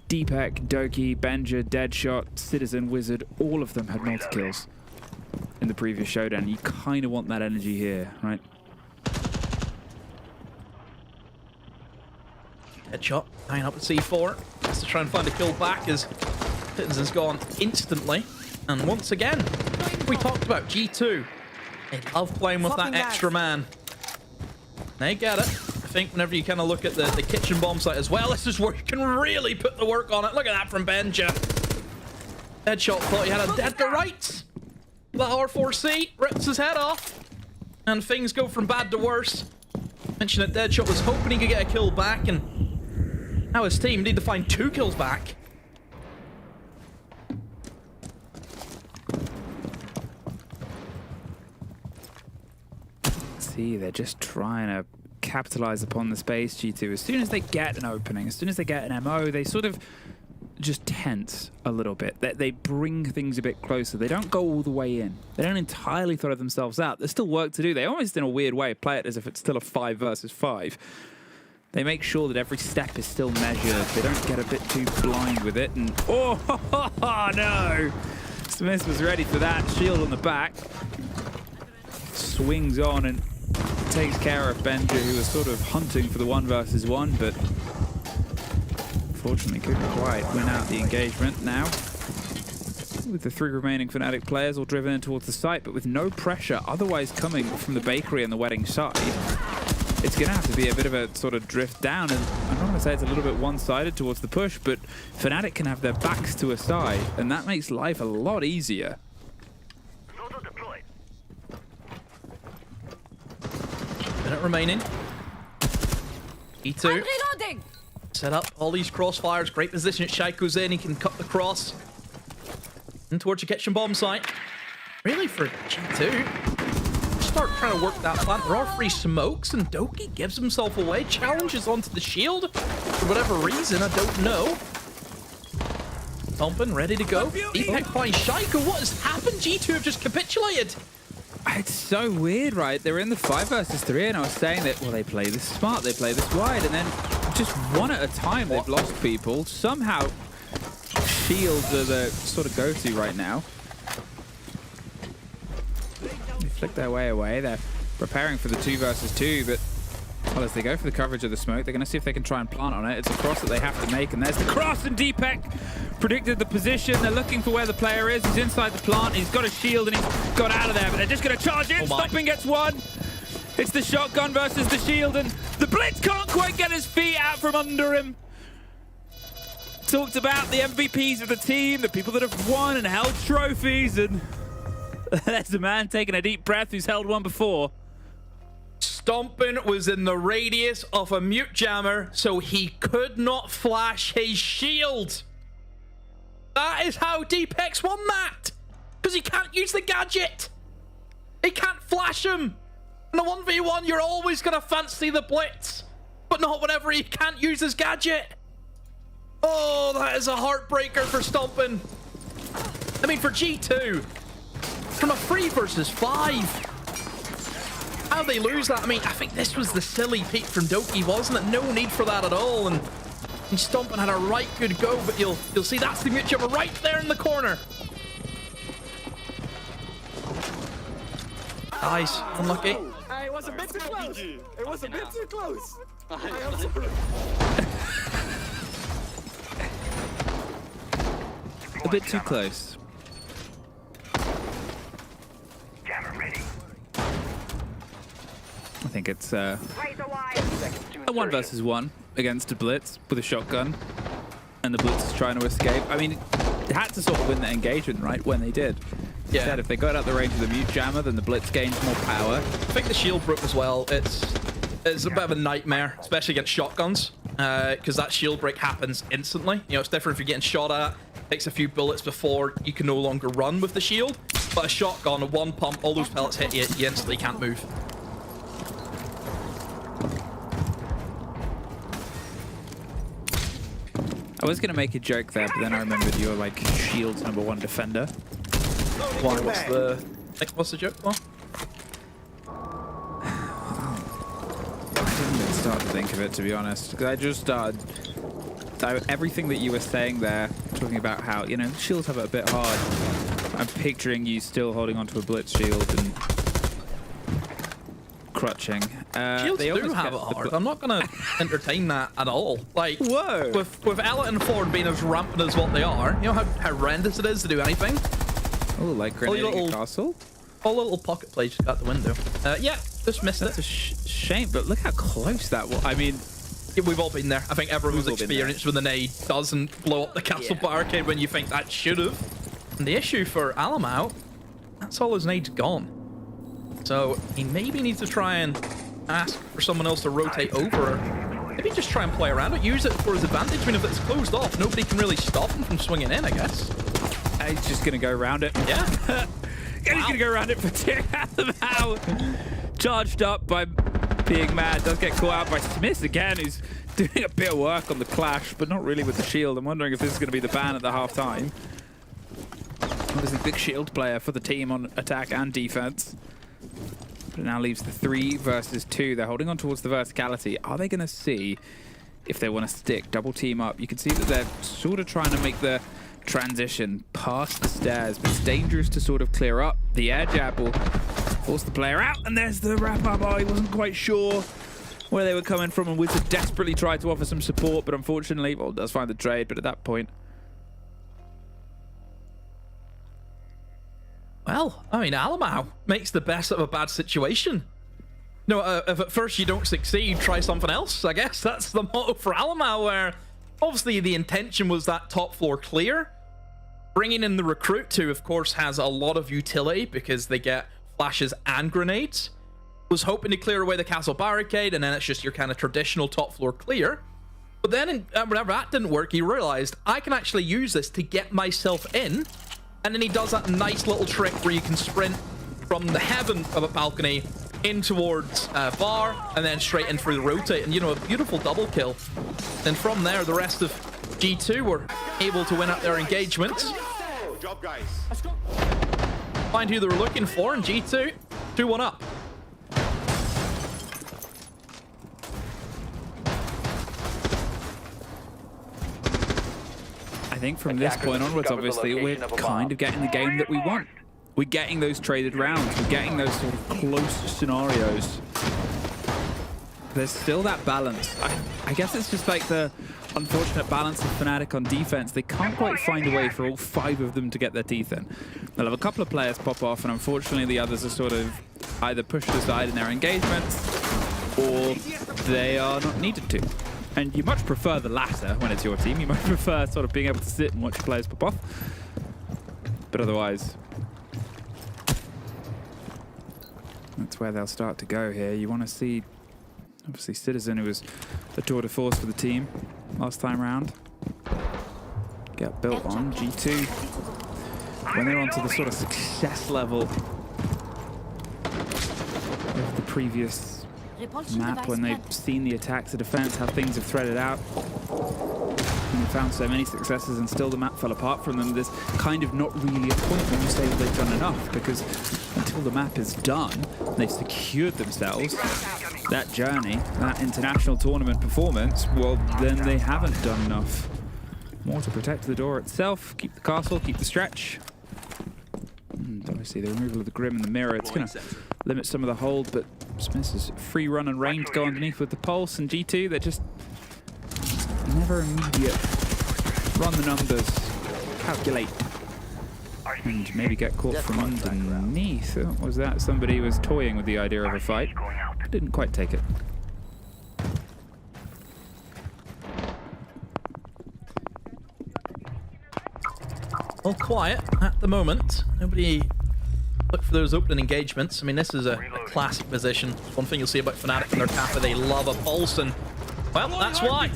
Deepak, Doki, Benja, Deadshot, Citizen, Wizard, all of them had multi-kills in the previous showdown. You kind of want that energy here, right? Headshot, tying up at C4. Has to try and find a kill back as Citizen's gone instantly. And once again, we talked about G2. They love playing with that extra man. They get it. I think whenever you kind of look at the kitchen bomb site as well, this is where you can really put the work on it. Look at that from Benja. Deadshot thought he had a dead to right. The R4C rips his head off. And things go from bad to worse. Mentioned that Deadshot was hoping he could get a kill back, and now his team need to find 2 kills back. see, they're just trying to capitalize upon the space, G2. As soon as they get an opening, as soon as they get an MO, they sort of just tense a little bit. They bring things a bit closer. They don't go all the way in. They don't entirely throw themselves out. There's still work to do. They almost, in a weird way, play it as if it's still a 5 versus 5. They make sure that every step is still measured. They don't get a bit too blind with it. And oh no! Smith was ready for that. Shield on the back. Swings on and takes care of Benja, who was sort of hunting for the 1 versus 1, but unfortunately couldn't quite win out the engagement. Now, with the 3 remaining Fnatic players all driven in towards the site, but with no pressure otherwise coming from the bakery and the wedding side, it's going to have to be a bit of a sort of drift down. And I'm not going to say it's a little bit one-sided towards the push, but Fnatic can have their backs to a side, and that makes life a lot easier. Minute remaining. E2. Set up all these crossfires. Great position. Shaiko's in. He can cut the cross. In towards the kitchen bomb site. Really, for G2, start trying to work that plant. There are free smokes, and Doki gives himself away. Challenges onto the shield. For whatever reason, I don't know. Thumping, ready to go. Picked by Shaiko. What has happened? G2 have just capitulated. It's so weird, right? They're in the 5 versus 3, and I was saying that, well, they play this smart, they play this wide, and then just one at a time, they've lost people. Somehow, shields are the sort of go-to right now. They flick their way away. They're preparing for the 2 versus 2, but well, as they go for the coverage of the smoke, they're going to see if they can try and plant on it. It's a cross that they have to make, and there's the cross, and Deepek predicted the position. They're looking for where the player is. He's inside the plant. He's got a shield, and he's got out of there, but they're just going to charge in. Stomping gets 1. It's the shotgun versus the shield, and the Blitz can't quite get his feet out from under him. Talked about the MVPs of the team, the people that have won and held trophies, and there's a man taking a deep breath who's held one before. Stomping was in the radius of a mute jammer, so he could not flash his shield. That is how Deepek's won that. Because he can't use the gadget. He can't flash him. In a 1v1, you're always going to fancy the blitz. But not whenever he can't use his gadget. Oh, that is a heartbreaker for Stomping. I mean, for G2, from a 3 versus 5. How they lose that? I mean, I think this was the silly peek from Doki, wasn't it? No need for that at all. And Stomping had a right good go, but you'll see that's the mute jammer right there in the corner. Nice, unlucky. It was a bit too close. It was a bit too close. I am sorry. A bit too close. I think it's a 1 versus 1 against a Blitz with a shotgun, and the Blitz is trying to escape. I mean, they had to sort of win that engagement, right, when they did. Yeah. Instead, if they got out the range of the mute jammer, then the Blitz gains more power. I think the shield broke as well. It's a bit of a nightmare, especially against shotguns, because that shield break happens instantly. You know, it's different if you're getting shot at. It takes a few bullets before you can no longer run with the shield. But a shotgun, a 1 pump, all those pellets hit you, you instantly can't move. I was going to make a joke there, but then I remembered you were like Shield's #1 defender. Why? What's the joke? What? I didn't even start to think of it, to be honest. Because I just everything that you were saying there, talking about how, you know, shields have it a bit hard. I'm picturing you still holding onto a Blitz shield and crutching. Shields do have it hard. I'm not going to entertain that at all. Like, whoa. With Ella and Ford being as rampant as what they are, you know how horrendous it is to do anything? Oh, like grenading a castle? All little pocket plays just out the window. Yeah, just missed it. That's a shame, but look how close that was. I mean, yeah, we've all been there. I think everyone's experienced when the nade doesn't blow up the castle barricade when you think that should have. And the issue for Alamau, that's all his nade's gone. So he maybe needs to try and ask for someone else to rotate over. Maybe just try and play around it, use it for his advantage. I mean, if it's closed off, nobody can really stop him from swinging in, I guess. He's just going to go around it. Yeah. He's going to go around it for 2 Alamau. charged up by being mad. Does get caught out by Smith again, who's doing a bit of work on the clash, but not really with the shield. I'm wondering if this is going to be the ban at the half-time. Obviously, big shield player for the team on attack and defense. But it now leaves the 3 versus 2. They're holding on towards the verticality. Are they going to see if they want to stick, double team up? You can see that they're sort of trying to make the transition past the stairs, but it's dangerous to sort of clear up. The air jab will force the player out, and there's the wrap up. Oh, he wasn't quite sure where they were coming from, and Wizard desperately tried to offer some support, but unfortunately, well, does find the trade, but at that point... Well, I mean, Alamau makes the best of a bad situation. No, if at first you don't succeed, try something else. I guess that's the motto for Alamau, where obviously the intention was that top floor clear. Bringing in the recruit, who of course has a lot of utility because they get flashes and grenades. Was hoping to clear away the castle barricade, and then it's just your kind of traditional top floor clear. But then whenever that didn't work, he realized I can actually use this to get myself in. And then he does that nice little trick where you can sprint from the heaven of a balcony in towards bar, and then straight in through the rotate, and you know, a beautiful double kill. And from there, the rest of G2 were able to win up their engagements. Good job, guys. Find who they were looking for, and G2 2-1 up. I think from this point onwards, obviously, we're kind of getting the game that we want. We're getting those traded rounds. We're getting those sort of close scenarios. There's still that balance. I guess it's just like the unfortunate balance of Fnatic on defense. They can't quite find a way for all 5 of them to get their teeth in. They'll have a couple of players pop off, and unfortunately the others are sort of either pushed aside in their engagements, or they are not needed to. And you much prefer the latter when it's your team. You much prefer sort of being able to sit and watch your players pop off. But otherwise, that's where they'll start to go here. You want to see, obviously, Citizen, who was a tour de force for the team last time round, get built on. G2, when they're onto the sort of success level of the previous map, when they've seen the attacks, the defense, how things have threaded out, and they found so many successes and still the map fell apart from them, there's kind of not really a point when you say that they've done enough, because until the map is done, they've secured themselves that journey, that international tournament performance, well, then they haven't done enough. More to protect the door itself, keep the castle, keep the stretch. And obviously the removal of the Grim and the Mirror, it's going to limit some of the hold, but Smith's free run and range go underneath with the Pulse, and G2, they're just never immediate. Run the numbers, calculate, and maybe get caught from underneath. What was that? Somebody was toying with the idea of a fight. Didn't quite take it. All quiet at the moment. Nobody look for those opening engagements. I mean, this is a classic position. One thing you'll see about Fnatic and their Kappa, they love a pulse, and well, that's why.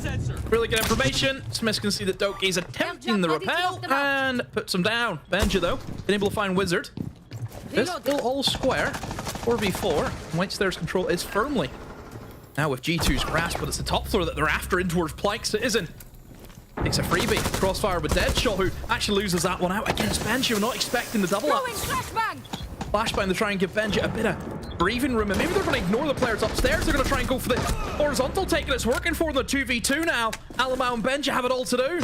Really good information. Smith can see that Doki's attempting the repel and puts him down. Benja, though, been able to find Wizard. This still all square. 4v4. White Stairs control is firmly now with G2's grasp, but it's the top floor that they're after in towards Plank Citizen. Takes a freebie. Crossfire with Deadshot, who actually loses that one out against Benja. Not expecting the double up. Flashbang to try and give Benja a bit of breathing room, and maybe they're going to ignore the players upstairs. They're going to try and go for the horizontal take, and it's working for them. 2v2 now. Alamau and Benja have it all to do.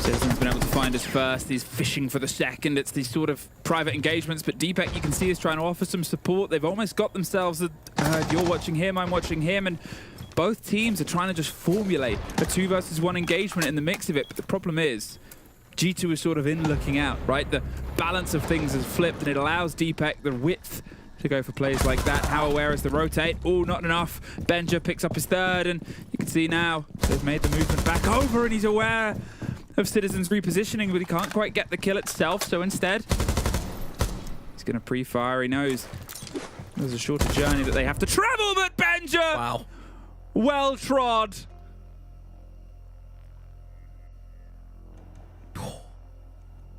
Citizen's been able to find us first. He's fishing for the second. It's these sort of private engagements, but Deepak, you can see, is trying to offer some support. They've almost got themselves a, you're watching him, I'm watching him, and both teams are trying to just formulate a 2 versus 1 engagement in the mix of it. But the problem is, G2 is sort of in looking out, right? The balance of things has flipped, and it allows Deepak the width to go for plays like that. How aware is the rotate? Oh, not enough. Benja picks up his third, and you can see now they've made the movement back over, and he's aware of Citizen's repositioning, but he can't quite get the kill itself, so instead he's going to pre-fire. He knows there's a shorter journey that they have to travel, but Benja! Wow. Well trod.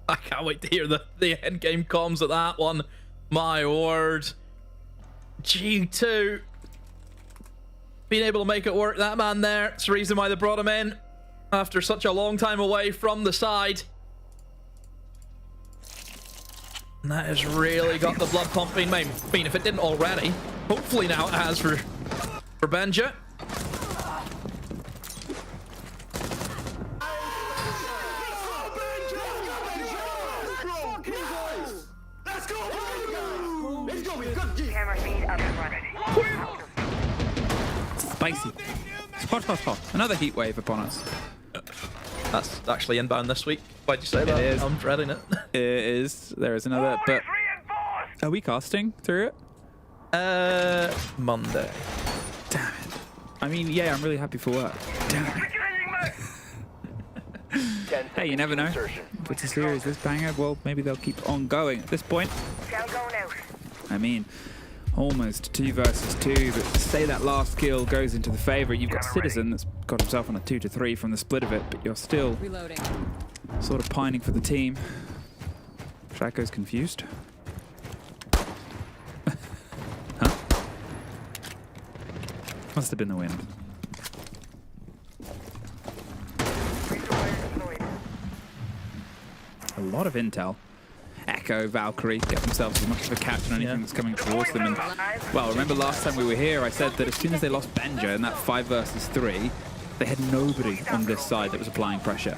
I can't wait to hear the end game comms at that one. My word. G2 being able to make it work. That man there, it's the reason why they brought him in after such a long time away from the side. And that has really got the blood pumping. I mean, if it didn't already, hopefully now it has for Benja. Spicy. It's hot, hot, hot. Another heat wave upon us. That's actually inbound this week. Why'd you say that? It is. I'm dreading it. It is. There is another, but are we casting through it? Monday. Damn it. I mean, yeah, I'm really happy for work. Damn it. Hey, you never know. If it's a series this banger, well, maybe they'll keep on going. At this point, I mean, almost 2 versus 2, but say that last kill goes into the favor. You've got Citizen that's got himself on a 2-3 from the split of it, but you're still sort of pining for the team. Shaco's confused. Huh? Must have been the wind. A lot of intel. Echo, Valkyrie get themselves as much of a catch on anything that's coming towards them. And, well, remember last time we were here, I said that as soon as they lost Benja in that 5 versus 3, they had nobody on this side that was applying pressure.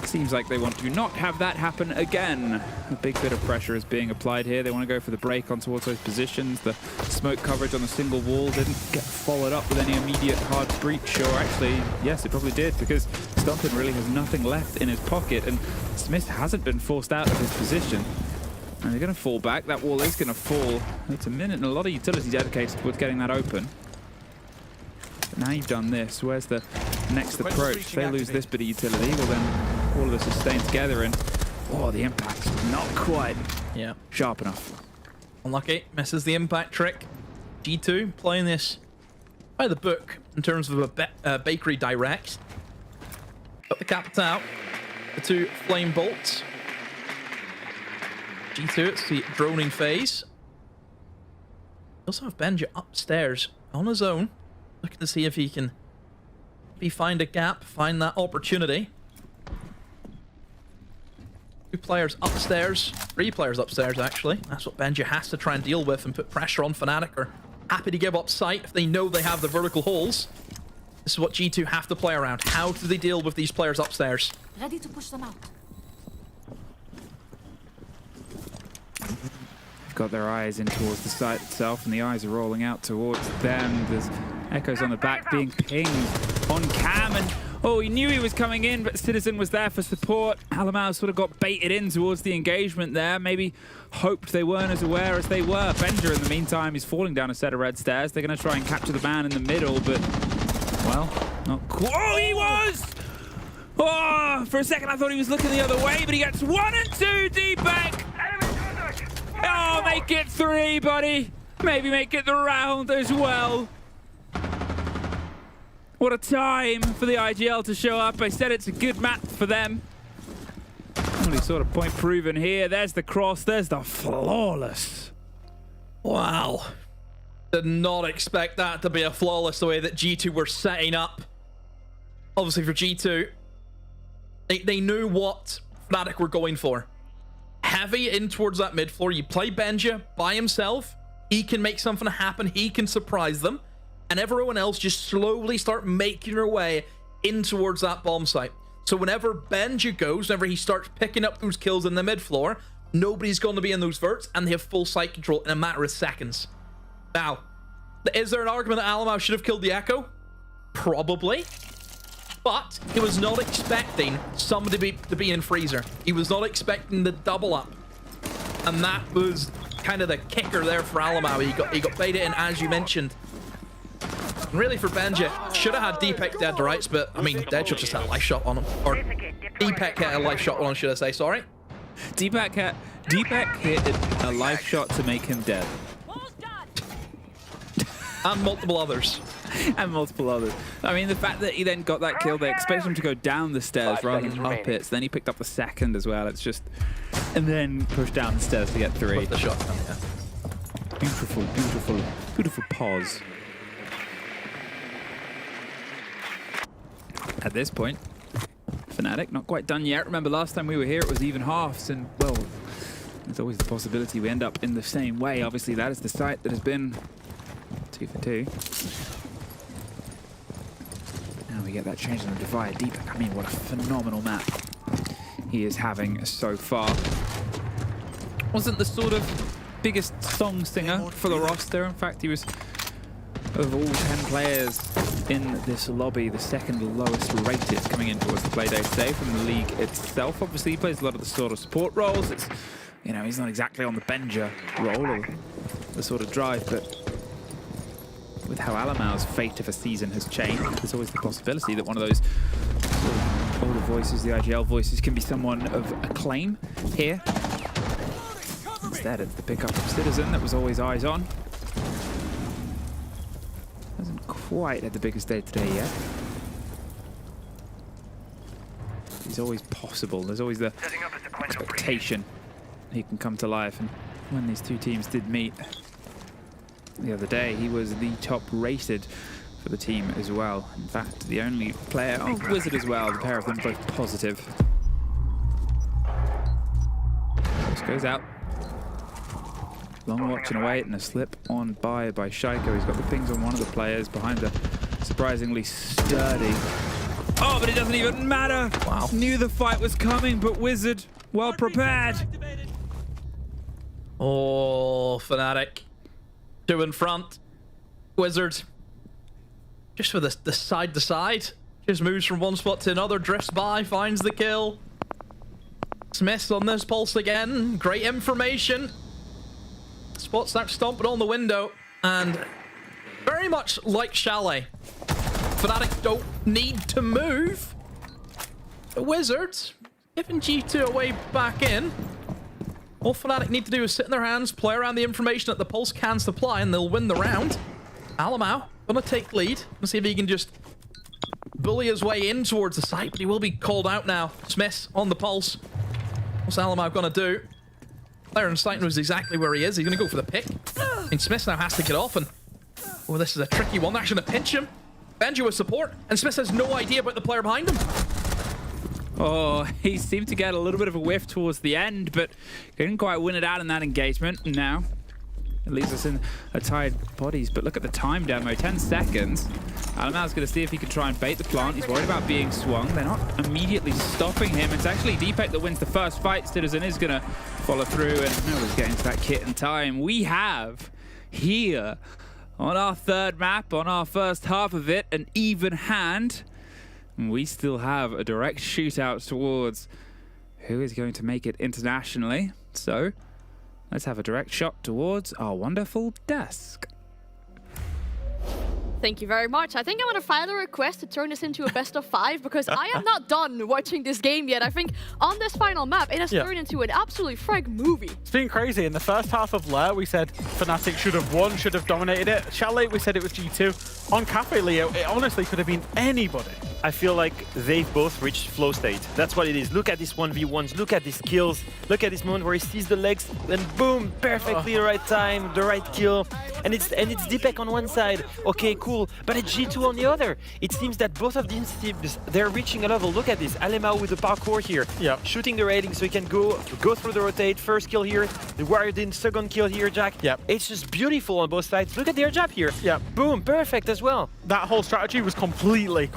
Seems like they want to not have that happen again. A big bit of pressure is being applied here. They want to go for the break on towards those positions. The smoke coverage on the single wall didn't get followed up with any immediate hard breach, or actually, yes, it probably did, because Stompton really has nothing left in his pocket, and Smith hasn't been forced out of his position. And they're going to fall back. That wall is going to fall. It's a minute and a lot of utility dedicated towards getting that open. But now you've done this. Where's the next approach? If they lose this bit of utility, well then all of this is staying together, and oh, the impact's not quite sharp enough. Unlucky. Misses the impact trick. G2 playing this by the book in terms of a bakery direct. Got the Capital, the 2 flame bolts. G2, it's the droning phase. We also have Benja upstairs on his own, looking to see if he can maybe find a gap, find that opportunity. 2 players upstairs, 3 players upstairs actually. That's what Benja has to try and deal with and put pressure on Fnatic. Are happy to give up sight if they know they have the vertical holes. This is what G2 have to play around. How do they deal with these players upstairs? Ready to push them out. They've got their eyes in towards the site itself, and the eyes are rolling out towards them. There's Echoes on the back being pinged on cam, and oh, he knew he was coming in, but Citizen was there for support. Alamau sort of got baited in towards the engagement there. Maybe hoped they weren't as aware as they were. Benja, in the meantime, is falling down a set of red stairs. They're going to try and capture the man in the middle, but, well, not quite. Oh, he was! Oh, for a second I thought he was looking the other way, but he gets 1 and 2 deep back. Oh, make it 3, buddy. Maybe make it the round as well. What a time for the IGL to show up. I said it's a good map for them. Only sort of point proven here. There's the cross. There's the flawless. Wow. Did not expect that to be a flawless the way that G2 were setting up. Obviously for G2, they knew what Fnatic were going for. Heavy in towards that mid floor. You play Benja by himself. He can make something happen. He can surprise them. And everyone else just slowly start making their way in towards that bomb site. So whenever Benja goes, whenever he starts picking up those kills in the mid floor, nobody's going to be in those verts, and they have full site control in a matter of seconds. Now, is there an argument that Alamau should have killed the Echo? Probably. But he was not expecting somebody to be in freezer. He was not expecting the double up. And that was kind of the kicker there for Alamau. He got baited in, as you mentioned. Really for Benja, should have had Deepak dead to rights, but I mean, Deadshot just had a life shot on him. Or Deepak hit a life shot on him, should I say, sorry. Deepak hit a life shot to make him dead. And multiple others. And multiple others. I mean, the fact that he then got that kill, they expected him to go down the stairs rather than up it. So then he picked up the second as well. It's just... And then pushed down the stairs to get 3. The shot. Yeah. Beautiful, beautiful, beautiful pause. At this point, Fnatic not quite done yet. Remember last time we were here it was even halves, and well, there's always the possibility we end up in the same way. Obviously that is the site that has been 2 for 2. Now we get that change on the divide. Deepak, I mean, what a phenomenal map he is having so far. Wasn't the sort of biggest song singer for the roster. In fact, he was, of all 10 players in this lobby, the second lowest rated coming in towards the play day today from the league itself. Obviously, he plays a lot of the sort of support roles. It's, you know, he's not exactly on the Benja role or the sort of drive, but with how Alamau's fate of a season has changed, there's always the possibility that one of those sort of older voices, the IGL voices, can be someone of acclaim here. Instead, it's the pickup of Citizen that was always eyes on. Hasn't quite had the biggest day today yet. He's always possible. There's always the expectation he can come to life. And when these two teams did meet the other day, he was the top rated for the team as well. In fact, the only player, oh, Wizard as well, the pair of them both positive. This goes out. Long watching away and a slip on by Shaiko. He's got the pings on one of the players behind the surprisingly sturdy. Oh, but it doesn't even matter. Wow. Knew the fight was coming, but Wizard, well prepared. Oh, Fnatic. 2 in front. Wizard. Just for the side to side. Just moves from one spot to another, drifts by, finds the kill. Smith on this pulse again. Great information. Spot starts stomping on the window, and very much like Chalet, Fnatic don't need to move. The Wizards giving G2 away back in. All Fnatic need to do is sit in their hands, play around the information that the pulse can supply, and they'll win the round. Alamau gonna take lead. Let's see if he can just bully his way in towards the site, but he will be called out now. Smith on the pulse. What's Alamau gonna do? Player in sight knows exactly where he is. He's going to go for the pick. And Smith now has to get off, and oh, this is a tricky one. They're actually going to pinch him. Benji with support, and Smith has no idea about the player behind him. Oh, he seemed to get a little bit of a whiff towards the end, but couldn't quite win it out in that engagement. Now, it leaves us in a tied bodies, but look at the time demo, 10 seconds. Alamau's going to see if he can try and bait the plant. He's worried about being swung. They're not immediately stopping him. It's actually Deepak that wins the first fight. Citizen is going to follow through, and nobody's getting to that kit in time. We have here on our third map, on our first half of it, an even hand. And we still have a direct shootout towards who is going to make it internationally. So let's have a direct shot towards our wonderful desk. Thank you very much. I think I'm going to file a request to turn this into a best of 5 because I am not done watching this game yet. I think on this final map, it has turned into an absolute frag movie. It's been crazy. In the first half of Lair, we said Fnatic should have won, should have dominated it. Chalet, we said it was G2. On Cafe Leo, it honestly could have been anybody. I feel like they've both reached flow state. That's what it is. Look at these 1v1s. Look at these kills. Look at this moment where he sees the legs and boom, perfectly the right time, the right kill. And it's Deepak on one side. Okay, cool. But it's G2 on the other. It seems that both of these teams, they're reaching a level. Look at this. Alemao with the parkour here. Yeah. Shooting the rating so he can go through the rotate. First kill here. The Warrior Din, second kill here, Jack. Yeah. It's just beautiful on both sides. Look at their job here. Yeah. Boom, perfect as well. That whole strategy was completely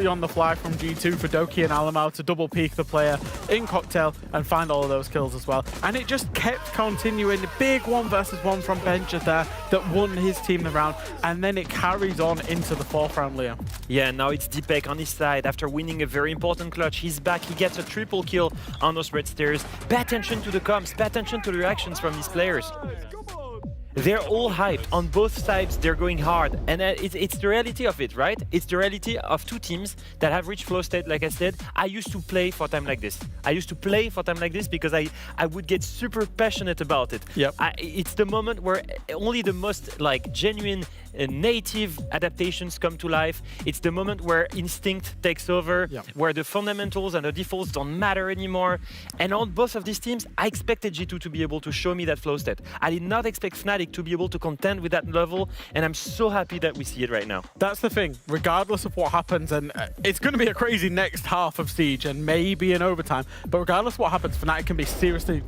on the fly from G2 for Doki and Alamau to double peek the player in Cocktail and find all of those kills as well. And it just kept continuing. The big 1 versus 1 from Benja there that won his team the round. And then it carries on into the 4th round, Leo. Yeah, now it's Deepak on his side. After winning a very important clutch, he's back. He gets a triple kill on those red stairs. Pay attention to the comms. Pay attention to the reactions from these players. They're all hyped. On both sides, they're going hard. And it's the reality of it, right? It's the reality of two teams that have reached flow state, like I said. I used to play for time like this. I used to play for time like this because I would get super passionate about it. Yep. It's the moment where only the most like genuine native adaptations come to life. It's the moment where instinct takes over, where the fundamentals and the defaults don't matter anymore. And on both of these teams, I expected G2 to be able to show me that flow state. I did not expect Fnatic to be able to contend with that level, and I'm so happy that we see it right now. That's the thing, regardless of what happens, and it's going to be a crazy next half of Siege and maybe in overtime, but regardless of what happens, Fnatic can be seriously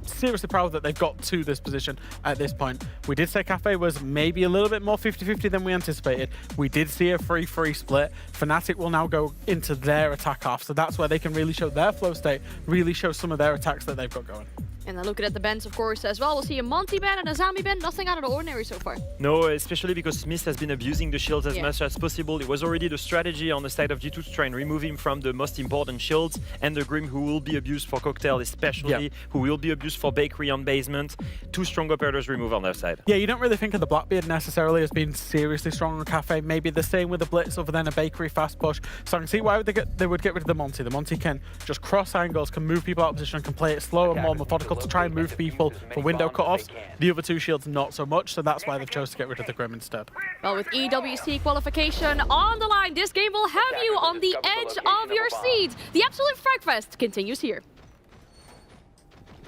proud that they've got to this position at this point. We did say Cafe was maybe a little bit more 50-50 than we anticipated. We did see a 3-3 split. Fnatic will now go into their attack half, so that's where they can really show their flow state, really show some of their attacks that they've got going. And then looking at the bans, of course, as well. We'll see a Monty ban and a Zami ban. Nothing out of the ordinary so far. No, especially because Smith has been abusing the shields as much as possible. It was already the strategy on the side of G2 to try and remove him from the most important shields, and the Grim, who will be abused for Cocktail especially, who will be abused for Bakery on basement. Two strong operators remove on their side. Yeah, you don't really think of the Blackbeard necessarily as being seriously strong on Cafe. Maybe the same with the Blitz other than a Bakery fast push. So I can see why they would get rid of the Monty. The Monty can just cross angles, can move people out of position, can play it slow and more methodical to try and move people for window cutoffs. The other two shields not so much, so that's why they've chosen to get rid of the Grim instead. Well, with EWC qualification on the line, this game will have you on the edge of your seat. The absolute fragfest continues here.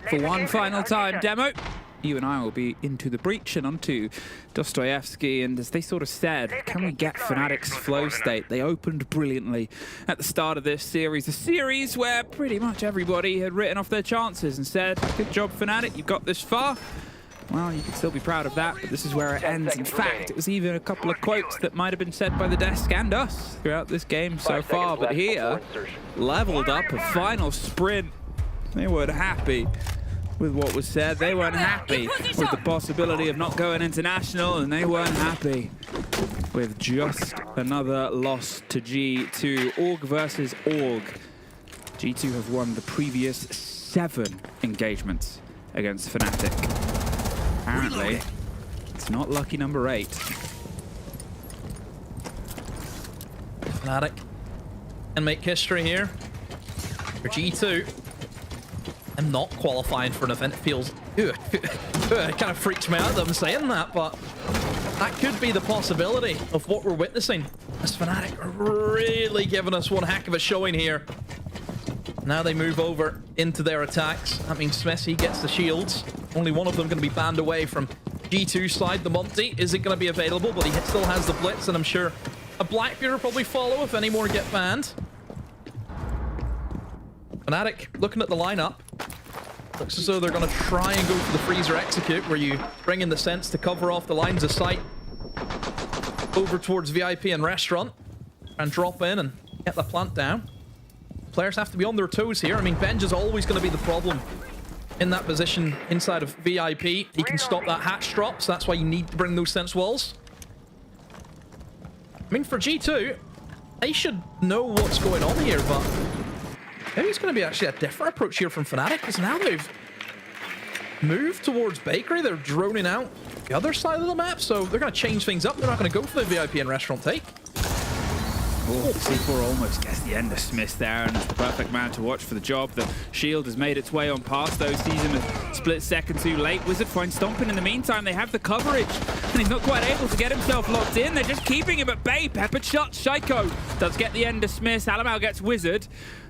For one final time, Demo, you and I will be into the breach and onto Dostoevsky, and as they sort of said, can we get Fnatic's flow state? They opened brilliantly at the start of this series, a series where pretty much everybody had written off their chances and said, good job Fnatic, you've got this far. Well, you can still be proud of that, but this is where it ends. In fact, it was even a couple of quotes that might have been said by the desk and us throughout this game so far, but here, leveled up a final sprint. They weren't happy with what was said. They weren't happy with the possibility of not going international, and they weren't happy with just another loss to G2. Org versus Org. G2 have won the previous 7 engagements against Fnatic. Apparently, it's not lucky number 8. Fnatic and make history here for G2. I'm not qualifying for an event. It feels... it kind of freaks me out that I'm saying that, but that could be the possibility of what we're witnessing. As Fnatic are really giving us one heck of a showing here. Now they move over into their attacks. That means Smith, he gets the shields. Only one of them going to be banned away from G2's side. The Monty isn't going to be available, but he still has the Blitz, and I'm sure a Blackbeard will probably follow if any more get banned. Fnatic looking at the lineup. Looks as though they're going to try and go for the freezer execute, where you bring in the sense to cover off the lines of sight over towards VIP and restaurant and drop in and get the plant down. Players have to be on their toes here. I mean, Benj is always going to be the problem in that position inside of VIP. He can stop that hatch drop, so that's why you need to bring those sense walls. I mean, for G2, they should know what's going on here, but maybe it's going to be actually a different approach here from Fnatic, because now they've moved towards Bakery. They're droning out the other side of the map, so they're going to change things up. They're not going to go for the VIP and restaurant take. Oh, C4 almost gets the end of Smith there, and it's the perfect man to watch for the job. The shield has made its way on past, though. Sees him a split second too late. Wizard finds Stomping in the meantime. They have the coverage, and he's not quite able to get himself locked in. They're just keeping him at bay. Peppered shot. Shaiko does get the end of Smith. Alamau gets Wizard.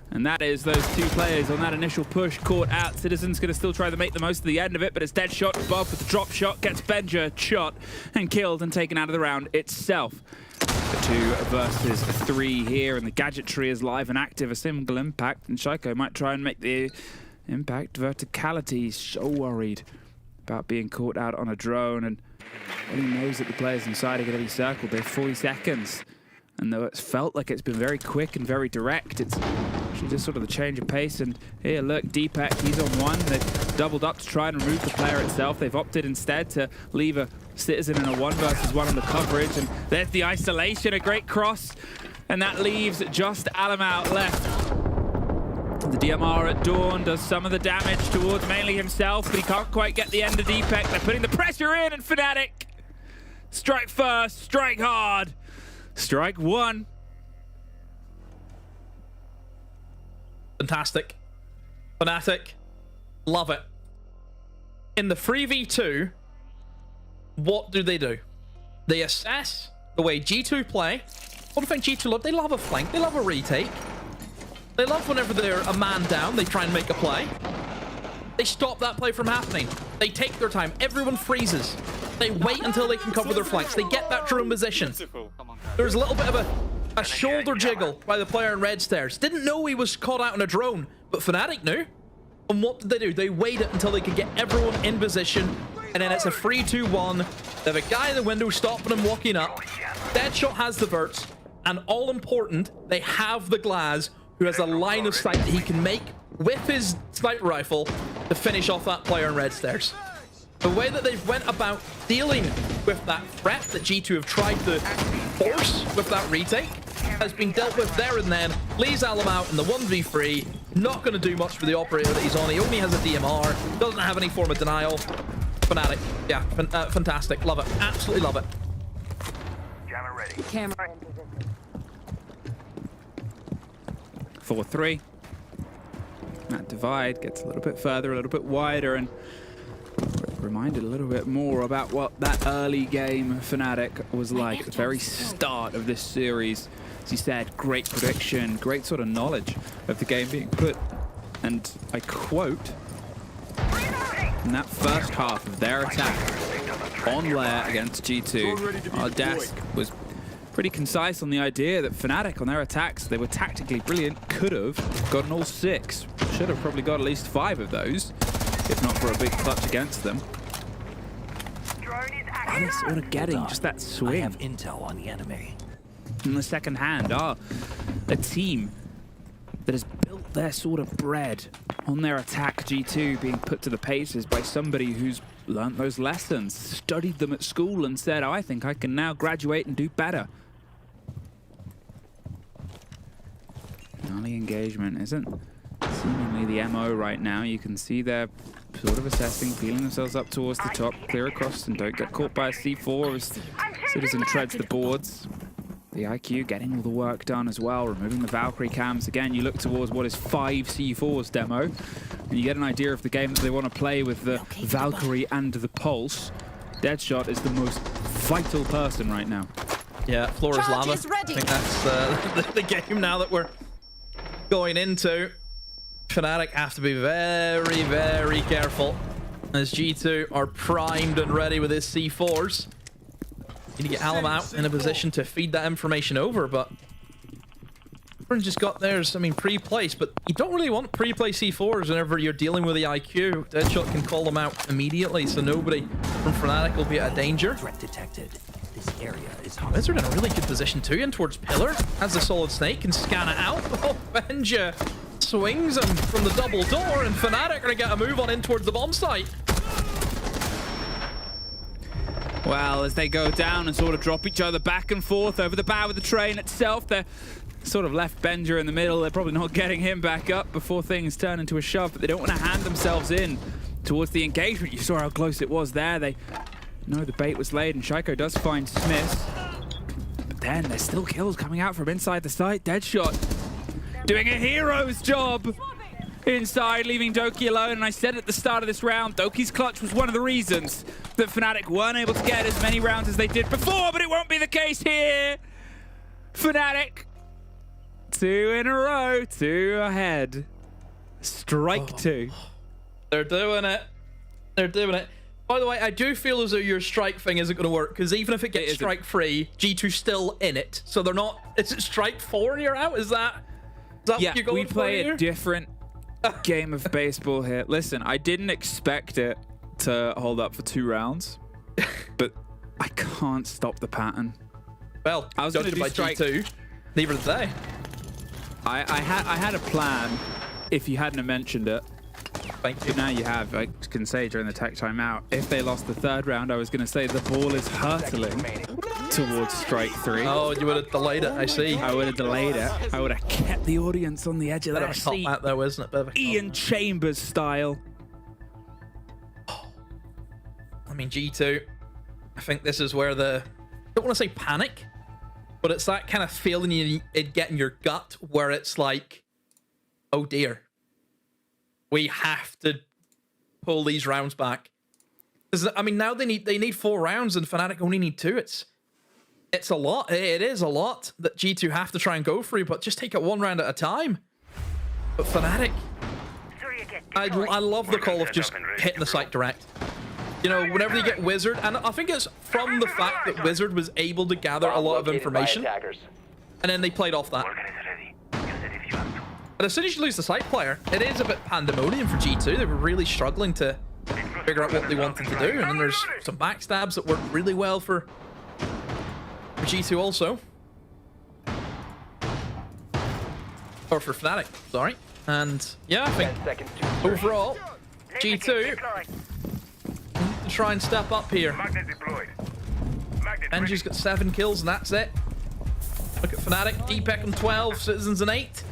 And that is those two players on that initial push caught out. Citizen's going to still try to make the most of the end of it, but it's dead shot. Bob with the drop shot gets Benja shot and killed and taken out of the round itself. The 2 versus 3 here, and the gadgetry is live and active. A single impact, and Shaiko might try and make the impact. Verticality, he's so worried about being caught out on a drone, and well, he knows that the players inside are going to be circled. They have 40 seconds. And though it's felt like it's been very quick and very direct, it's actually just sort of the change of pace. And here, look, Deepak, he's on 1. They've doubled up to try and remove the player itself. They've opted instead to leave a Citizen in a 1 versus 1 on the coverage. And there's the isolation, a great cross. And that leaves just Alamau left. The DMR at Dawn does some of the damage towards mainly himself, but he can't quite get the end of Deepak. They're putting the pressure in, and Fnatic strike first, strike hard. Strike 1. Fantastic. Fnatic. Love it. In the 3v2, what do? They assess the way G2 play, one thing G2 love, they love a flank, they love a retake. They love whenever they're a man down, they try and make a play. They stop that play from happening. They take their time. Everyone freezes. They wait until they can cover their flanks. They get that drone position. There's a little bit of a shoulder jiggle by the player in red stairs. Didn't know he was caught out on a drone, but Fnatic knew. And what did they do? They waited until they could get everyone in position, and then it's a 3-2-1. They have a guy in the window stopping him walking up. Deadshot has the verts, and all important, they have the Glaz, who has a line of sight that he can make with his sniper rifle to finish off that player in red stairs. The way that they've went about dealing with that threat that G2 have tried to force with that retake has been dealt with there and then. Leaves Alum out in the 1v3. Not going to do much for the operator that he's on. He only has a DMR. Doesn't have any form of denial. Fnatic. Yeah, fantastic. Love it. Absolutely love it. Camera ready. Camera. 4-3. That divide gets a little bit further, a little bit wider, and reminded a little bit more about what that early game Fnatic was like at the very start of this series. As you said, great prediction, great sort of knowledge of the game being put, and I quote, in that first half of their attack on Lair against G2, our desk was pretty concise on the idea that Fnatic on their attacks, they were tactically brilliant, could have gotten all 6. Should have probably got at least 5 of those, if not for a big clutch against them. And it's sort of getting just that swing. I have intel on the enemy. In the second hand are a team that has built their sort of bread on their attack, G2 being put to the paces by somebody who's learnt those lessons, studied them at school and said, I think I can now graduate and do better. Early engagement isn't seemingly the MO right now. You can see they're sort of assessing, feeling themselves up towards the top, clear across and don't get caught by a C4 as Citizen treads the boards. The IQ getting all the work done as well, removing the Valkyrie cams. Again, you look towards what is 5 C4's demo, and you get an idea of the game that they want to play with the Valkyrie and the Pulse. Deadshot is the most vital person right now. Yeah, floor is lava. I think that's the game now that we're going into. Fnatic have to be very, very careful as G2 are primed and ready with his C4s. Need to get Alum out in a position to feed that information over, but everyone just got theirs, I mean, pre-placed, but you don't really want pre-placed C4s whenever you're dealing with the IQ. Deadshot can call them out immediately, so nobody from Fnatic will be at a danger. Threat detected. This area is hot. Wizard in a really good position too, in towards Pillar. Has the Solid Snake, can scan it out. Oh, Benja swings him from the double door, and Fnatic are gonna get a move on in towards the bomb site. Well, as they go down and sort of drop each other back and forth over the bow of the train itself, they're sort of left Benja in the middle. They're probably not getting him back up before things turn into a shove, but they don't want to hand themselves in towards the engagement. You saw how close it was there. They know the bait was laid, and Shaiko does find Smith. But then there's still kills coming out from inside the site. Deadshot doing a hero's job inside, leaving Doki alone. And I said at the start of this round, Doki's clutch was one of the reasons that Fnatic weren't able to get as many rounds as they did before, but it won't be the case here. Fnatic, 2 in a row, 2 ahead. Strike 2. They're doing it. They're doing it. By the way, I do feel as though your strike thing isn't going to work, because even if it gets strike 3, G2's still in it. So they're not... Is it strike 4 and you're out? Is that what you're going for here? We play a different game of baseball here. Listen, I didn't expect it to hold up for 2 rounds, but I can't stop the pattern. Well, I was going to do by strike G2. Neither did they. I had a plan if you hadn't have mentioned it. Thank you. But now you have. I can say during the tech timeout, if they lost the 3rd round, I was going to say the ball is hurtling towards strike 3. Oh, you would have delayed it, I see. I would have delayed it. I would have kept the audience on the edge of their seat. That though, isn't it? Ian Chambers style. I mean, G2, I think this is where I don't want to say panic, but it's that kind of feeling you get in your gut where it's like, oh dear, we have to pull these rounds back. I mean, now they need 4 rounds and Fnatic only need 2. It's a lot. It is a lot that G2 have to try and go through, but just take it one round at a time. But Fnatic, I love the call of just hitting the site direct. You know, whenever you get Wizard, and I think it's from the fact that Wizard was able to gather a lot of information, and then they played off that. But as soon as you lose the site player, it is a bit pandemonium for G2. They were really struggling to figure out what they wanted to do, and then there's some backstabs that worked really well for G2 also. Or for Fnatic, sorry. And yeah, I think overall, G2 to try and step up here. Benji's got 7 kills and that's it. Look at Fnatic, Deepek on 12, Citizens on 8.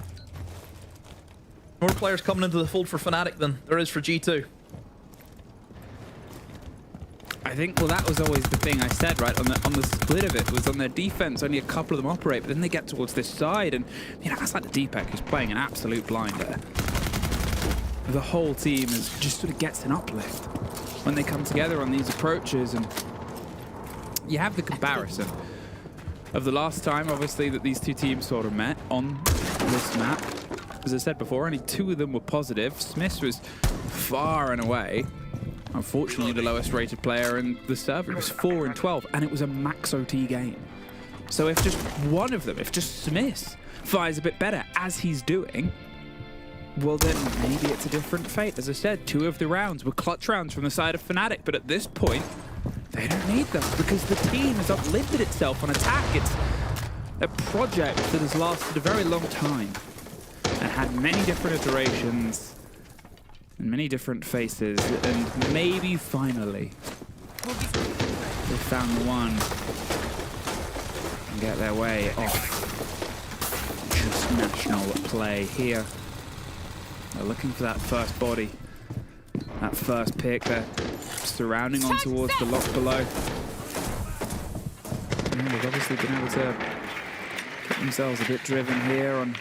More players coming into the fold for Fnatic than there is for G2. I think, well, that was always the thing I said, right, on the split of it, was on their defense, only a couple of them operate, but then they get towards this side, and, you know, that's like the Deepek who's playing an absolute blind there. The whole team is just sort of gets an uplift when they come together on these approaches, and you have the comparison of the last time, obviously, that these two teams sort of met on this map. As I said before, only 2 of them were positive. Smith was far and away, unfortunately, the lowest rated player in the server. It was 4 and 12, and it was a max OT game. So if just one of them, if just Smith fires a bit better, as he's doing, well then maybe it's a different fate. As I said, 2 of the rounds were clutch rounds from the side of Fnatic, but at this point, they don't need them because the team has uplifted itself on attack. It's a project that has lasted a very long time and had many different iterations and many different faces, and maybe finally they found the one and get their way off just national play here. They're looking for that first body, that first pick. They're surrounding on towards the lock below. And they've obviously been able to get themselves a bit driven here on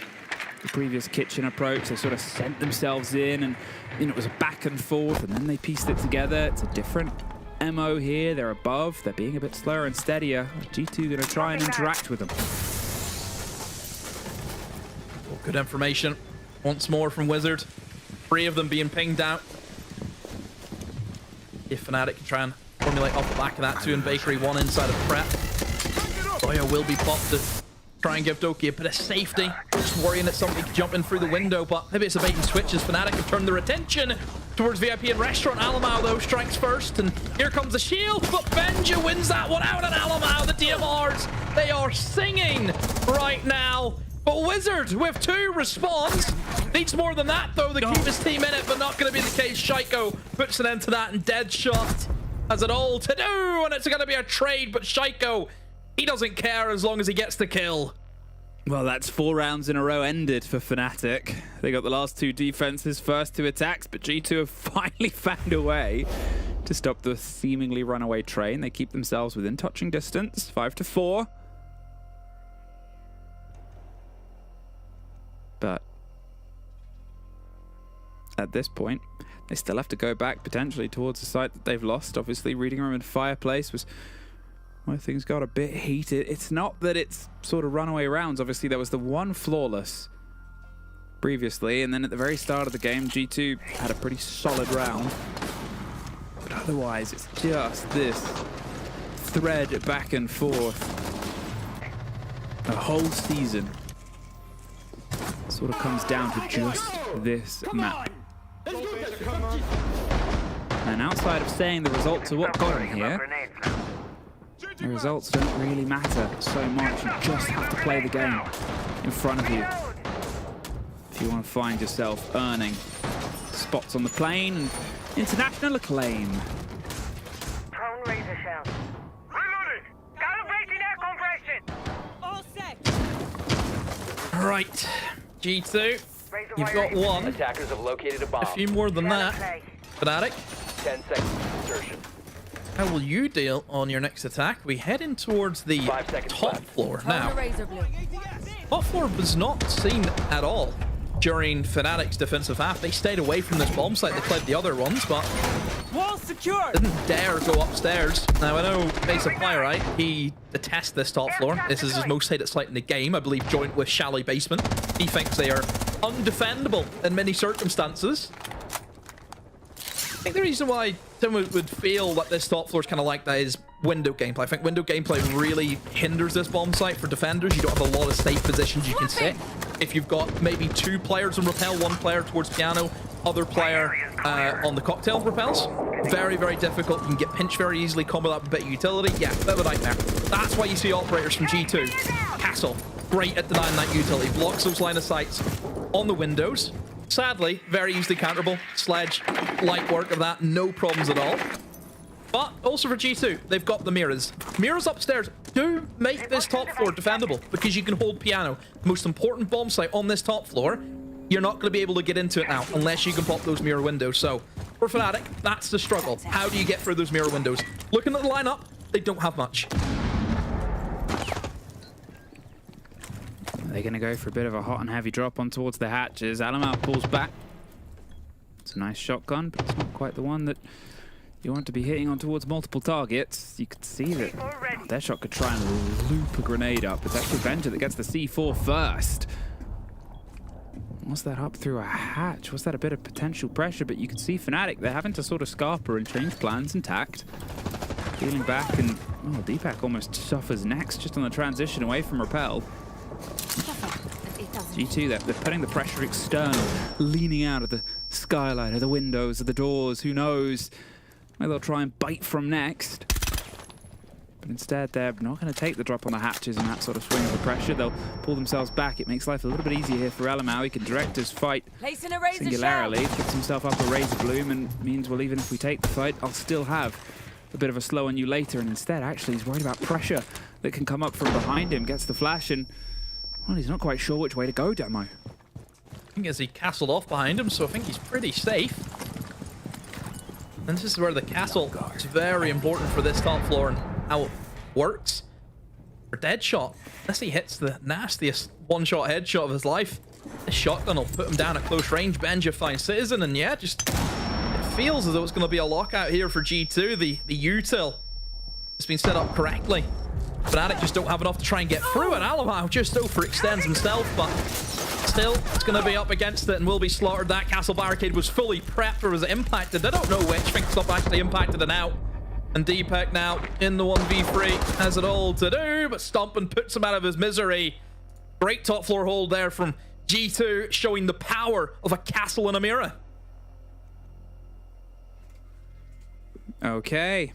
the previous kitchen approach. They sort of sent themselves in, and you know, it was a back and forth, and then they pieced it together. It's a different MO here. They're above. They're being a bit slower and steadier. G2 going to try and interact with them. Well, good information once more from Wizard. 3 of them being pinged out. If Fnatic can try and formulate off the back of that 2 in Bakery, 1 inside of Prep. Zoya will be popped to try and give Doki a bit of safety. Just worrying that somebody could jump in through the window, but maybe it's a bait and switch as Fnatic have turned their attention towards VIP and Restaurant. Alamau, though, strikes first, and here comes the shield, but Benja wins that one out, and Alamau, the DMRs, they are singing right now. But Wizard with 2 responds. Needs more than that, though. The cutest team in it, but not going to be the case. Shaiko puts an end to that, and Deadshot has it all to do, and it's going to be a trade, but Shaiko, he doesn't care as long as he gets the kill. Well, that's 4 rounds in a row ended for Fnatic. They got the last 2 defenses, first 2 attacks, but G2 have finally found a way to stop the seemingly runaway train. They keep themselves within touching distance, 5-4. But at this point, they still have to go back potentially towards the site that they've lost. Obviously, Reading Room and Fireplace was where things got a bit heated. It's not that it's sort of runaway rounds. Obviously, there was the 1 flawless previously, and then at the very start of the game, G2 had a pretty solid round. But otherwise, it's just this thread back and forth. The whole season sort of comes down to just this map. And outside of saying the results are what got them here, the results don't really matter so much. You just have to play the game in front of you if you want to find yourself earning spots on the plane and international acclaim. Prone laser shell. Reloading! Calibrating air compression! All set! Right, G2, you've got 1. Attackers have located a bomb. A few more than that. Fnatic, 10 seconds insertion. how will you deal on your next attack? We head in towards the top floor now. Top floor was not seen at all during Fnatic's defensive half. They stayed away from this bomb site. They played the other ones, but Wall secured. didn't dare go upstairs. Now, I know Base of Player, right? He detests this top floor. This is his most hated site in the game, I believe, joint with Chalet Basement. He thinks they are undefendable in many circumstances. I think the reason why someone would feel that this top floor is kind of like that is window gameplay. I think window gameplay really hinders this bomb site for defenders. You don't have a lot of safe positions you can sit. If you've got maybe 2 players on rappel, 1 player towards piano, other player on the cocktail rappels, very, very difficult. You can get pinched very easily, combo that with a bit of utility. Yeah, bit of a nightmare. That's why you see operators from G2. Castle, great at denying that utility. Blocks those line of sights on the windows. Sadly, very easily counterable. Sledge, light work of that, no problems at all. But also for G2, they've got the mirrors. Mirrors upstairs do make this top floor defendable because you can hold piano. The most important bomb site on this top floor. You're not going to be able to get into it now unless you can pop those mirror windows. So for Fnatic, that's the struggle. How do you get through those mirror windows? Looking at the lineup, they don't have much. They're going to go for a bit of a hot and heavy drop on towards the hatches. Alamal pulls back. It's a nice shotgun, but it's not quite the one that you want to be hitting on towards multiple targets. You could see that their shot could try and loop a grenade up. It's actually Benja that gets the C4 first. Was that up through a hatch? Was that a bit of potential pressure? But you can see Fnatic, they're having to sort of scarper and change plans and tact. Peeling back and, oh, Deepak almost suffers next just on the transition away from rappel. G2, they're putting the pressure external, leaning out of the skylight, of the windows, of the doors, who knows where they'll try and bite from next. But instead, they're not going to take the drop on the hatches and that sort of swing of the pressure. They'll pull themselves back. It makes life a little bit easier here for Alamau. He can direct his fight singularly, puts himself up a razor bloom, and means, well, even if we take the fight, I'll still have a bit of a slow on you later. And instead, actually, he's worried about pressure that can come up from behind him. Gets the flash, and, well, he's not quite sure which way to go, Demo. I think as he castled off behind him, so I think he's pretty safe. And this is where the castle is very important for this top floor and how it works. For Deadshot, unless he hits the nastiest one-shot headshot of his life, this shotgun will put him down at close range. Benja finds Citizen, and yeah, just it feels as though it's going to be a lockout here for G2. The util has been set up correctly. Fnatic just don't have enough to try and get through it. Alamau just overextends himself, but still, it's going to be up against it and will be slaughtered. That castle barricade was fully prepped or was it impacted? I don't know which. I think it's not actually impacted and out. And Deepak now in the 1v3 has it all to do, but Stompin puts him out of his misery. Great top floor hold there from G2, showing the power of a castle and a mirror. Okay,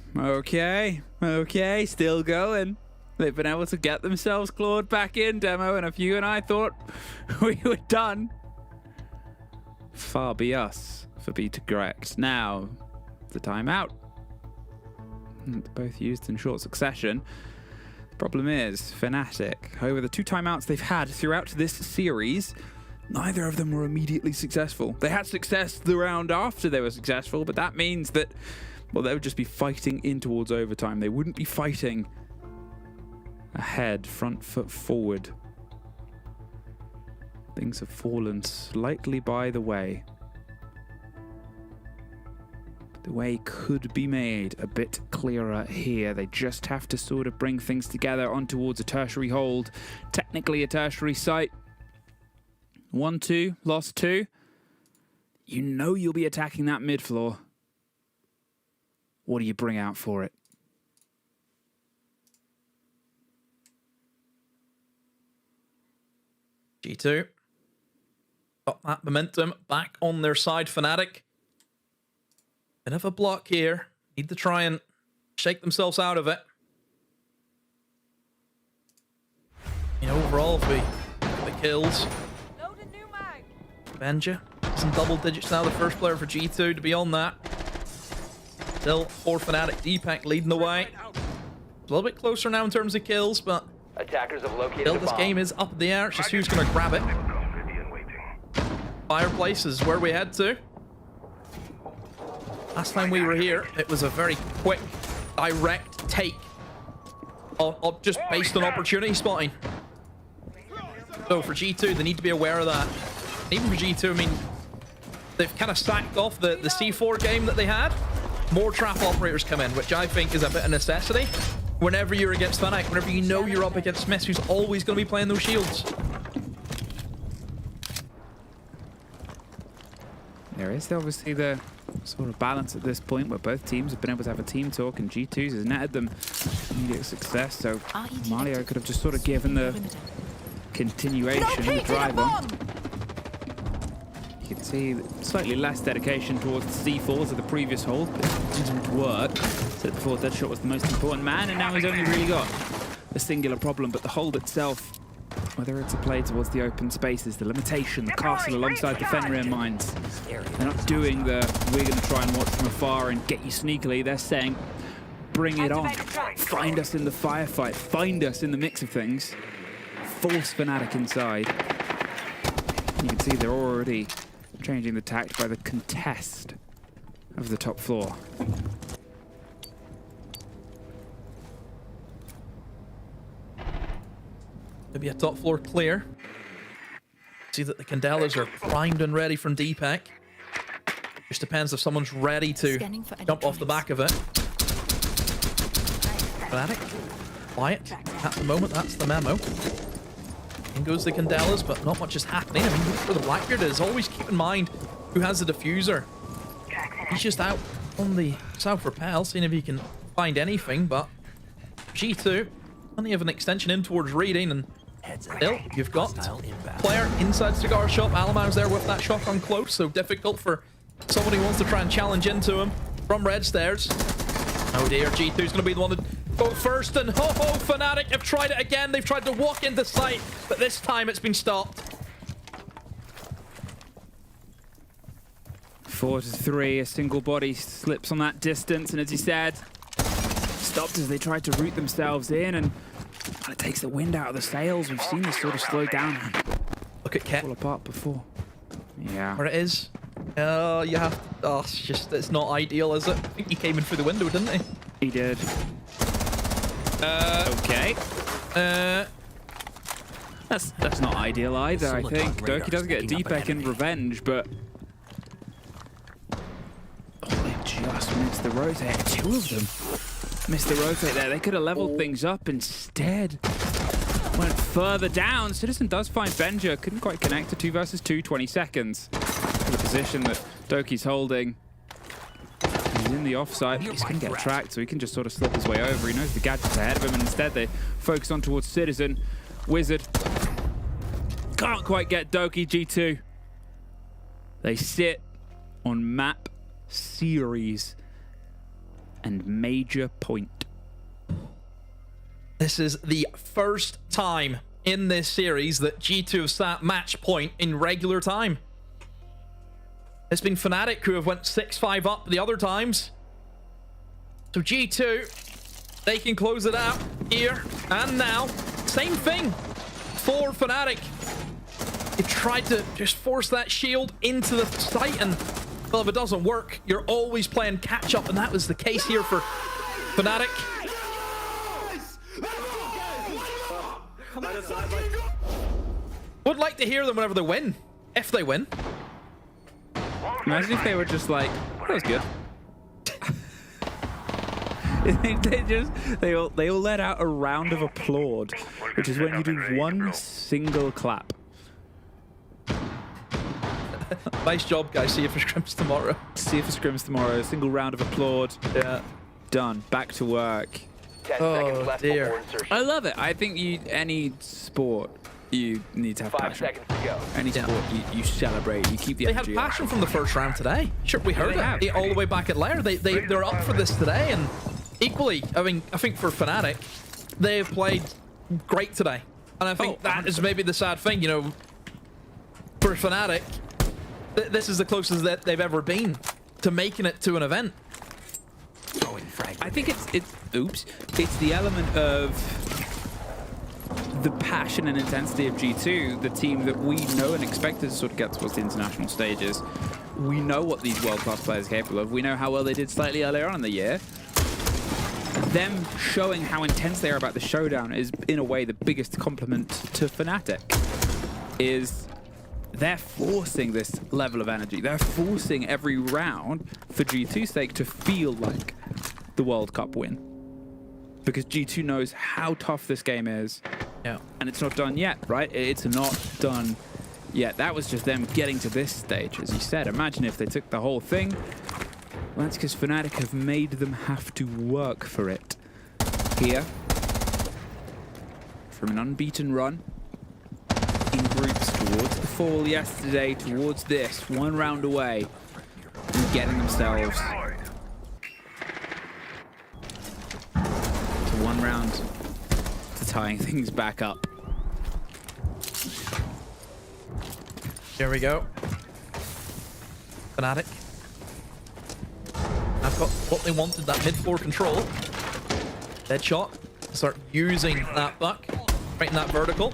still going. They've been able to get themselves clawed back in, Demo, and if you and I thought we were done, far be us for being correct. Now, the timeout. Both used in short succession. The problem is, Fnatic, over the 2 timeouts they've had throughout this series, neither of them were immediately successful. They had success the round after they were successful, but that means that, well, they would just be fighting in towards overtime. They wouldn't be fighting ahead, front foot forward. Things have fallen slightly by the way. The way could be made a bit clearer here. They just have to sort of bring things together on towards a tertiary hold. Technically a tertiary site. 1-2, lost 2. You know you'll be attacking that mid floor. What do you bring out for it? G2 got that momentum back on their side. Fnatic, bit of a block here. Need to try and shake themselves out of it. You know, overall, if we look at the kills, Benja is in double digits now, the first player for G2 to be on that. Still 4 Fnatic. Deepak leading the way. A little bit closer now in terms of kills, but attackers have located still a this bomb. game is up in the air. It's just who's going to grab it. Fireplace is where we head to. Last time we were here, it was a very quick, direct take, just based on opportunity spotting. So for G2, they need to be aware of that. Even for G2, I mean, they've kind of sacked off the C4 game that they had. More trap operators come in, which I think is a bit of necessity. Whenever you're against Fnatic, whenever you know you're up against Smith, who's always going to be playing those shields. There is obviously the sort of balance at this point where both teams have been able to have a team talk, and G2's has netted them immediate success. So Mario could have just sort of given the continuation, the drive on. You can see slightly less dedication towards the C4s of the previous hold, but it didn't work. So before Deadshot was the most important man, and now he's only really got a singular problem. But the hold itself, whether it's a play towards the open spaces, the limitation, the castle alongside the Fenrir mines, they're not doing the we're going to try and watch from afar and get you sneakily. They're saying, bring it on. Find us in the firefight. Find us in the mix of things. Force Fnatic inside. You can see they're already changing the tact by the contest of the top floor. Maybe a top floor clear. See that the Candelas are primed and ready from Deepak. Just depends if someone's ready to jump off the back of it. Fnatic, quiet at the moment, that's the memo. In goes the Candelas, but not much is happening. I mean, for the Blackbeard is always keep in mind who has the diffuser. He's just out on the south rappel, seeing if he can find anything, but G2 only have an extension in towards reading, and still, you've got player inside cigar shop. Alamau's there with that shotgun close, so difficult for someone who wants to try and challenge into him from red stairs. Oh dear, G2's going to be the one to go first, and ho-ho, Fnatic have tried it again. They've tried to walk into sight, but this time it's been stopped. 4-3, a single body slips on that distance, and as he said, stopped as they tried to root themselves in, and it takes the wind out of the sails. We've seen this sort of slow down and look at Ket. Fall apart before. Yeah. Where it is. You have... Oh, it's not ideal, is it? I think he came in through the window, didn't he? He did. Okay. That's not ideal either, I think. Doki doesn't get a Deepak in revenge, but... Oh, they just missed the rotate. Two of them missed the rotate there. They could have leveled things up instead. Went further down. Citizen does find Benja. Couldn't quite connect to 2 versus 2, 20 seconds. The position that Doki's holding. He's in the offside. He's going to get tracked, so he can just sort of slip his way over. He knows the gadget's ahead of him, and instead they focus on towards Citizen. Wizard can't quite get Doki. G2. They sit on map series and major point. This is the first time in this series that G2 have sat match point in regular time. It's been Fnatic who have went 6-5 up the other times. So G2, they can close it out here and now. Same thing for Fnatic. They tried to just force that shield into the site, and well, if it doesn't work, you're always playing catch up, and that was the case here for Fnatic. Would like to hear them whenever they win, if they win. Imagine if they were just like, that was good. they all let out a round of applaud, which is when you do one single clap. Nice job, guys. See you for scrims tomorrow. See you for scrims tomorrow. A single round of applaud. Yeah. Done. Back to work. 10 seconds left before insertion. I love it. I think any sport, you need to have 5 passion. seconds to go. Any sport, you celebrate. You keep the They had energy up. passion from the first round today. Sure, we heard they it all the way back at Lair. They're up for this today, and equally, I mean, I think for Fnatic, they've played great today, and I think that is maybe the sad thing, you know, for Fnatic. This is the closest that they've ever been to making it to an event. I think it's the element of the passion and intensity of G2, the team that we know and expected to sort of get towards the international stages. We know what these world-class players are capable of. We know how well they did slightly earlier on in the year. Them showing how intense they are about the showdown is, in a way, the biggest compliment to Fnatic. Is they're forcing this level of energy. They're forcing every round for G2's sake to feel like the World Cup win. Because G2 knows how tough this game is. Yeah. And it's not done yet, right? It's not done yet. That was just them getting to this stage, as you said. Imagine if they took the whole thing. Well, that's because Fnatic have made them have to work for it. Here, from an unbeaten run in groups towards the fall yesterday, towards this, 1 round away from getting themselves to 1 round to tying things back up. Here we go. Fnatic. I've got what they wanted, that mid-floor control. Deadshot. Start using that buck, right in that vertical.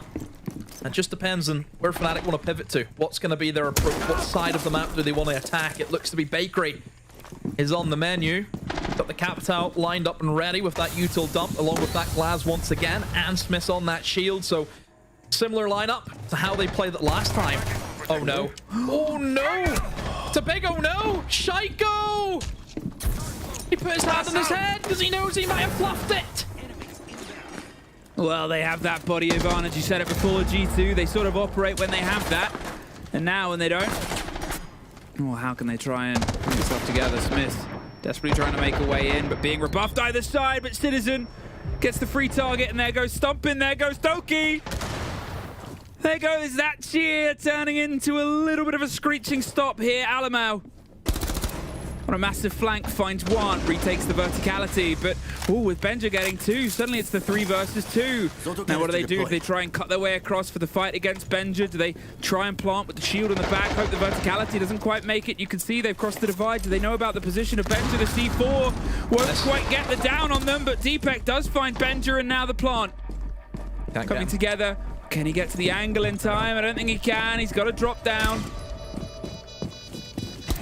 It just depends on where Fnatic want to pivot to. What's going to be their approach? What side of the map do they want to attack? It looks to be Bakery is on the menu. Got the Capital lined up and ready with that util dump, along with that Glaz once again, and Smith's on that shield. So similar lineup to how they played it last time. Oh no. Oh no! It's a big oh no! Shaiko! He put his hand on his head because he knows he might have fluffed it. Well, they have that body advantage. You said it before, G2. They sort of operate when they have that. And now when they don't, well, how can they try and put themselves together? Smith desperately trying to make a way in, but being rebuffed either side. But Citizen gets the free target, and there goes Stumpin. There goes Doki. There goes that cheer, turning into a little bit of a screeching stop here. Alamau on a massive flank, finds one, retakes the verticality, but with Benja getting 2, suddenly it's the 3 versus 2. Now what do they do? Do they try and cut their way across for the fight against Benja? Do they try and plant with the shield in the back, hope the verticality doesn't quite make it? You can see they've crossed the divide. Do they know about the position of Benja? The C4 won't quite get the down on them, but Deepek does find Benja, and now the plant coming together. Can he get to the angle in time? I don't think he can. He's got to drop down.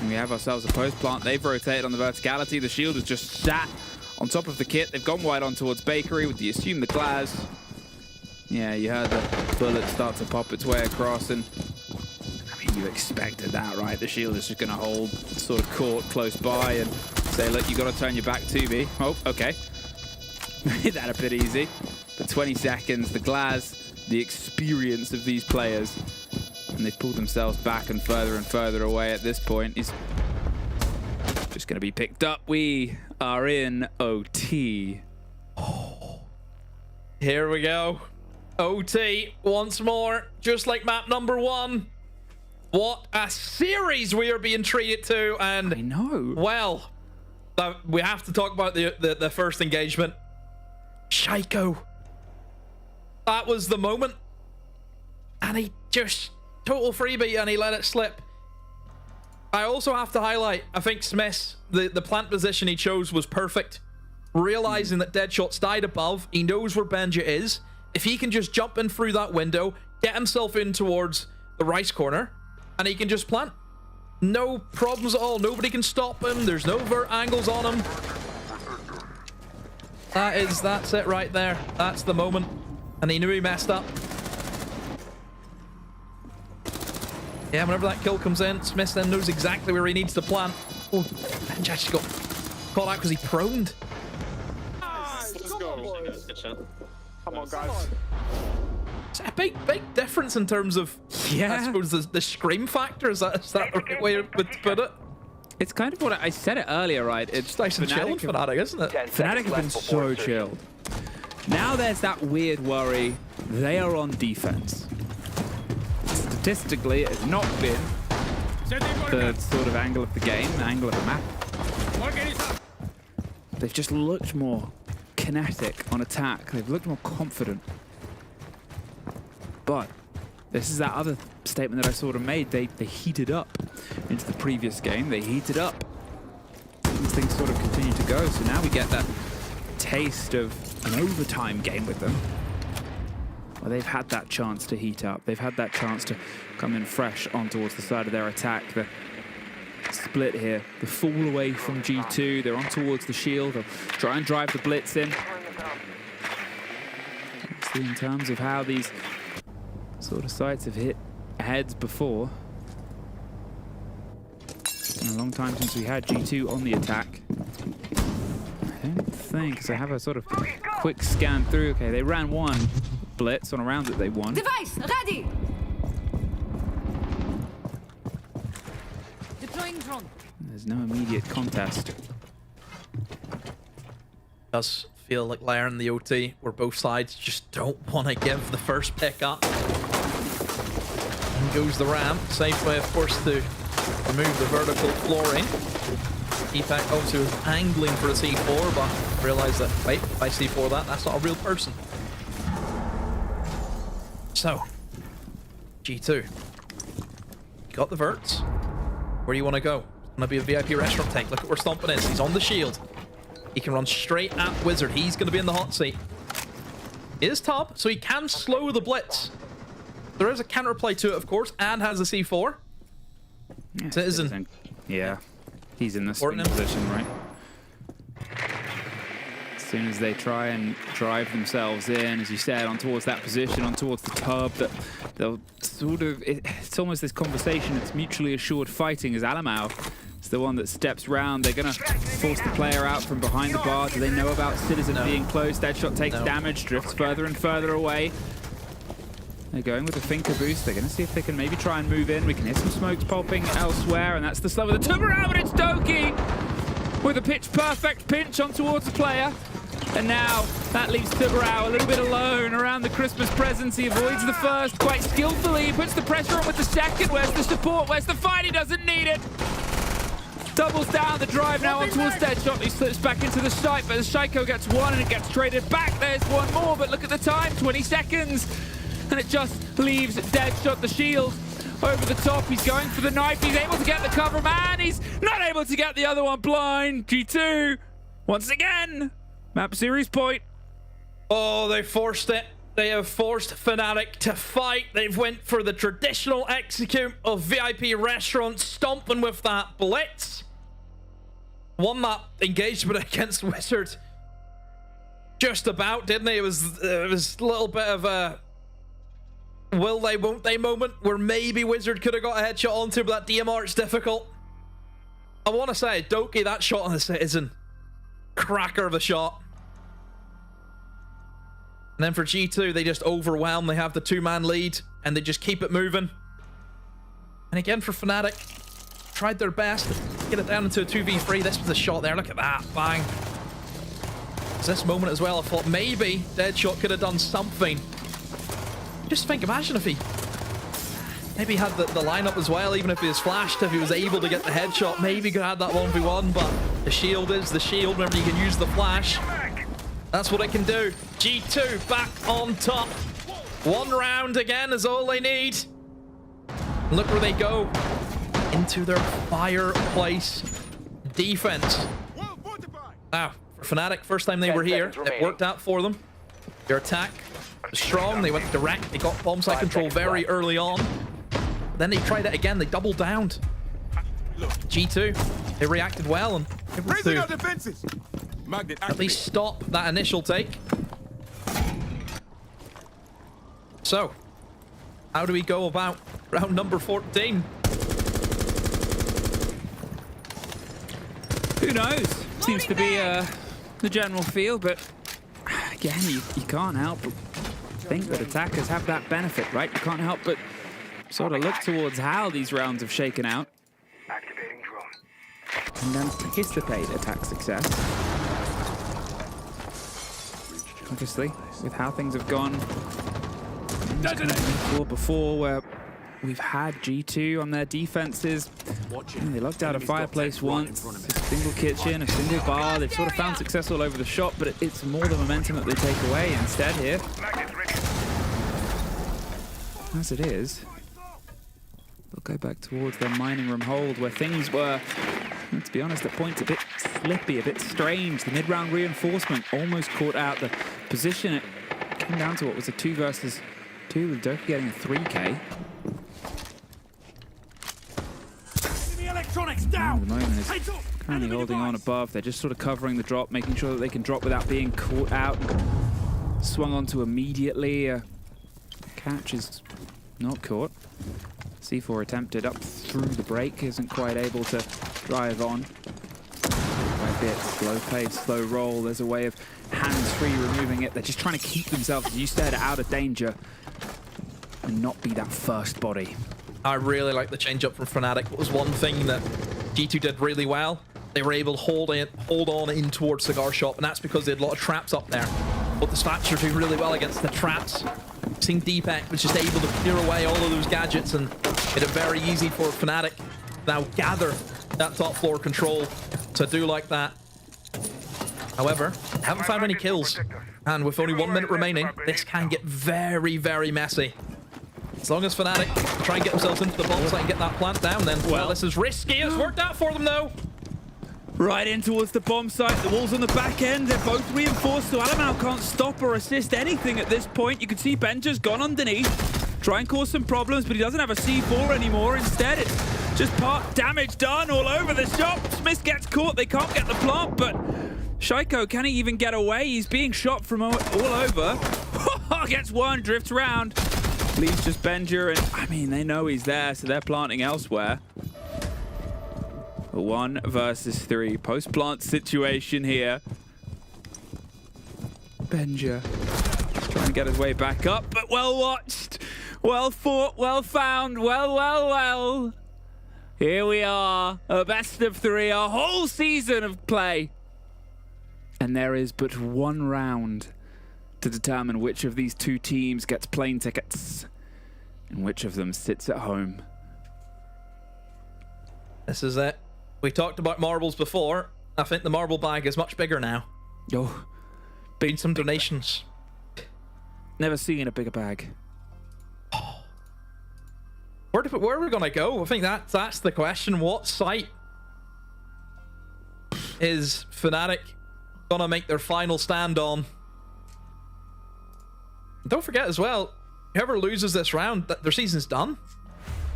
We have ourselves a post plant. They've rotated on the verticality. The shield is just sat on top of the kit. They've gone wide on towards Bakery with the assume the Glaz. Yeah, you heard the bullet start to pop its way across, and I mean, you expected that, right? The shield is just going to hold sort of court close by and say, look, you got to turn your back to me. Oh, okay. Made that a bit easy. But 20 seconds, the Glaz, the experience of these players. And they've pulled themselves back and further away at this point. He's just going to be picked up. We are in OT. Oh. Here we go. OT once more, just like map number 1. What a series we are being treated to. And I know. Well, we have to talk about the first engagement. Shaiko. That was the moment. And he just... total freebie, and he let it slip. I also have to highlight, I think Smith, the plant position he chose was perfect. Realizing that Deadshot's died above, he knows where Benja is. If he can just jump in through that window, get himself in towards the right corner, and he can just plant. No problems at all. Nobody can stop him. There's no vert angles on him. That's it right there. That's the moment. And he knew he messed up. Yeah, whenever that kill comes in, Smith then knows exactly where he needs to plant. Oh, Benja actually got caught out because he proned. Let's go. Come on, guys. It's a big difference in terms of, I suppose, the scream factor. Is that the right way to put it? It's kind of what I said it earlier, right? It's nice and chilling Fnatic, isn't it? Fnatic have been so chilled. Now there's that weird worry. They are on defense. Statistically, it has not been the sort of angle of the game, the angle of the map. They've just looked more kinetic on attack. They've looked more confident. But this is that other statement that I sort of made. They heated up into the previous game. They heated up. And things sort of continue to go. So now we get that taste of an overtime game with them. Well, they've had that chance to heat up. They've had that chance to come in fresh on towards the side of their attack. The split here, the fall away from G2. They're on towards the shield. They'll try and drive the blitz in. See, in terms of how these sort of sites have hit heads before. It's been a long time since we had G2 on the attack. I don't think, so I have a sort of quick scan through. Okay, they ran one blitz on a round that they won. Device ready. Deploying drone. There's no immediate contest. Does feel like Lair and the OT, where both sides just don't want to give the first pick up. In goes the ramp. Safe way, of course, to remove the vertical flooring. Defect also angling for a C4, but realize that, wait, if I C4 that, that's not a real person. So, G2. Got the verts. Where do you want to go? It's going to be a VIP restaurant tank. Look at where Stompin is. He's on the shield. He can run straight at Wizard. He's going to be in the hot seat. He is top, so he can slow the blitz. There is a counterplay to it, of course, and has a C4. Yeah, Citizen. Yeah, he's in the swing position, right? As soon as they try and drive themselves in, as you said, on towards that position, on towards the tub, that they'll sort of, it's almost this conversation, it's mutually assured fighting as Alamau is the one that steps round. They're going to force the player out from behind the bar. Do they know about Citizen being close? Deadshot takes damage, drifts further and further away. They're going with the Finker boost. They're going to see if they can maybe try and move in. We can hear some smokes popping elsewhere, and that's the slow of the Tubarão, but it's Doki with a pitch-perfect pinch on towards the player. And now that leaves Tubarão a little bit alone around the Christmas presents. He avoids the first quite skillfully. He puts the pressure on with the second. Where's the support? Where's the fight? He doesn't need it. Doubles down the drive now on towards Deadshot. He slips back into the site, but the Shaiko gets one and it gets traded back. There's one more, but look at the time, 20 seconds. And it just leaves Deadshot the shield over the top. He's going for the knife. He's able to get the cover man. He's not able to get the other one blind. G2, once again, map series point. Oh, they forced it. They have forced Fnatic to fight. They've went for the traditional execute of VIP restaurants, stomping with that blitz. Won that engagement against Wizard. Just about, didn't they? It was a little bit of a will they, won't they moment where maybe Wizard could have got a headshot onto, but that DMR is difficult. I want to say, Doki, that shot on the Citizen. Cracker of a shot. And then for G2, they just overwhelm. They have the two-man lead, and they just keep it moving. And again for Fnatic, tried their best to get it down into a 2v3. This was a shot there. Look at that. Bang. It's this moment as well. I thought maybe Deadshot could have done something. Just think, imagine if he maybe had the lineup as well, even if he was flashed, if he was able to get the headshot, maybe he could have had that 1v1, but the shield is the shield. Remember, you can use the flash. That's what it can do. G2 back on top. One round again is all they need. Look where they go. Into their fireplace defense. Now, for Fnatic, first time they were here, it worked out for them. Their attack was strong. They went direct. They got bomb site control very early on. Then they tried it again. They doubled down. G2, they reacted well and able to at least stop that initial take. So, how do we go about round number 14? Who knows? Seems to be the general feel, but again, you can't help but think that attackers have that benefit, right? You can't help but sort of look towards how these rounds have shaken out and then anticipate attack success. Obviously, with how things have gone before, where we've had G2 on their defenses. They locked out a fireplace once, a single kitchen, a single bar. They've sort of found success all over the shop, but it's more the momentum that they take away instead here. As it is, they'll go back towards their mining room hold where things were, to be honest, at points a bit slippy, a bit strange. The mid-round reinforcement almost caught out the position. It came down to what was a 2 versus 2 with Doki getting a 3K. Electronics down. At the moment is currently holding on above. They're just sort of covering the drop, making sure that they can drop without being caught out. Swung onto immediately. Catch is Not caught. C4 attempted up through the break, isn't quite able to drive on. By bit, slow pace, slow roll. There's a way of hands-free removing it. They're just trying to keep themselves, as you said, out of danger and not be that first body. I really like the change up from Fnatic. It was one thing that G2 did really well. They were able to hold on in towards Cigar Shop, and that's because they had a lot of traps up there. But the Spats are doing really well against the traps. Seeing Deepak was just able to clear away all of those gadgets and made it very easy for Fnatic to now gather that top floor control to do like that. However, haven't found any kills. And with only 1 minute remaining, this can get very, very messy. As long as Fnatic try and get themselves into the bomb site and get that plant down, then, well, this is risky. It's worked out for them, though. Right in towards the bomb site. The walls on the back end, they're both reinforced, so Alamau can't stop or assist anything at this point. You can see Benja's gone underneath, try and cause some problems, but he doesn't have a C4 anymore. Instead, it's just part damage done all over the shop. Smith gets caught. They can't get the plant, but Shaiko, can he even get away? He's being shot from all over. Gets one, drifts around. Leaves just Benja, and I mean, they know he's there, so they're planting elsewhere. A 1 versus 3 post-plant situation here. Benja trying to get his way back up, but well watched, well fought, well found, well. Here we are, a best of 3, a whole season of play. And there is but 1 round to determine which of these 2 teams gets plane tickets and which of them sits at home. This is it. We talked about marbles before. I think the marble bag is much bigger now. Oh, Been some donations. never seen a bigger bag. Where are we gonna go? I think that's the question. What site is Fnatic gonna make their final stand on? Don't forget as well, whoever loses this round, their season's done.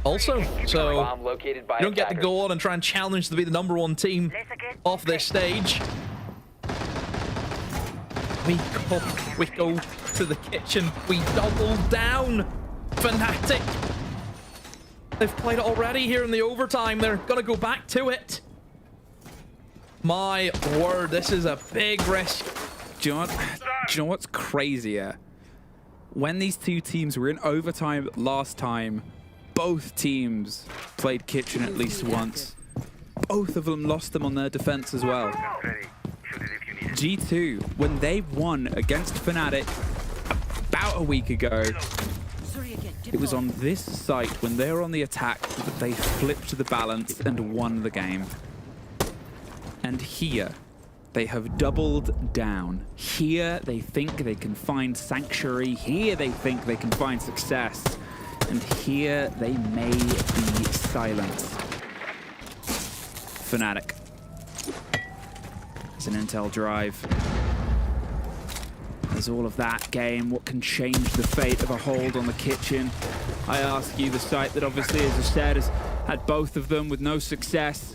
Also, so you don't get to go on and try and challenge to be the #1 team off this stage. We go to the kitchen. We double down. Fnatic. They've played it already here in the overtime. They're gonna go back to it. My word, this is a big risk. Do you know what's crazier? When these 2 teams were in overtime last time, both teams played Kitchen at least once. Both of them lost them on their defense as well. G2, when they won against Fnatic about a week ago, it was on this site when they were on the attack that they flipped the balance and won the game. And here, they have doubled down. Here, they think they can find sanctuary. Here, they think they can find success. And here, they may be silent. Fnatic. It's an intel drive. There's all of that game. What can change the fate of a hold on the kitchen? I ask you, the site that obviously, as I said, has had both of them with no success.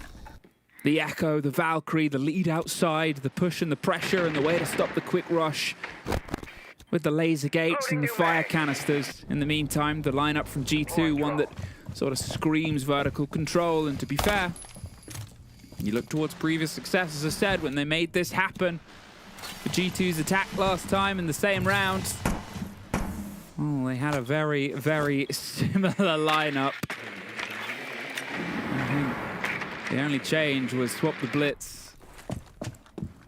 The Echo, the Valkyrie, the lead outside, the push and the pressure, and the way to stop the quick rush with the laser gates and the fire canisters. In the meantime, the lineup from G2, one that sort of screams vertical control. And to be fair, you look towards previous success, as I said, when they made this happen. The G2's attack last time in the same round. Well, they had a very, very similar lineup. The only change was swap the Blitz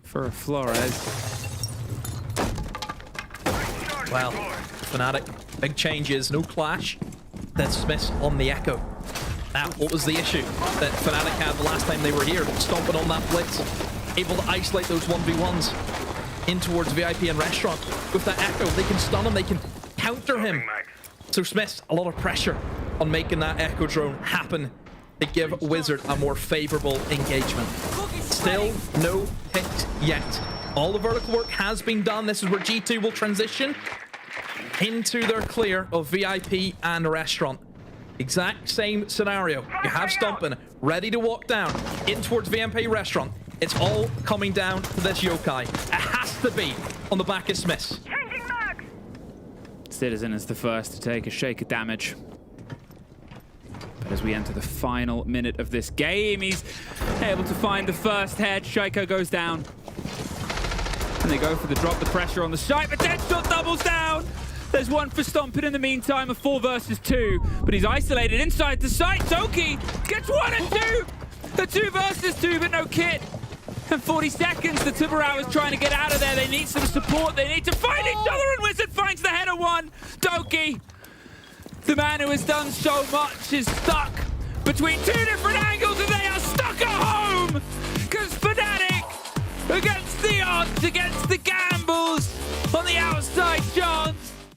for a Flores. Well, Fnatic, big changes, no clash. Then Smith on the Echo. Now, what was the issue that Fnatic had the last time they were here? Stomping on that Blitz, able to isolate those 1v1s in towards VIP and Restaurant. With that Echo, they can stun him, they can counter him. So Smith, a lot of pressure on making that Echo drone happen to give Wizard a more favorable engagement. Still no hit yet. All the vertical work has been done. This is where G2 will transition into their clear of VIP and Restaurant. Exact same scenario. You have Stumpin ready to walk down in towards VMP Restaurant. It's all coming down to this Yokai. It has to be on the back of Smiths. Citizen is the first to take a shake of damage. But as we enter the final minute of this game, he's able to find the first head. Shaiko goes down. And they go for the drop, the pressure on the site, but Deadshot doubles down! There's one for Stompin in the meantime, a 4 versus 2, but he's isolated inside the site. Toki gets 1 and 2! The 2 versus 2, but no kit. And 40 seconds, the Tiburao is trying to get out of there. They need some support, they need to find each other, and Wizard finds the header 1. Toki, the man who has done so much, is stuck between 2 different angles, and they are stuck at home! Because Fnatic, against the odds, against the gamble,